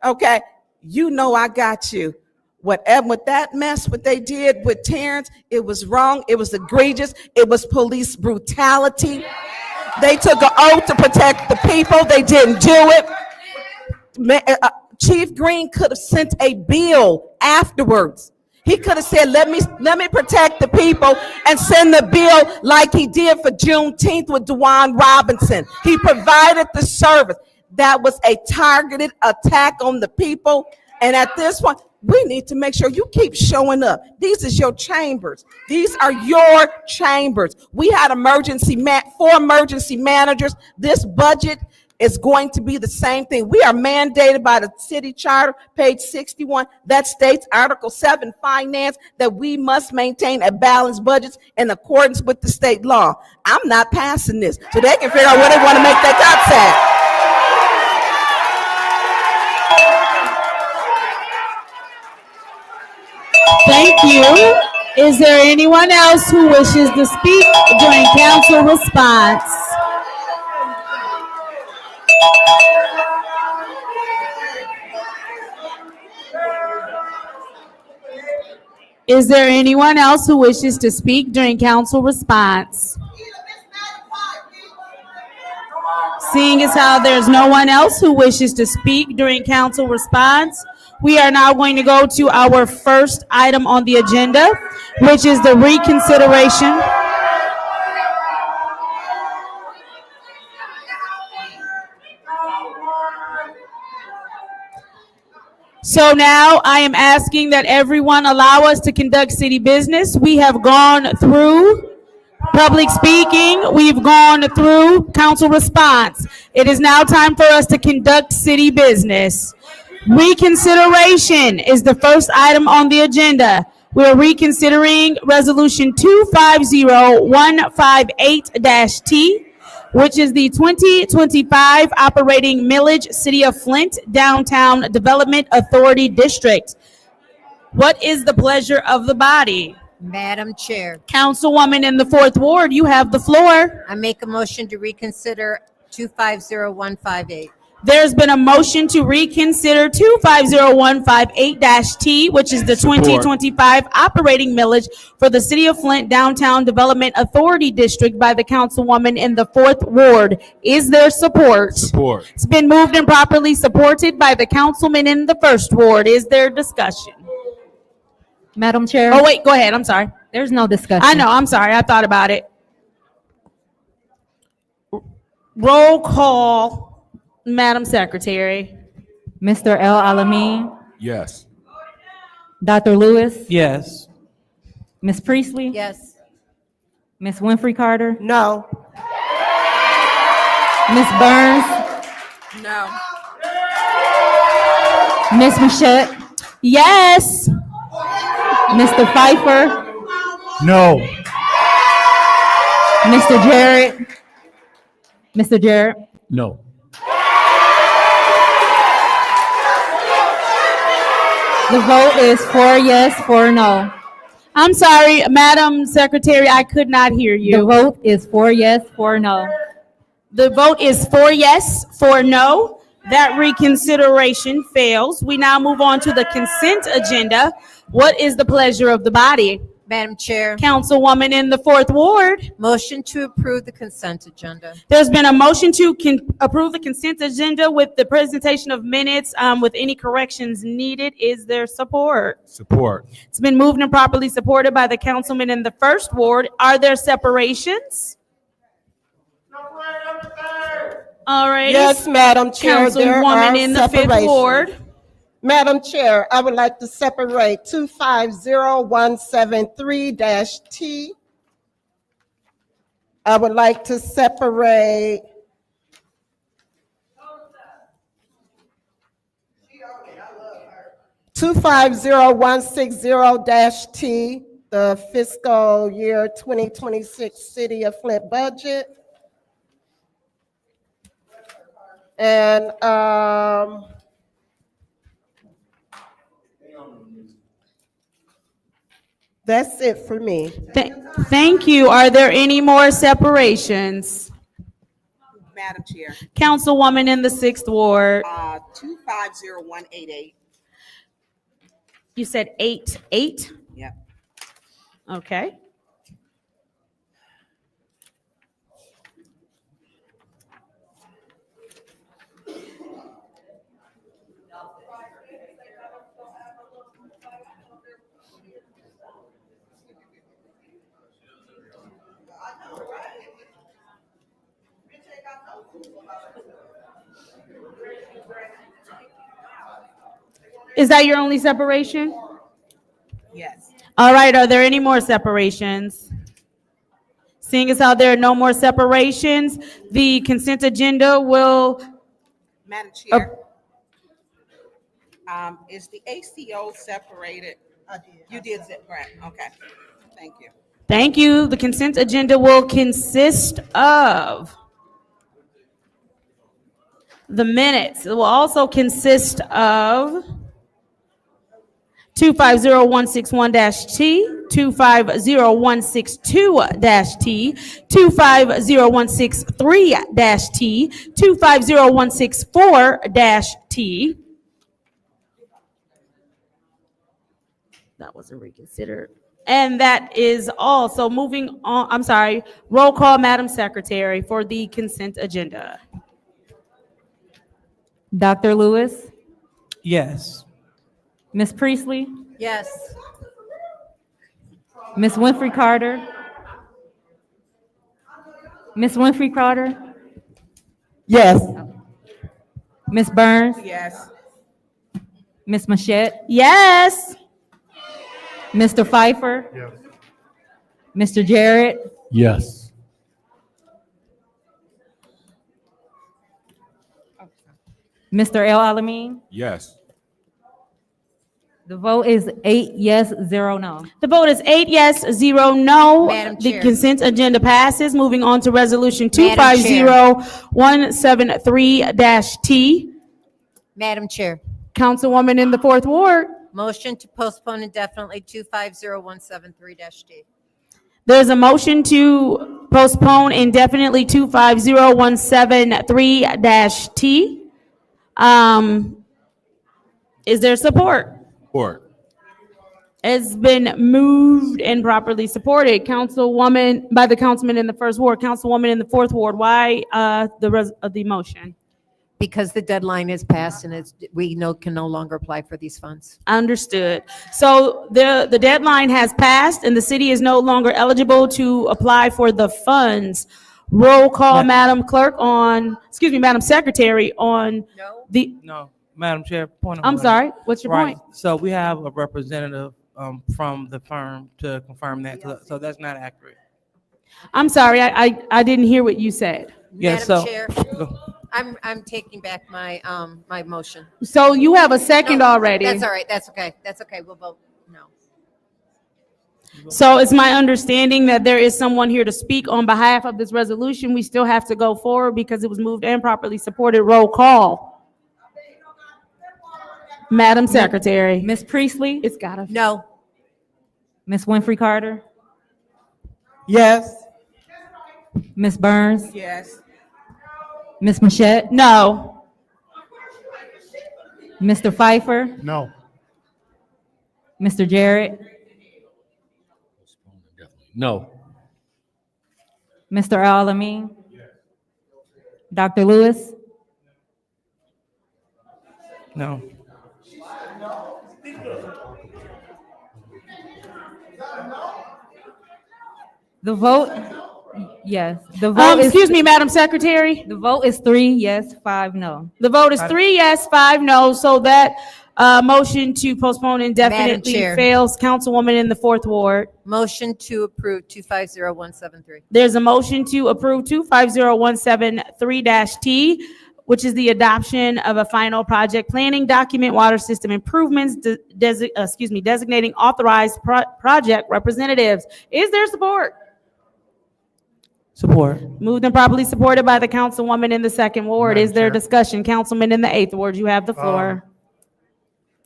Okay. You know I got you. Whatever with that mess, what they did with Terrence, it was wrong. It was egregious. It was police brutality. They took an oath to protect the people. They didn't do it. Chief Green could have sent a bill afterwards. He could have said, let me protect the people, and send the bill like he did for Juneteenth with DeJuan Robinson. He provided the service. That was a targeted attack on the people. And at this point, we need to make sure you keep showing up. These is your chambers. These are your chambers. We had four emergency managers. This budget is going to be the same thing. We are mandated by the city charter, page 61, that states Article 7 finance, that we must maintain a balanced budget in accordance with the state law. I'm not passing this, so they can figure out where they want to make their cuts at. Thank you. Is there anyone else who wishes to speak during council response? Is there anyone else who wishes to speak during council response? Seeing as how there's no one else who wishes to speak during council response, we are now going to go to our first item on the agenda, which is the reconsideration. So now I am asking that everyone allow us to conduct city business. We have gone through public speaking. We've gone through council response. It is now time for us to conduct city business. Reconsideration is the first item on the agenda. We're reconsidering Resolution 250158-T, which is the 2025 operating millage, City of Flint Downtown Development Authority District. What is the pleasure of the body? Madam Chair, Councilwoman in the 4th Ward, you have the floor. I make a motion to reconsider 250158. There's been a motion to reconsider 250158-T, which is the 2025 operating millage for the City of Flint Downtown Development Authority District by the councilwoman in the 4th Ward. Is there support? Support. It's been moved and properly supported by the councilman in the 1st Ward. Is there discussion? Madam Chair. Oh, wait, go ahead. I'm sorry. There's no discussion. I know. I'm sorry. I thought about it. Roll call. Madam Secretary. Mr. El Alamin. Yes. Dr. Lewis. Yes. Ms. Priestley. Yes. Ms. Winfrey Carter. No. Ms. Burns. No. Ms. Machette. Yes. Mr. Pfeiffer. No. Mr. Jarrett. Mr. Jarrett. No. The vote is 4 yes, 4 no. I'm sorry, Madam Secretary, I could not hear you. The vote is 4 yes, 4 no. The vote is 4 yes, 4 no. That reconsideration fails. We now move on to the consent agenda. What is the pleasure of the body? Madam Chair. Councilwoman in the 4th Ward. Motion to approve the consent agenda. There's been a motion to approve the consent agenda with the presentation of minutes with any corrections needed. Is there support? Support. It's been moved and properly supported by the councilman in the 1st Ward. Are there separations? All right. Yes, Madam Chair, there are Councilwoman in the 5th separations. Ward. Madam Chair, I would like to separate 250173-T. I would like to separate 250-160-T the fiscal year 2026 City of Flint budget. And that's it for me. Thank you. Are there any more separations? Madam Chair, Councilwoman in the 6th Ward. 250188. You said 8. Yep. Okay. Is that your only separation? Yes. All right, are there any more separations? Seeing as how there are no more separations, the consent agenda will. Madam Chair, is the ACO separated? You did zip, right? Okay. Thank you. Thank you. The consent agenda will consist of the minutes. It will also consist of 250161-T, 250162-T, 250163-T, 250164-T. That wasn't reconsidered. And that is all. So moving on, I'm sorry, roll call, Madam Secretary, for the consent agenda. Dr. Lewis, Yes. Ms. Priestley, Yes. Ms. Winfrey Carter, Ms. Winfrey Carter, Yes. Ms. Burns, Yes. Ms. Machette, Yes. Mr. Pfeiffer, Yes. Mr. Jarrett, Yes. Mr. El Alamin. Yes. The vote is 8 yes, 0 no. The vote is 8 yes, 0 no. Madam The Chair. consent agenda passes. Moving on to resolution Madam Chair. 250173-T. Madam Chair, Councilwoman in the 4th Ward. motion to postpone indefinitely 250173-D. There's a motion to postpone indefinitely 250173-T. Is there support? Support. It's been moved and properly supported. Councilwoman, by the councilman in the 1st Ward, Councilwoman in the 4th Ward. Why the motion? Because the deadline is passed and we can no longer apply for these funds. Understood. So the deadline has passed and the city is no longer eligible to apply for the funds. Roll call, Madam Secretary, on the. No, Madam Chair, point of I'm order. sorry, what's your Right, point? so we have a representative from the firm to confirm that, so that's not accurate. I'm sorry, I didn't hear what you said. Yes, Madam so. Chair, I'm taking back my my motion. So you have a second No, already. That's all right. That's okay. That's okay. We'll vote no. So it's my understanding that there is someone here to speak on behalf of this resolution. We still have to go forward because it was moved and properly supported. Roll call. Madam Secretary. Ms. Priestley, It's gotta. No. Ms. Winfrey Carter, Yes. Ms. Burns, Yes. Ms. Machette, No. Mr. Pfeiffer, No. Mr. Jarrett, No. Mr. El Alamin, Dr. Lewis, No. the vote, yes, the vote is. Excuse me, Madam Secretary. The vote is 3 yes, 5 no. The vote is 3 yes, 5 no, so that motion to postpone indefinitely Chair. fails. Councilwoman in the 4th Ward. Motion to approve 250173. There's a motion to approve 250173-T which is the adoption of a final project planning document, water system improvements, designating authorized project representatives. Is there support? Support. Moved and properly supported by the councilwoman in the second ward. Madam Is there Chair. discussion? Councilman in the eighth ward, you have the floor.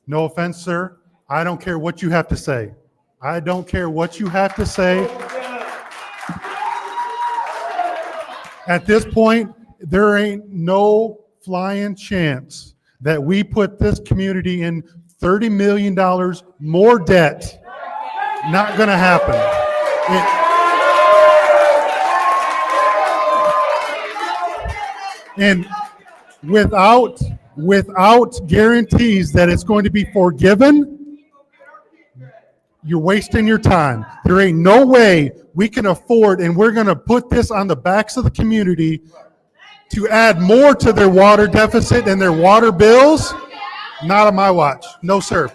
No offense, sir. I don't care what you have to say. I don't care what you have to say. At this point, there ain't no flying chance that we put this community in $30 million more debt. Not gonna happen. And without guarantees that it's going to be forgiven, you're wasting your time. There ain't no way we can afford, and we're going to put this on the backs of the community to add more to their water deficit and their water bills. Not on my watch. No, sir.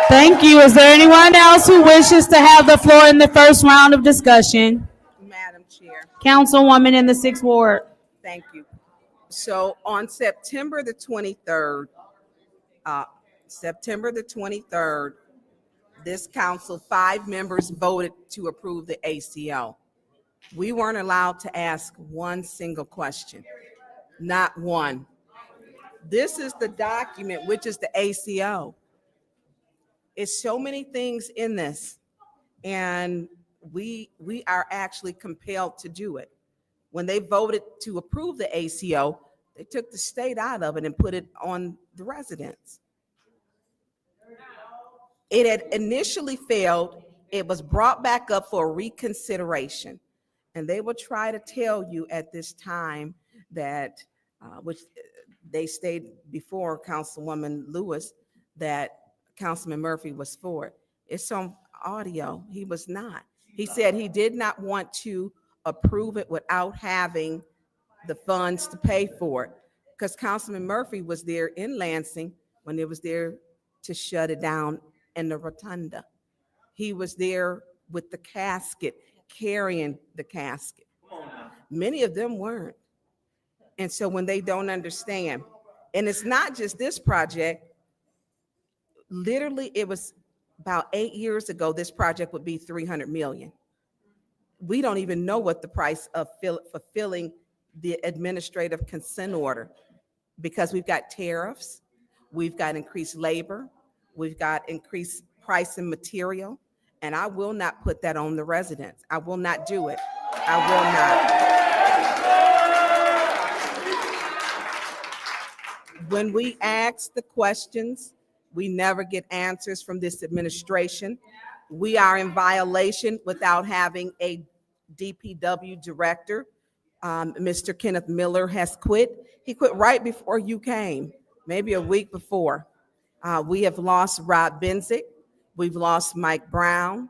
Thank you. Is there anyone else who wishes to have the floor in the first round of discussion? Madam Chair. Councilwoman in the sixth ward. Thank you. So on September the 23rd, this council, 5 members voted to approve the ACO. We weren't allowed to ask one single question, not one. This is the document, which is the ACO. It's so many things in this, and we are actually compelled to do it. When they voted to approve the ACO, they took the state out of it and put it on the residents. It had initially failed. It was brought back up for reconsideration. And they will try to tell you at this time that, which they stated before Councilwoman Lewis, that Councilman Murphy was for it. It's on audio. He was not. He said he did not want to approve it without having the funds to pay for it, because Councilman Murphy was there in Lansing when it was there to shut it down in the rotunda. He was there with the casket, carrying the casket. Many of them weren't. And so when they don't understand, and it's not just this project, literally it was about 8 years ago, this project would be 300 million. We don't even know what the price of fulfilling the administrative consent order, because we've got tariffs, we've got increased labor, we've got increased price in material, and I will not put that on the residents. I will not do it. I will not. When we ask the questions, we never get answers from this administration. We are in violation without having a DPW director. Mr. Kenneth Miller has quit. He quit right before you came, maybe a week before. We have lost Rob Benzick. We've lost Mike Brown.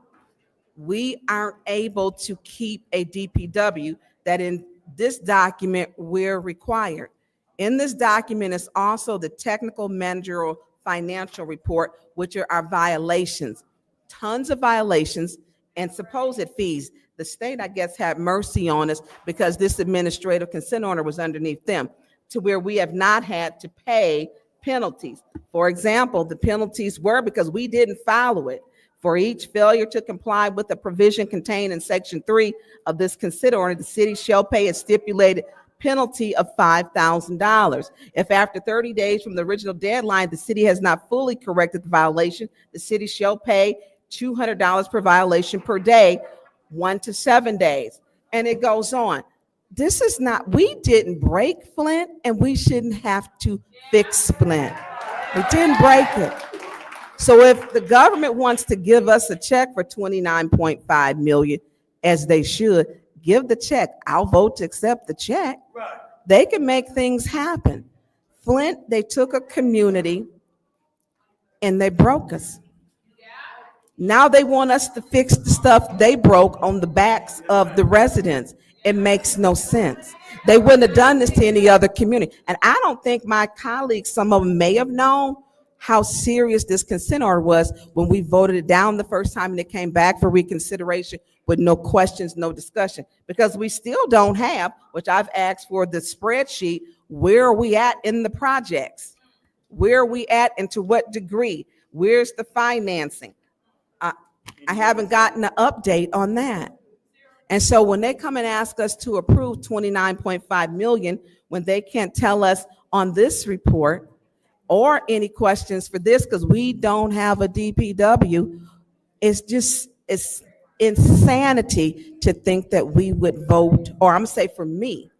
We aren't able to keep a DPW that in this document we're required. In this document is also the technical managerial financial report, which are our violations, tons of violations and supposed fees. The state, I guess, had mercy on us because this administrative consent order was underneath them, to where we have not had to pay penalties. For example, the penalties were because we didn't follow it. For each failure to comply with the provision contained in Section 3 of this consent order, the city shall pay a stipulated penalty of $5,000. If after 30 days from the original deadline, the city has not fully corrected the violation, the city shall pay $200 per violation per day, 1 to 7 days. And it goes on. This is not, we didn't break Flint, and we shouldn't have to fix Flint. We didn't break it. So if the government wants to give us a check for $29.5 million, as they should, give the check. I'll vote to accept the check. They can make things happen. Flint, they took a community and they broke us. Now they want us to fix the stuff they broke on the backs of the residents. It makes no sense. They wouldn't have done this to any other community. And I don't think my colleagues, some of them may have known how serious this consent order was when we voted it down the first time and it came back for reconsideration with no questions, no discussion. Because we still don't have, which I've asked for, the spreadsheet, where are we at in the projects? Where are we at and to what degree? Where's the financing? I haven't gotten an update on that. And so when they come and ask us to approve 29.5 million, when they can't tell us on this report or any questions for this, because we don't have a DPW, it's insanity to think that we would vote, or I'm gonna say for me,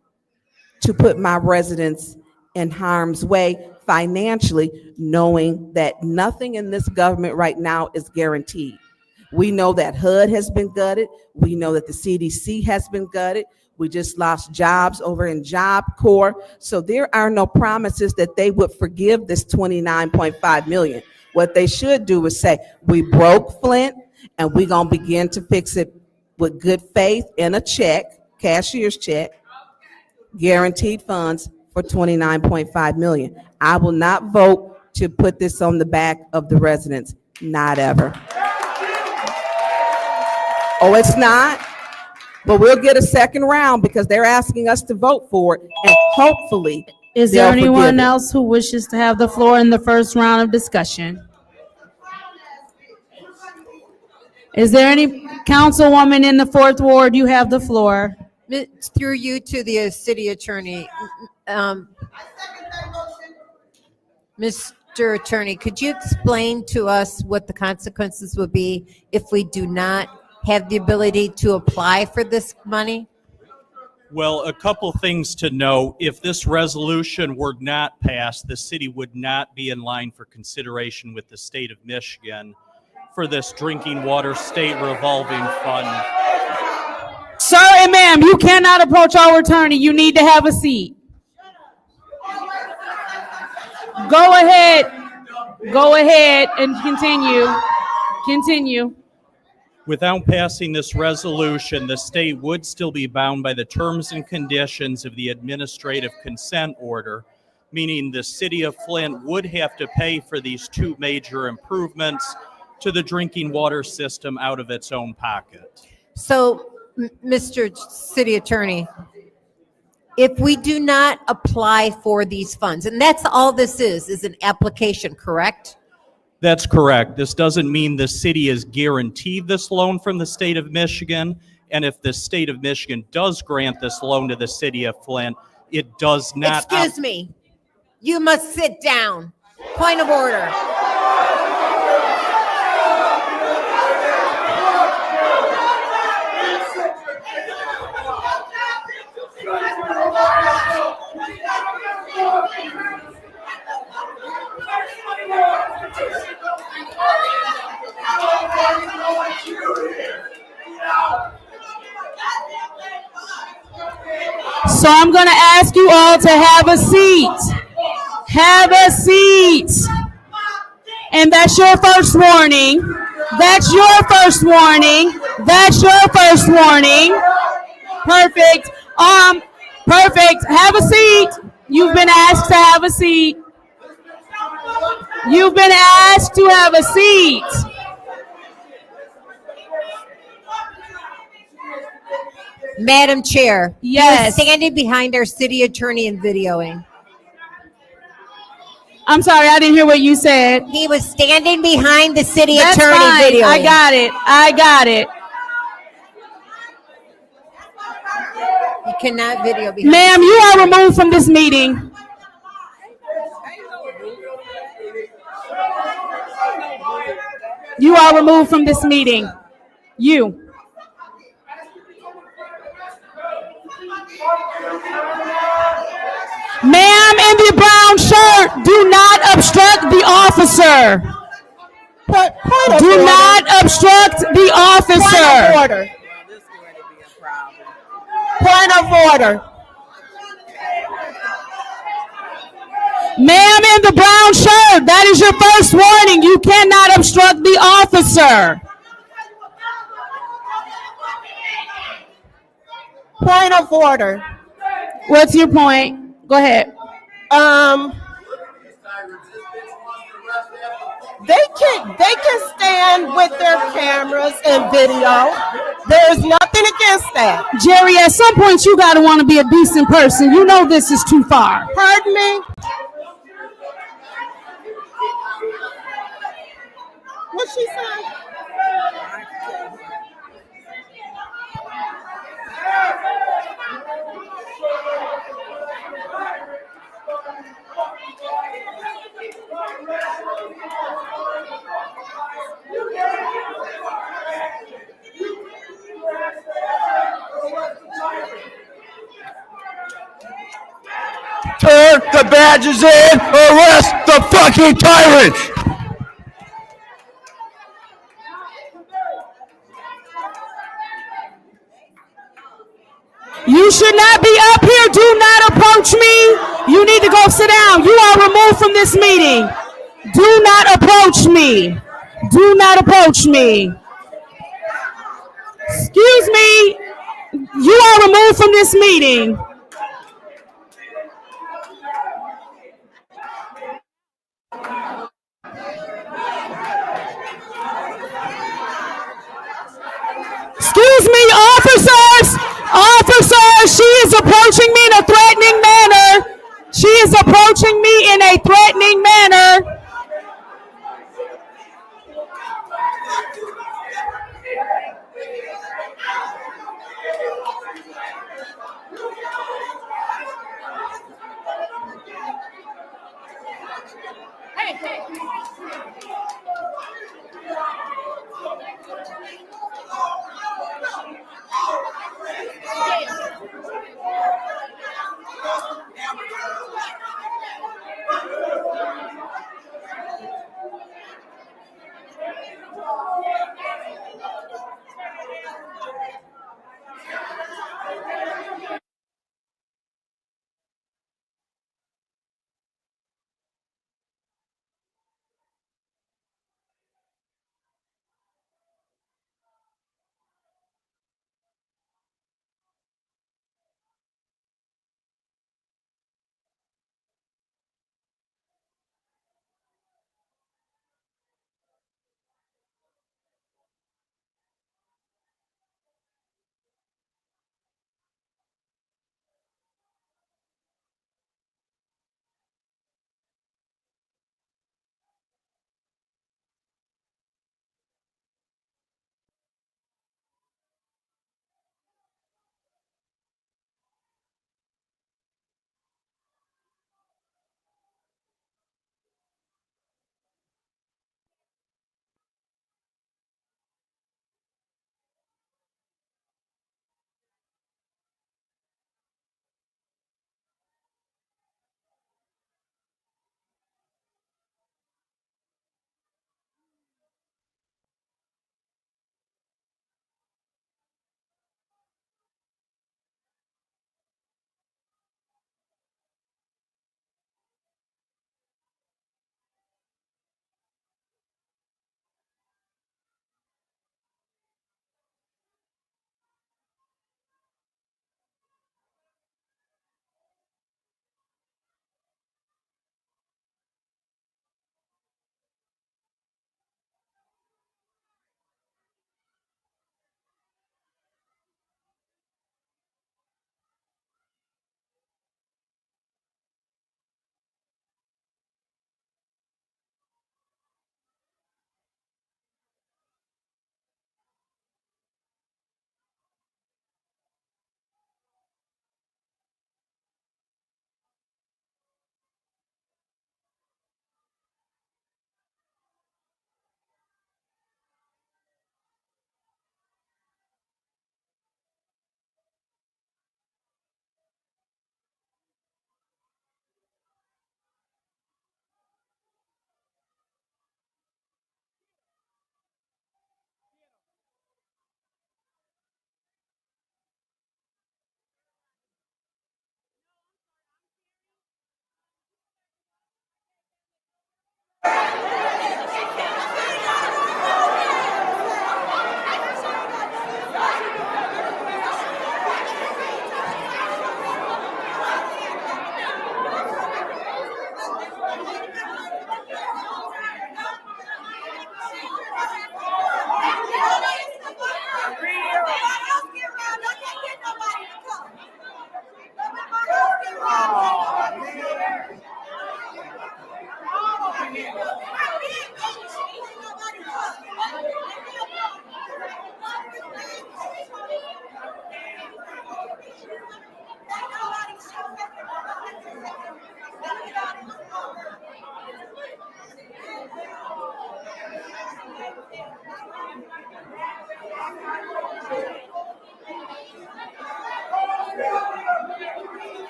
to put my residents in harm's way financially, knowing that nothing in this government right now is guaranteed. We know that HUD has been gutted. We know that the CDC has been gutted. We just lost jobs over in Job Corps. So there are no promises that they would forgive this 29.5 million. What they should do is say, we broke Flint and we're gonna begin to fix it with good faith in a check, cashier's check, guaranteed funds for 29.5 million. I will not vote to put this on the back of the residents, not ever. Oh, it's not? But we'll get a second round because they're asking us to vote for it, and hopefully Is there they'll forgive anyone it. else who wishes to have the floor in the first round of discussion? Is there any councilwoman in the fourth ward? You have the floor. Through you to the city attorney. Mr. Attorney, could you explain to us what the consequences would be if we do not have the ability to apply for this money? Well, a couple things to know. If this resolution were not passed, the city would not be in line for consideration with the state of Michigan for this drinking water state revolving fund. Sir and ma'am, you cannot approach our attorney. You need to have a seat. Go ahead. Go ahead and continue. Continue. Without passing this resolution, the state would still be bound by the terms and conditions of the administrative consent order, meaning the city of Flint would have to pay for these two major improvements to the drinking water system out of its own pocket. So, Mr. City Attorney, if we do not apply for these funds, and that's all this is an application, correct? That's correct. This doesn't mean the city is guaranteed this loan from the state of Michigan. And if the state of Michigan does grant this loan to the city of Flint, it does not. Excuse me. You must sit down. Point of order. So I'm going to ask you all to have a seat. Have a seat. And that's your first warning. That's your first warning. That's your first warning. Perfect. Perfect. Have a seat. You've been asked to have a seat. You've been asked to have a seat. Madam Chair. Yes. He was standing behind our city attorney and videoing. I'm sorry, I didn't hear what you said. He was standing behind the city That's attorney fine. videoing. I got it. I got it. You cannot video behind. Ma'am, you are removed from this meeting. You are removed from this meeting. You. Ma'am in the brown shirt, do not obstruct the officer. Do not obstruct the officer. Point of order. Point of order. Ma'am in the brown shirt, that is your first warning. You cannot obstruct the officer. Point of order. What's your point? Go ahead. They can stand with their cameras and video. There's nothing against that. Jerry, at some point you gotta want to be a decent person. You know this is too far. Pardon me? What she said? Turn the badges in, arrest the fucking tyrants! You should not be up here. Do not approach me. You need to go sit down. You are removed from this meeting. Do not approach me. Do not approach me. Excuse me. You are removed from this meeting. Excuse me, officers. Officers, she is approaching me in a threatening manner. She is approaching me in a threatening manner.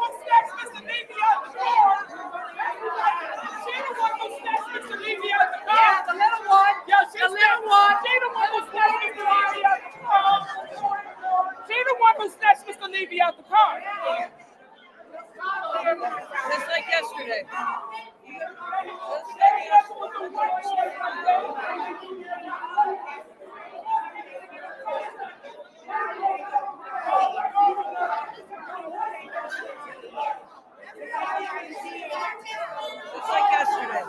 one snatched Mr. Levy out the car. She the one who snatched Mr. Levy out the car. Yeah, the little one. Yeah, the little one. She the one who snatched Mr. Levy out the car. She the one who snatched Mr. Levy out the car. Just like yesterday. Just like yesterday.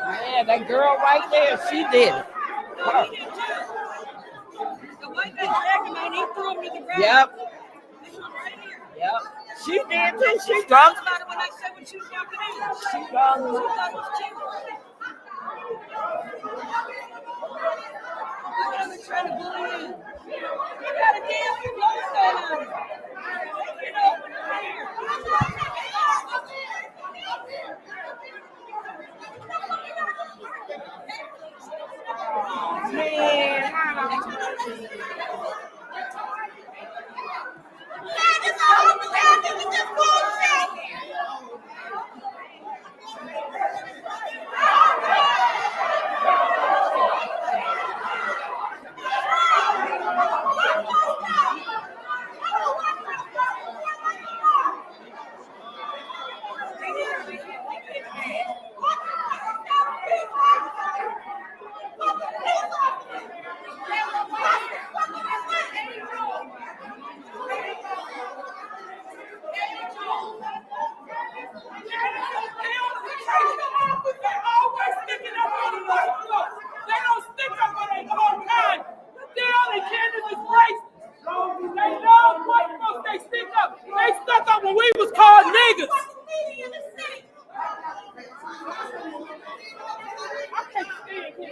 Man, that girl right there, she did it. The white guy dragged him and he threw him to the ground. Yep. This one right here. Yep. She did too. She drunk. About it when I said when she was jumping in. She drunk. She thought it was cute. Look at them trying to bully you. You got a damn clothes going on. Get over here. They stuck up when we was called niggas. I can't stand him.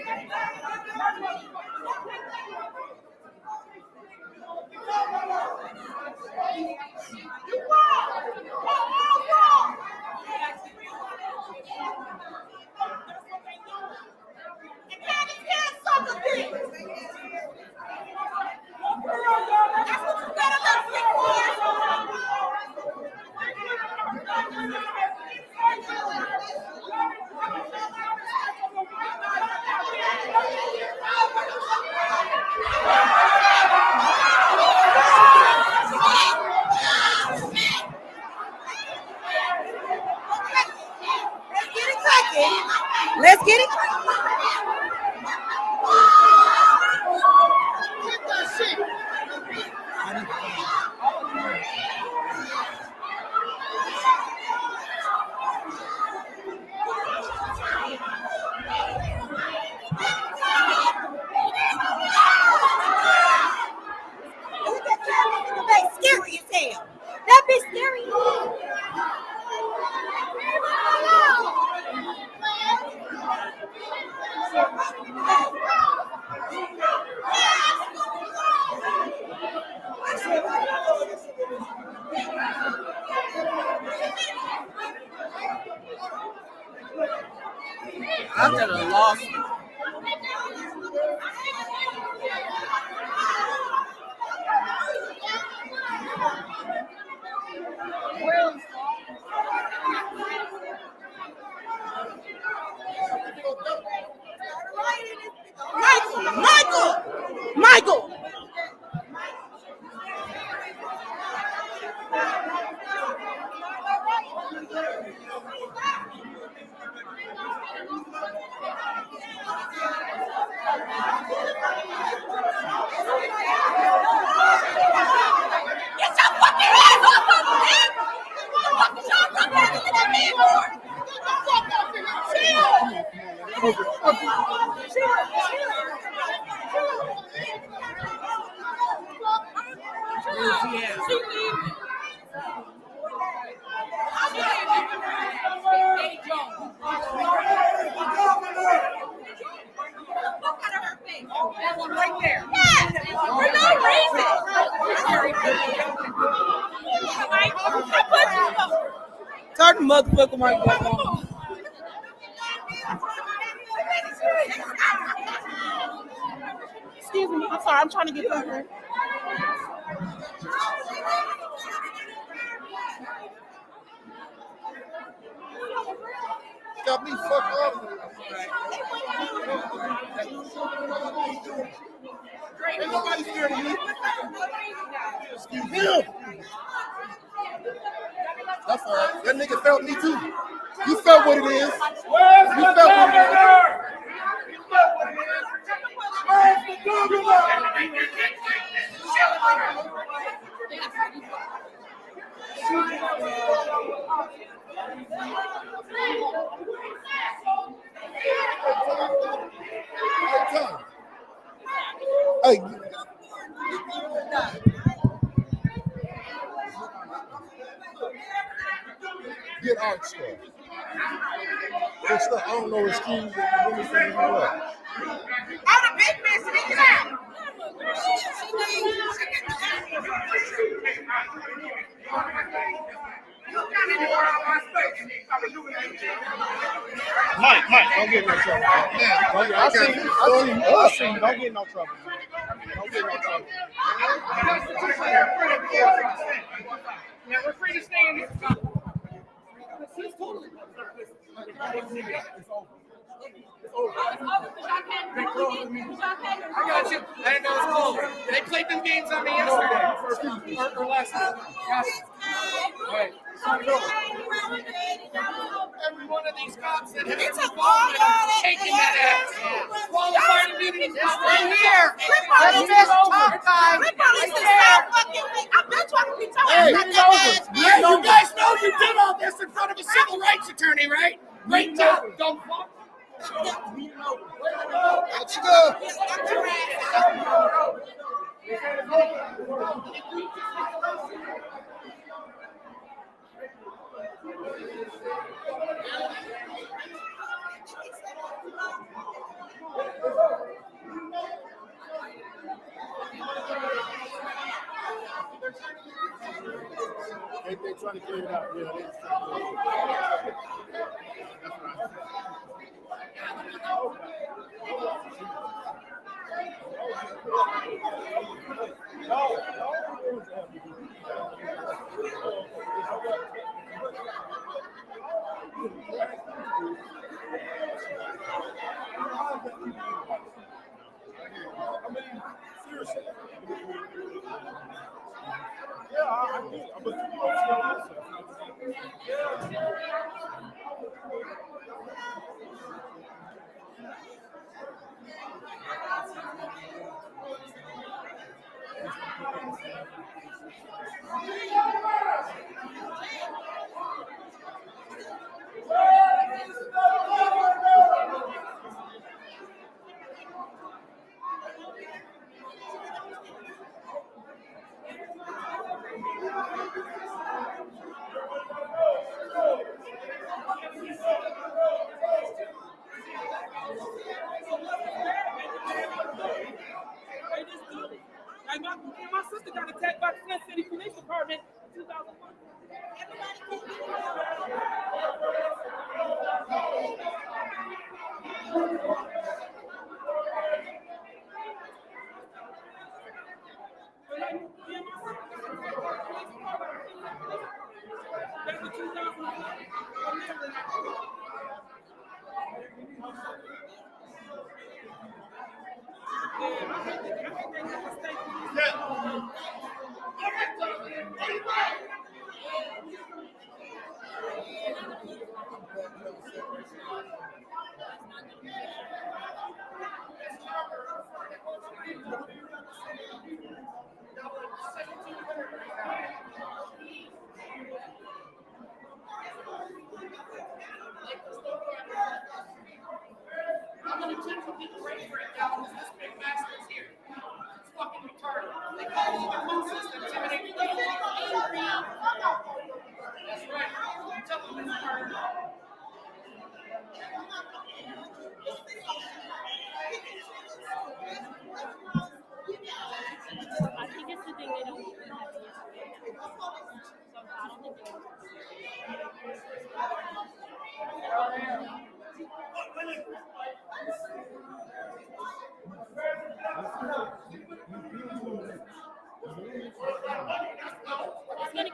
Let's get it. After the lawsuit. Michael. Get your fucking hands off of me, man! What the fuck is y'all coming after that man for? Get the fuck off of here! That one right there. Yes, for no reason. Turn the motherfucker microphone on. Excuse me. I'm sorry. I'm trying to get through here. Got me fucked up. Ain't nobody scared of me. Excuse me. That's all right. That nigga felt me too. You felt what it is. You felt what it is. Where's the governor? Hey. Get art stuff. Good stuff. I don't know excuse it. I'm the big miss. Get out. Mike, don't get in no trouble. I see you. Don't get in no trouble. Don't get in no trouble. Now we're free to stay in this. I got you. I didn't know it was cold. They played them games on me yesterday. Or last night. Yes. Right. Every one of these cops that have ever involvement in taking that action. Qualified immunity. It's right here. Let me talk, guys. I bet you I can be talking about that. Yeah, you guys know you did all this in front of a civil rights attorney, right? Great job. Don't fuck. Out you go. They trying to clear it out. Yeah, seriously. Yeah, I do. My sister got attacked by the Flint City Police Department in 2001.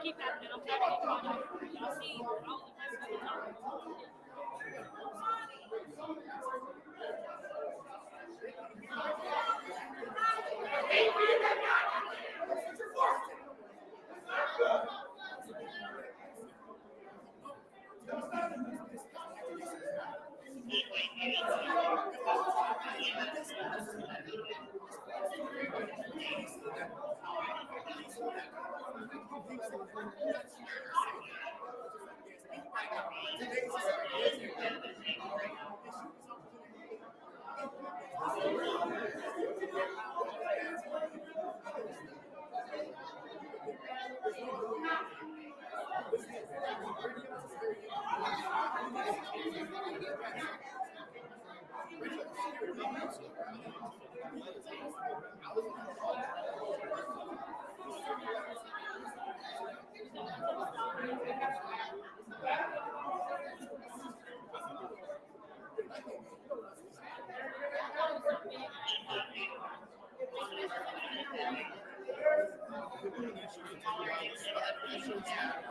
keep happening. I'm tired of getting caught up. Y'all see all the rest of the time.